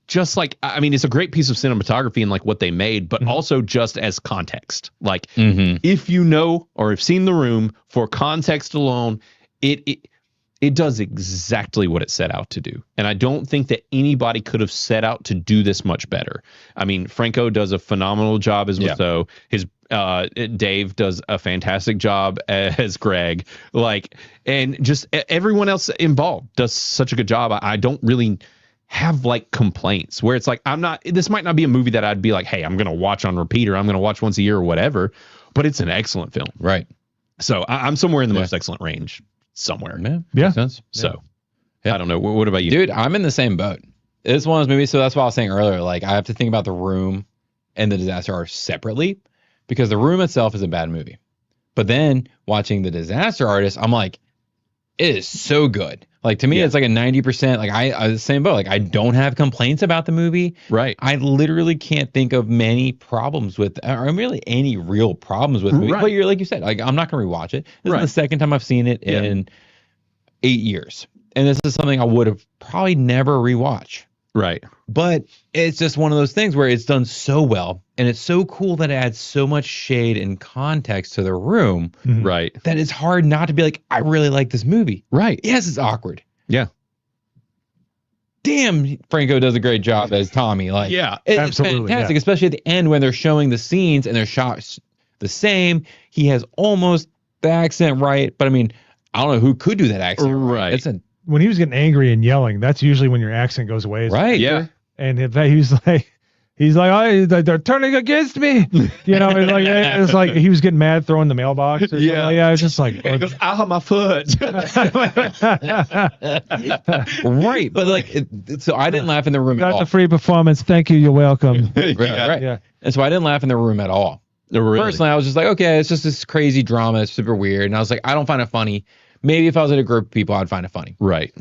just like, I mean, it's a great piece of cinematography and like what they made, but also just as context. Like if you know or have seen The Room, for context alone, it does exactly what it set out to do. And I don't think that anybody could have set out to do this much better. I mean, Franco does a phenomenal job as Wiseau. His Dave does a fantastic job as Greg. Like, and just everyone else involved does such a good job. I don't really have like complaints where it's like, this might not be a movie that I'd be like, hey, I'm going to watch on repeat, or I'm going to watch once a year or whatever, but it's an excellent film. Right. So I'm somewhere in the most excellent range. Somewhere. Yeah. Yeah. Makes sense. So I don't know. What about you? Dude, I'm in the same boat. It's one of those movies, so that's why I was saying earlier, like, I have to think about The Room and The Disaster Artist separately, because The Room itself is a bad movie. But then watching The Disaster Artist, I'm like, it is so good. Like, to me, it's like a 90%. Like, I the same boat. Like, I don't have complaints about the movie. Right. I literally can't think of many problems with, or really any real problems with the movie. Right. But you're, like you said, like, I'm not going to rewatch it. This is the second time I've seen it in 8 years. And this is something I would have probably never rewatch. Right. But it's just one of those things where it's done so well, and it's so cool that it adds so much shade and context to The Room. Right. That it's hard not to be like, I really like this movie. Right. Yes, it's awkward. Yeah. Damn, Franco does a great job as Tommy. Like, Yeah, it's absolutely, fantastic, especially at the end when they're showing the scenes and they're shot the same. He has almost the accent right, but I mean, I don't know who could do that accent. Right. It's a When he was getting angry and yelling, that's usually when your accent goes away. right. Yeah. And he was like, oh, they're turning against me. You know, it's like he was getting mad throwing the mailbox. Or Yeah. yeah. I was just like, It goes, ow, my foot. Right. But like, so I didn't laugh in The Room at got all. the free performance. Thank you. You're welcome. Right. Yeah. And so I didn't laugh in The Room at all. Really? Personally, I was just like, okay, it's just this crazy drama. It's super weird. And I was like, I don't find it funny. Maybe if I was in a group of people, I'd find it funny. Right.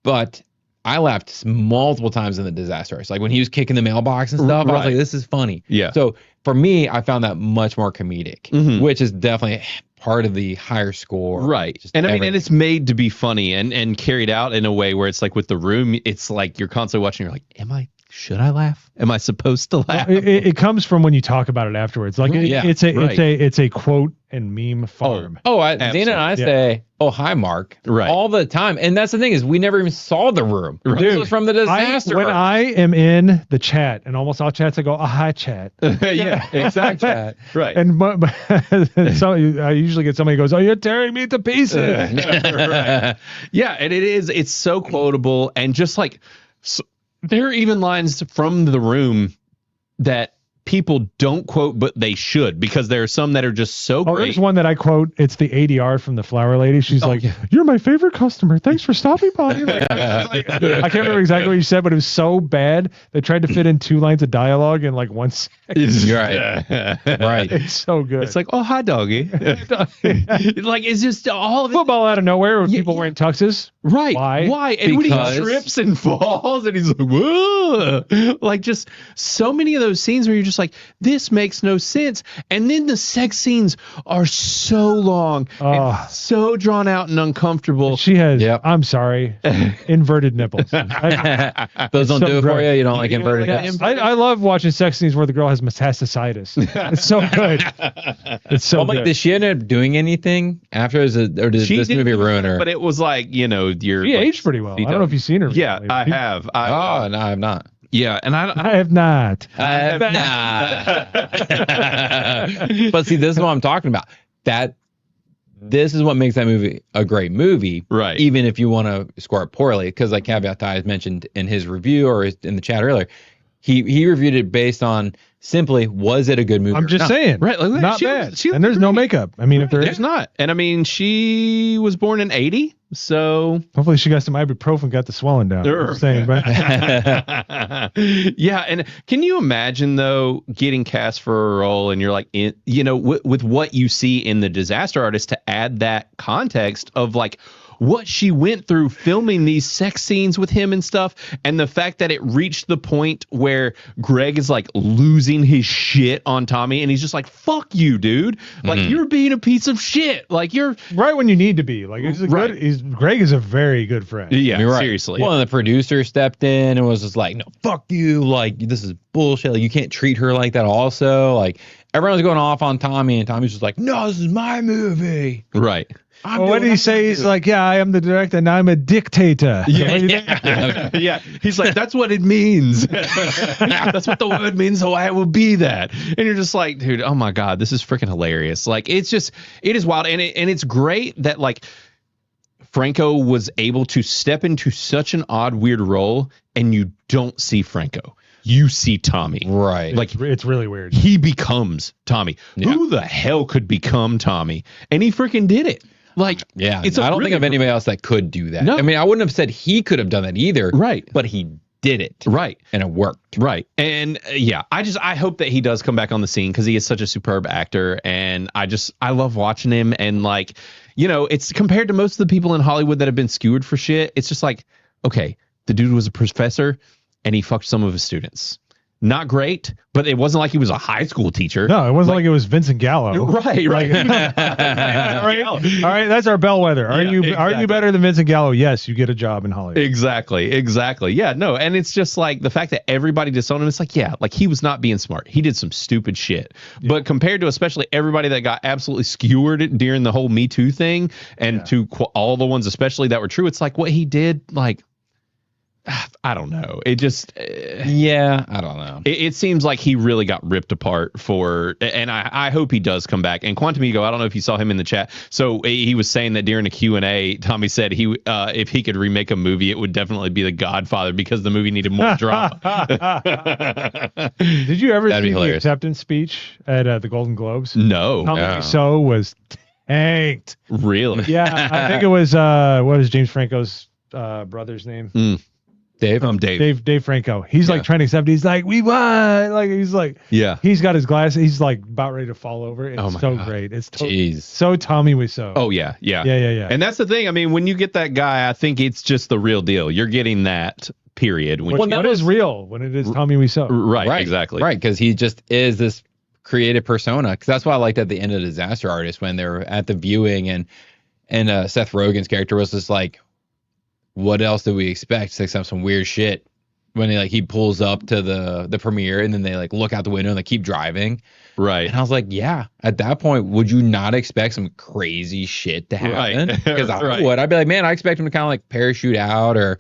But I laughed multiple times in The Disaster Artist. Like when he was kicking the mailbox and stuff, I was Right. like, this is funny. Yeah. So for me, I found that much more comedic, which is definitely part of the higher score. Right. Just And I mean, everything. and it's made to be funny and carried out in a way where it's like with The Room, it's like you're constantly watching, you're like, should I laugh? Am I supposed to laugh? It comes from when you talk about it afterwards. Like Yeah, it's a quote and meme farm. Zena absolutely. and I say, oh, hi, Mark. Right. All the time. And that's the thing is we never even saw The Room. This Dude, was from The Disaster when Artist. I am in the chat, and almost all chats, I go, hi, chat. Yeah, exactly. Right. And so I usually get somebody who goes, oh, you're tearing me to pieces. Right. Yeah, and it's so quotable, and just like there are even lines from The Room that people don't quote, but they should, because there are some that are just so Oh, great. there's one that I quote. It's the ADR from the Flower Lady. She's like, "You're my favorite customer. Thanks for stopping by." I can't remember exactly what you said, but it was so bad they tried to fit in 2 lines of dialogue in like 1 second. Right. Right. It's so good. It's like, oh, hi, doggy. Like, it's just all of it. football out of nowhere with people wearing tuxes. Right. Why? And when Because- he trips and falls and he's like, whoa. Like, just so many of those scenes where you're just like, this makes no sense. And then the sex scenes are so long and so drawn out and uncomfortable. She has. Yep. I'm sorry, inverted nipples. Those don't so do it for gross. you. You don't like inverted Yeah, nipples? I love watching sex scenes where the girl has metastasitis. It's so good. It's so Well, like, good. did she end up doing anything after? Or did She this didn't movie do ruin it, her? But it was like, She aged pretty well. I don't know if you've seen her. Yeah, recently. I have. Oh, no, I'm not. Yeah, and I I have not. I have not. But see, this is what I'm talking about. this is what makes that movie a great movie, Right. even if you want to score it poorly. Because like Caveat Ty has mentioned in his review or in the chat earlier, he reviewed it based on simply, was it a good movie? I'm or just not? saying, Right, like, not she bad. was- she and there's was no great. makeup. I mean, if there There's is, not. And I mean, she was born in 80, so hopefully she got some ibuprofen, got the swelling down. I'm just saying, but yeah. And can you imagine though getting cast for a role and you're like, with what you see in The Disaster Artist, to add that context of like what she went through filming these sex scenes with him and stuff, and the fact that it reached the point where Greg is like losing his shit on Tommy, and he's just like, "Fuck you, dude! Like you're being a piece of shit. Like you're right when you need to be. Like he's a Right. good. Greg is a very good friend. yeah, You're right. seriously." Well, and the producer stepped in and was just like, no, fuck you. Like, this is bullshit. Like, you can't treat her like that also. Like, everyone's going off on Tommy, and Tommy's just like, no, this is my movie. Right. Well, what did he say? He's like, yeah, I am the director and I'm a dictator. Yeah. Yeah. He's like, that's what it means. That's what the word means. So I will be that. And you're just like, dude, oh my God, this is freaking hilarious. Like, it is wild. And it's great that like Franco was able to step into such an odd, weird role, and you don't see Franco. You see Tommy. Right. Like, It's really weird. he becomes Tommy. Yeah. Who the hell could become Tommy? And he freaking did it. Like, Yeah. it's I don't think of anybody else that could do that. No. I mean, I wouldn't have said he could have done that either. Right. But he did it. Right. And it worked. Right. And yeah, I hope that he does come back on the scene because he is such a superb actor. And I love watching him. And like, it's compared to most of the people in Hollywood that have been skewered for shit. It's just like, okay, the dude was a professor and he fucked some of his students. Not great, but it wasn't like he was a high school teacher. No, it wasn't like it was Vincent Gallo. Right. All right, that's our bellwether. Are you better than Vincent Gallo? Yes, you get a job in Hollywood. Exactly. Yeah, no. And it's just like the fact that everybody disowned him. It's like, yeah, like he was not being smart. He did some stupid shit. Yeah. But compared to especially everybody that got absolutely skewered during the whole Me Too thing, and to all the ones especially that were true, it's like what he did, like, I don't know. It just, yeah, I don't know. It seems like he really got ripped apart and I hope he does come back. And Quantum Ego, I don't know if you saw him in the chat. So he was saying that during a Q&A, Tommy said if he could remake a movie, it would definitely be The Godfather because the movie needed more drama. Did you ever That'd be see the hilarious. acceptance speech at the Golden Globes? No. Tommy No. Wiseau was tanked. Really? Yeah, I think it was what is James Franco's brother's name? Dave? Dave. Dave Franco. He's like trying to accept. He's like, we won. Like he's like, Yeah. He's got his glass. He's like about ready to fall over. It's Oh my so God. great. It's Jeez. so Tommy Wiseau. Oh, yeah. yeah. And that's the thing. I mean, when you get that guy, I think it's just the real deal. You're getting that, period. What is real when it is Tommy Wiseau? Right, exactly. Right, because he just is this creative persona. Because that's why I liked at the end of Disaster Artist when they were at the viewing and Seth Rogen's character was just like, what else did we expect? Except some weird shit. When he pulls up to the premiere and then they like look out the window and they keep driving. Right. And I was like, yeah, at that point, would you not expect some crazy shit to happen? Right. Because I Right. would. I'd be like, man, I expect him to kind of like parachute out or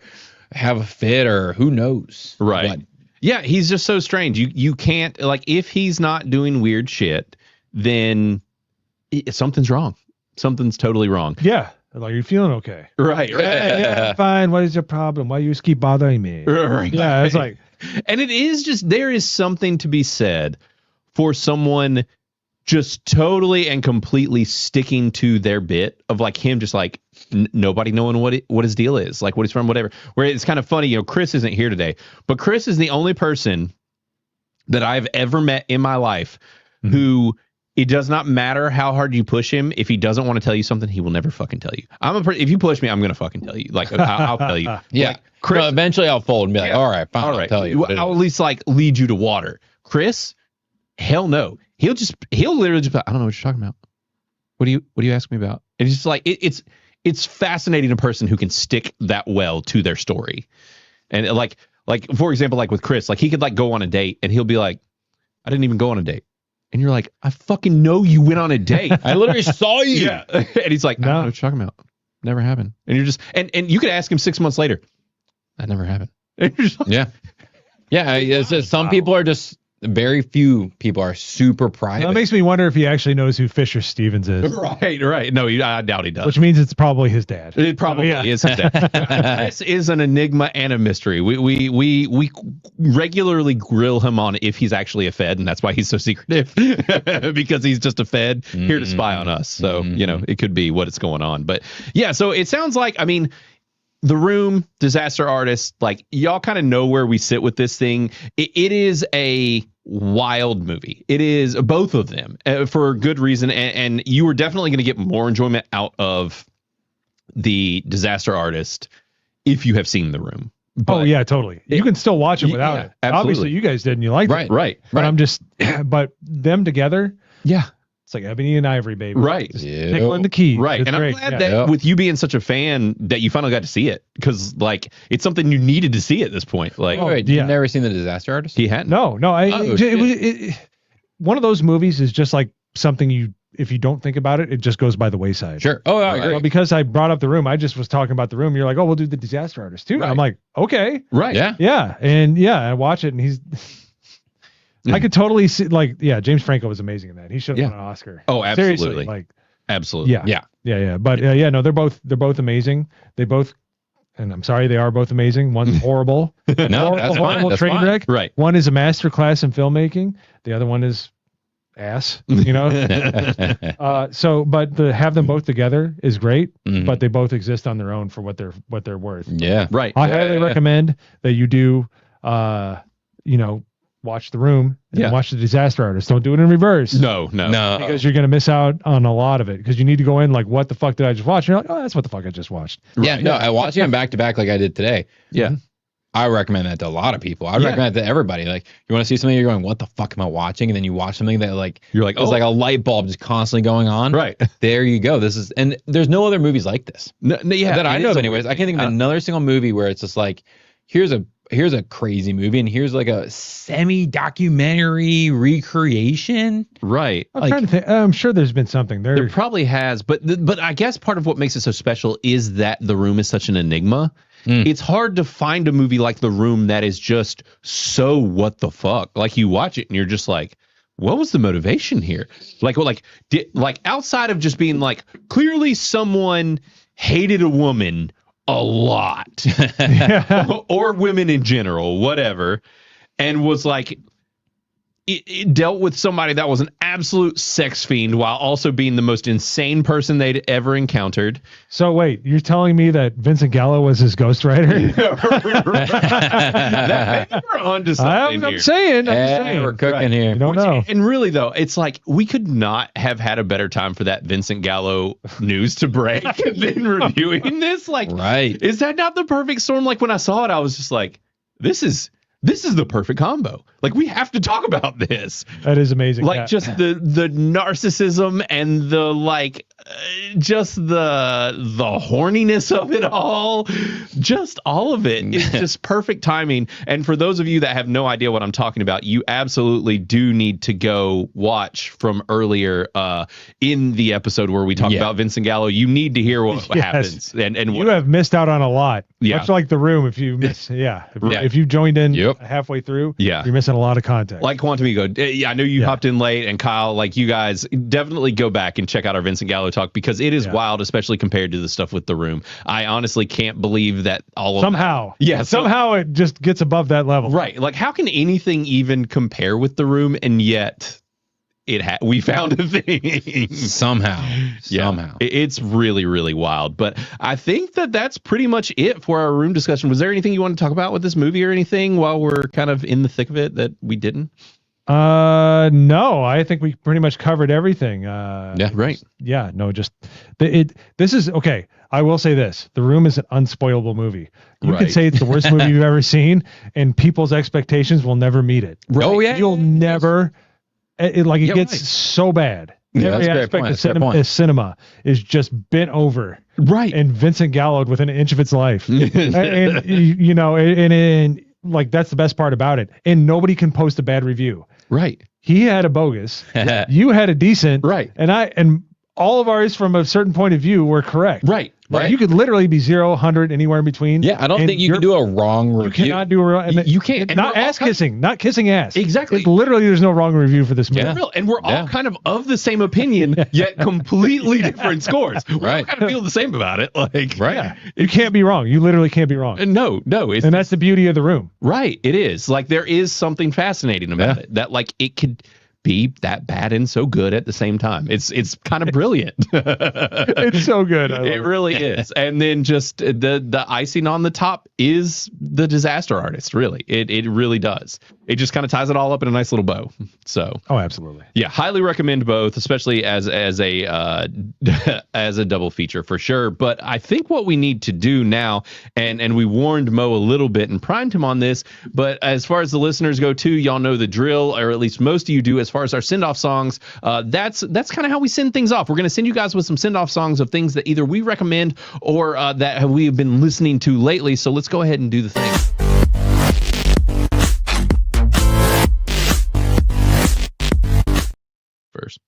have a fit or who knows. Right. But Yeah, he's just so strange. You can't, like, if he's not doing weird shit, then something's wrong. Something's totally wrong. Yeah. Like, you're feeling okay. Right. Yeah, fine. What is your problem? Why you just keep bothering me? Right. Yeah, it's like, And it is just, there is something to be said for someone just totally and completely sticking to their bit of like him just like nobody knowing what his deal is, like what he's from, whatever. Where it's kind of funny, Chris isn't here today, but Chris is the only person that I've ever met in my life who it does not matter how hard you push him. If he doesn't want to tell you something, he will never fucking tell you. If you push me, I'm going to fucking tell you. Like, I'll tell you. yeah. Like, Chris, No, eventually I'll fold and be like, all right, fine, I'll tell you. I'll at least like lead you to water. Chris, hell no. He'll literally just, I don't know what you're talking about. What do you ask me about? And it's just like, it's fascinating, a person who can stick that well to their story. And like, for example, like with Chris, like he could like go on a date and he'll be like, I didn't even go on a date. And you're like, I fucking know you went on a date. I literally saw you. Yeah. And he's like, I don't know what you're talking about. Never happened. And you're just, and you could ask him 6 months later. That never happened. And you're just like, Yeah. Yeah. It's just, some people are just Very few people are super private. That makes me wonder if he actually knows who Fisher Stevens is, Right. No, I doubt he does. which means it's probably his dad. It probably is his dad. This is an enigma and a mystery. We regularly grill him on if he's actually a Fed, and that's why he's so secretive because he's just a Fed here to spy on us. So it could be what is going on. But yeah, so it sounds like The Room, Disaster Artist, like y'all kind of know where we sit with this thing. It is a wild movie. It is both of them for good reason. And you are definitely going to get more enjoyment out of the Disaster Artist if you have seen The Room. But yeah, totally. You can still watch it without it. Absolutely. Obviously, you guys did and you liked it. Right. But I'm just, but them together, Yeah. it's like Ebony and Ivory, baby. Right. Just tickling the key. Right. It's And great. I'm glad that with you being such a fan that you finally got to see it because it's something you needed to see at this point. Like, Wait, you've never seen The Disaster Artist? he hadn't. No. One of those movies is just like something if you don't think about it, it just goes by the wayside. Sure. Oh, I agree. Well, because I brought up The Room, I just was talking about The Room. You're like, oh, we'll do The Disaster Artist too. And I'm like, okay. Right. Yeah. Yeah. And I watch it and he's, I could totally see James Franco was amazing in that. He should have won an Oscar. Oh, absolutely. Seriously, like, Absolutely. yeah. But no, they're both amazing. They both, and I'm sorry, they are both amazing. One's horrible. No, that's fine. Horrible That's train fine. wreck. Right. One is a master class in filmmaking. The other one is ass, but have them both together is great, but they both exist on their own for what they're worth. Yeah. Right. I highly recommend that you do watch The Room and watch The Disaster Artist. Don't do it in reverse. No. Because you're going to miss out on a lot of it because you need to go in like, what the fuck did I just watch? And you're like, oh, that's what the fuck I just watched. Yeah. No, I watch them back to back like I did today. Yeah. I recommend that to a lot of people. I recommend it to everybody. Like, you want to see something, you're going, what the fuck am I watching? And then you watch something that you're like, it's like a light bulb just constantly going on. Right. There you go. And there's no other movies like this. That I know of anyways. I can't think of another single movie where it's just like, here's a crazy movie and here's like a semi-documentary recreation. Right. I'm trying to think. I'm sure there's been something there. There probably has, but I guess part of what makes it so special is that The Room is such an enigma. It's hard to find a movie like The Room that is just so what the fuck. Like you watch it and you're just like, what was the motivation here? Like outside of just being like, clearly someone hated a woman a lot or women in general, whatever, and was like, it dealt with somebody that was an absolute sex fiend while also being the most insane person they'd ever encountered. So wait, you're telling me that Vincent Gallo was his ghostwriter? We're onto something I'm saying. We're cooking here. You don't know. And really, though, it's like we could not have had a better time for that Vincent Gallo news to break than reviewing this. Like, right. Is that not the perfect storm? Like, when I saw it, I was just like, this is the perfect combo. Like, we have to talk about this. That is amazing. Like, just the narcissism and the just the horniness of it all. Just all of it is just perfect timing. And for those of you that have no idea what I'm talking about, you absolutely do need to go watch from earlier in the episode where we talk about Vincent Gallo. You need to hear what happens. And you have missed out on a lot. Yeah. Much like The Room, if you miss, if you joined in halfway through, you're missing a lot of context. Like Quantum Ego, I know you hopped in late, and Kyle, like you guys, definitely go back and check out our Vincent Gallo talk because it is wild, especially compared to the stuff with The Room. I honestly can't believe that somehow it just gets above that level. Right. Like, how can anything even compare with The Room, and yet we found a thing somehow. It's really, really wild. But I think that's pretty much it for our Room discussion. Was there anything you want to talk about with this movie or anything while we're kind of in the thick of it that we didn't? No, I think we pretty much covered everything. Right. Yeah, no, just this is okay. I will say this: The Room is an unspoilable movie. You can say it's the worst movie you've ever seen, and people's expectations will never meet it. Right. Oh yeah, you'll never. It gets so bad. Yeah, Every aspect of cinema is just bent over, right? And Vincent Gallo'd within an inch of its life, and that's the best part about it. And nobody can post a bad review, right? He had a bogus, you had a decent, right? And all of ours from a certain point of view were correct. Right. Like, you could literally be 0, 100, anywhere in between. Yeah, I don't think you can do a wrong review. You cannot do a wrong. You can't. Not ass kissing. Not kissing ass. Exactly. It's literally, there's no wrong review for this movie. Yeah. And we're all kind of the same opinion, yet completely different scores. We all kind of feel the same about it. Like, Yeah. You can't be wrong. You literally can't be wrong. No. And that's the beauty of the room. Right. It is. Like, there is something fascinating about it, that like it could be that bad and so good at the same time. It's kind of brilliant. It's so good. It really is. And then just the icing on the top is the disaster artist. Really, it really does. It just kind of ties it all up in a nice little bow. So, absolutely. Yeah, highly recommend both, especially as a as a double feature for sure. But I think what we need to do now, and we warned Mo a little bit and primed him on this, but as far as the listeners go too, y'all know the drill, or at least most of you do. As far as our send-off songs, that's kind of how we send things off. We're going to send you guys with some send-off songs of things that either we recommend or that we have been listening to lately. So let's go ahead and do the thing. First.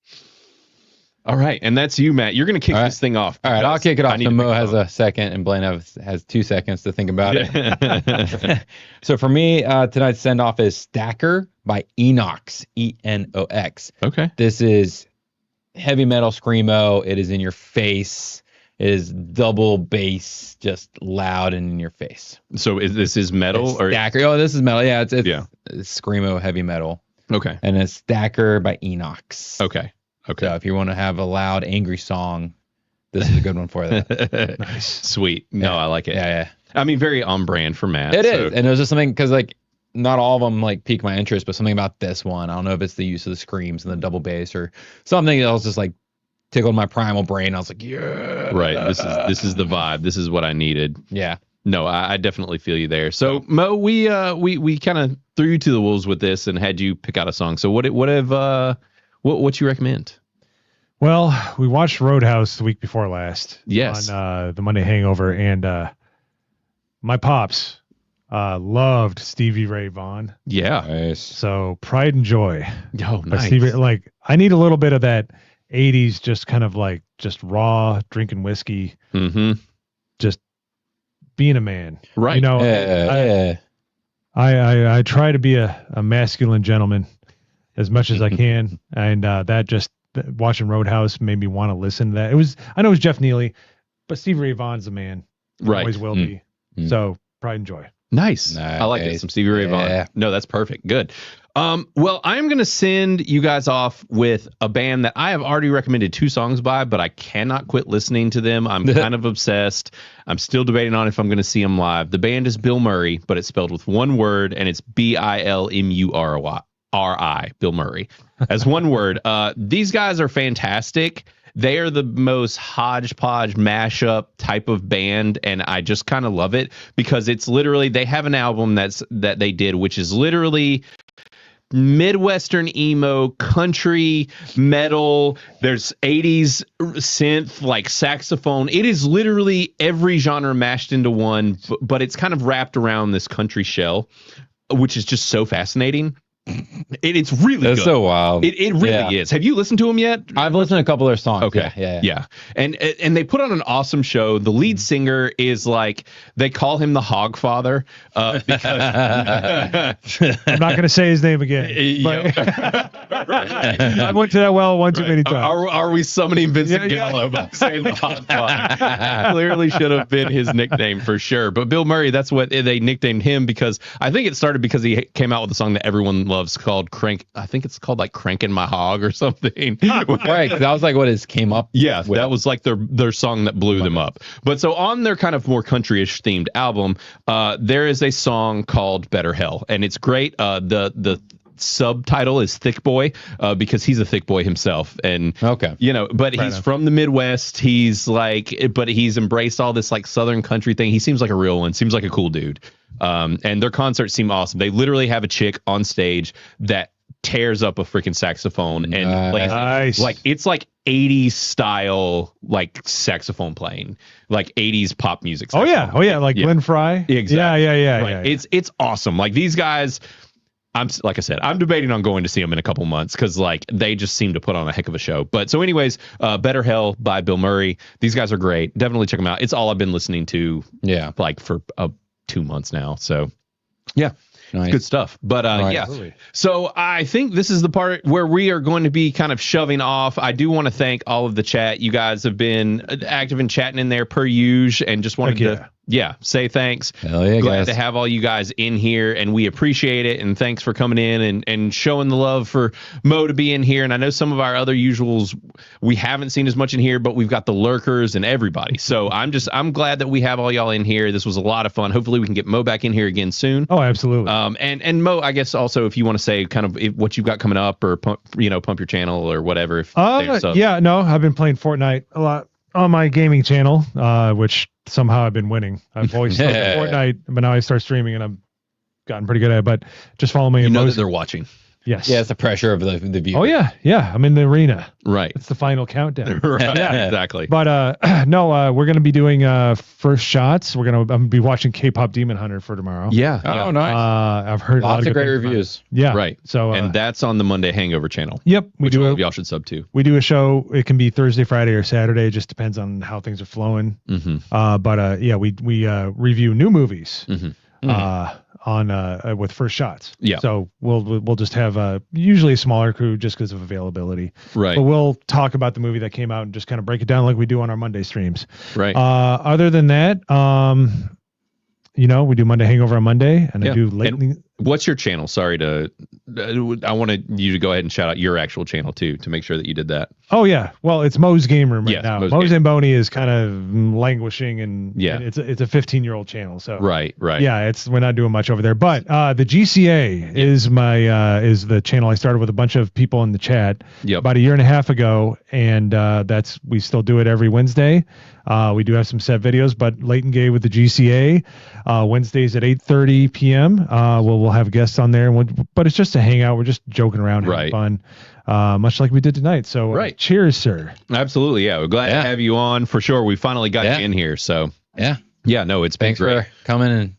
All right, and that's you, Matt. You're going to kick this thing off. All right, I'll kick it off. So Mo has a second, and Blaine has 2 seconds to think about it. So for me, tonight's send-off is Stacker by Enox, Enox. Okay. This is heavy metal screamo. It is in your face. It is double bass, just loud and in your face. So this is metal? Or Stacker. Oh, this is metal. Yeah, it's screamo heavy metal. Okay. And it's Stacker by Enox. Okay. So if you want to have a loud, angry song, this is a good one for that. Nice. Sweet. No, I like it. Yeah. I mean, very on brand for Matt. It is. And it was just something, because like not all of them like pique my interest, but something about this one. I don't know if it's the use of the screams and the double bass or something else just like tickled my primal brain. I was like, yeah. Right. This is the vibe. This is what I needed. Yeah. No, I definitely feel you there. So Mo, we kind of threw you to the wolves with this and had you pick out a song. So what you recommend? Well, we watched Roadhouse the week before last. Yes. On the Monday Hangover, and my pops loved Stevie Ray Vaughan. Yeah. Nice. So Pride and Joy. Oh, nice. Stevie, like, I need a little bit of that 80s, just kind of like just raw drinking whiskey. Mm-hmm. Just being a man. Right. You know, I try to be a masculine gentleman as much as I can. And that just watching Roadhouse made me want to listen to that. I know it was Jeff Neely, but Stevie Ray Vaughan's a man. Right. Always will be. So Pride and Joy. Nice. I like it. Some Stevie Ray Vaughan. No, that's perfect. Good. Well, I'm going to send you guys off with a band that I have already recommended 2 songs by, but I cannot quit listening to them. I'm kind of obsessed. I'm still debating on if I'm going to see them live. The band is Bill Murray, but it's spelled with one word, and it's Bilmurray. Bill Murray. As one word. These guys are fantastic. They are the most hodgepodge mashup type of band, and I just kind of love it because it's literally, they have an album that they did, which is literally Midwestern emo, country, metal. There's 80s synth, like saxophone. It is literally every genre mashed into one, but it's kind of wrapped around this country shell, which is just so fascinating. It's really That's good. So wild. It really is. Have you listened to them yet? I've listened to a couple of their songs. Okay. Yeah. And they put on an awesome show. The lead singer is like, they call him the Hogfather because I'm not going to say his name again. But I went to that well one too many times. Are we summoning Vincent Gallo by saying the Hogfather? Clearly should have been his nickname for sure. But Bill Murray, that's what they nicknamed him, because I think it started because he came out with a song that everyone loves called Crank. I think it's called like Crankin' My Hog or something. Right. That was like what his came up. Yeah, that was like their song that blew them up. But so on their kind of more country-ish themed album, there is a song called Better Hell, and it's great. The subtitle is Thick Boy, because he's a thick boy himself, and but he's from the Midwest. He's like, but he's embraced all this like Southern country thing. He seems like a real one. Seems like a cool dude. And their concerts seem awesome. They literally have a chick on stage that tears up a freaking saxophone and plays like it's like 80s style like saxophone playing, like 80s pop music. Oh yeah, like Glenn Fry. Exactly. Yeah. Right. It's awesome. Like these guys, like I said, I'm debating on going to see them in a couple months because like they just seem to put on a heck of a show. But so anyways, Better Hell by Bill Murray. These guys are great. Definitely check them out. It's all I've been listening to. Yeah, like for 2 months now. So yeah. Nice. Good stuff. But yeah, so I think this is the part where we are going to be kind of shoving off. I do want to thank all of the chat. You guys have been active and chatting in there per usual, and just wanted to say thanks. Hell yeah, glad guys. to have all you guys in here, and we appreciate it. And thanks for coming in and showing the love for Mo to be in here. And I know some of our other usuals we haven't seen as much in here, but we've got the lurkers and everybody. So I'm glad that we have all y'all in here. This was a lot of fun. Hopefully we can get Mo back in here again soon. Oh, absolutely. And Mo, I guess also if you want to say kind of what you've got coming up or pump your channel or whatever. I've been playing Fortnite a lot on my gaming channel, which somehow I've been winning. I've always started Fortnite, but now I start streaming and I've gotten pretty good at it. But just follow me. You know that they're watching. Yes. Yeah, it's the pressure of the view. Oh yeah. I'm in the arena. Right. It's the final countdown. Right. Yeah, exactly. But we're gonna be doing first shots. I'm gonna be watching K-pop Demon Hunter for tomorrow. Yeah. Oh, nice. I've heard lots of great good things reviews. Yeah. Right. So and that's on the Monday Hangover channel. Yep. Which y'all should sub to. We do a show. It can be Thursday, Friday, or Saturday. It just depends on how things are flowing. Mm-hmm. We review new movies. Mm-hmm. On with first shots. Yeah. So we'll just have usually a smaller crew just because of availability. Right. But we'll talk about the movie that came out and just kind of break it down like we do on our Monday streams. Right. Other than that, we do Monday Hangover on Monday, and I do lately. What's your channel? Sorry I wanted you to go ahead and shout out your actual channel too, to make sure that you did that. Oh yeah, well it's Mo's Game Room right now. Mo's and Boney is kind of languishing, and it's a 15-year-old channel. So right. Yeah, we're not doing much over there. But the GCA is is the channel I started with a bunch of people in the chat about a year and a half ago, and we still do it every Wednesday. We do have some set videos, but Late and Gay with the GCA Wednesdays at 8:30 p.m. We'll have guests on there, but it's just a hangout. We're just joking around, having fun, much like we did tonight. So, cheers, sir. Absolutely, yeah. We're glad to have you on for sure. We finally got you in here, so yeah. No, it's been great. For coming and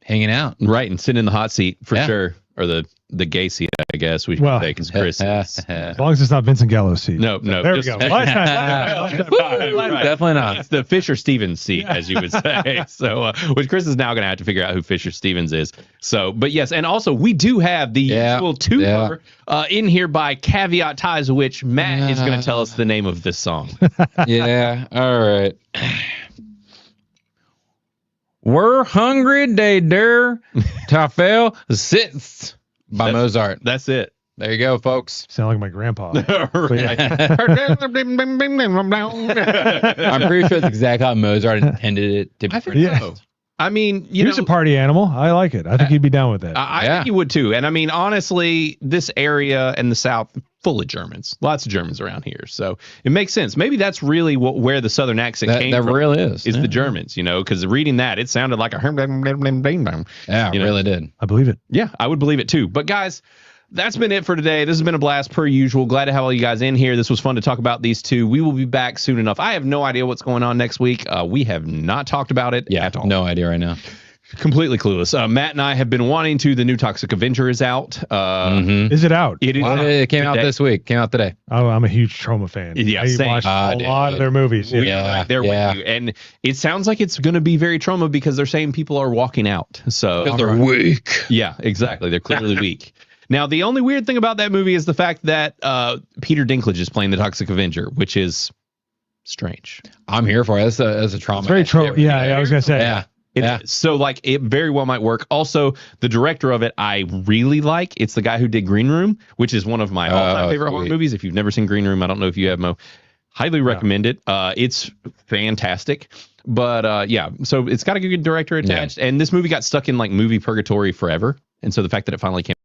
hanging out, right, and sitting in the hot seat for sure, or the gay seat, I guess we should say, because Chris. As long as it's not Vincent Gallo's seat. No. There we go. Definitely not. It's the Fisher Stevens seat, as you would say. So, which Chris is now going to have to figure out who Fisher Stevens is. So, but yes, and also we do have the usual two in here by Caveat Ties, which Matt is going to tell us the name of this song. Yeah. All right. We're hungry, they dare. Tafel sits by Mozart. That's it. There you go, folks. Sound like my grandpa. I'm pretty sure that's exactly how Mozart intended it to be. I think so. I mean, he's a party animal. I like it. I think he'd be down with that. I think he would too. And I mean, honestly, this area and the South, full of Germans. Lots of Germans around here. So it makes sense. Maybe that's really where the Southern accent came from. That really is. The Germans, because reading that, it sounded like a... Yeah, it really did. I believe it. Yeah, I would believe it too. But guys, that's been it for today. This has been a blast per usual. Glad to have all you guys in here. This was fun to talk about these two. We will be back soon enough. I have no idea what's going on next week. We have not talked about it at all. No idea right now. Completely clueless. Matt and I have been wanting to. The new Toxic Avenger is out. Is it out? It is. It came out this week. Came out today. Oh, I'm a huge Trauma fan. Yeah, I watched a lot of their movies. With you. And it sounds like it's going to be very Trauma because they're saying people are walking out. So because they're weak. Yeah, exactly. They're clearly weak. Now, the only weird thing about that movie is the fact that Peter Dinklage is playing the Toxic Avenger, which is strange. I'm here for it. As a Trauma. It's very Trauma. Yeah, I was going to say. Yeah. So it very well might work. Also, the director of it, I really like. It's the guy who did Green Room, which is one of my all-time favorite horror movies. If you've never seen Green Room, I don't know if you have, Mo. Highly recommend it. It's fantastic. But so it's got a good director attached. And this movie got stuck in movie purgatory forever. And so the fact that it finally came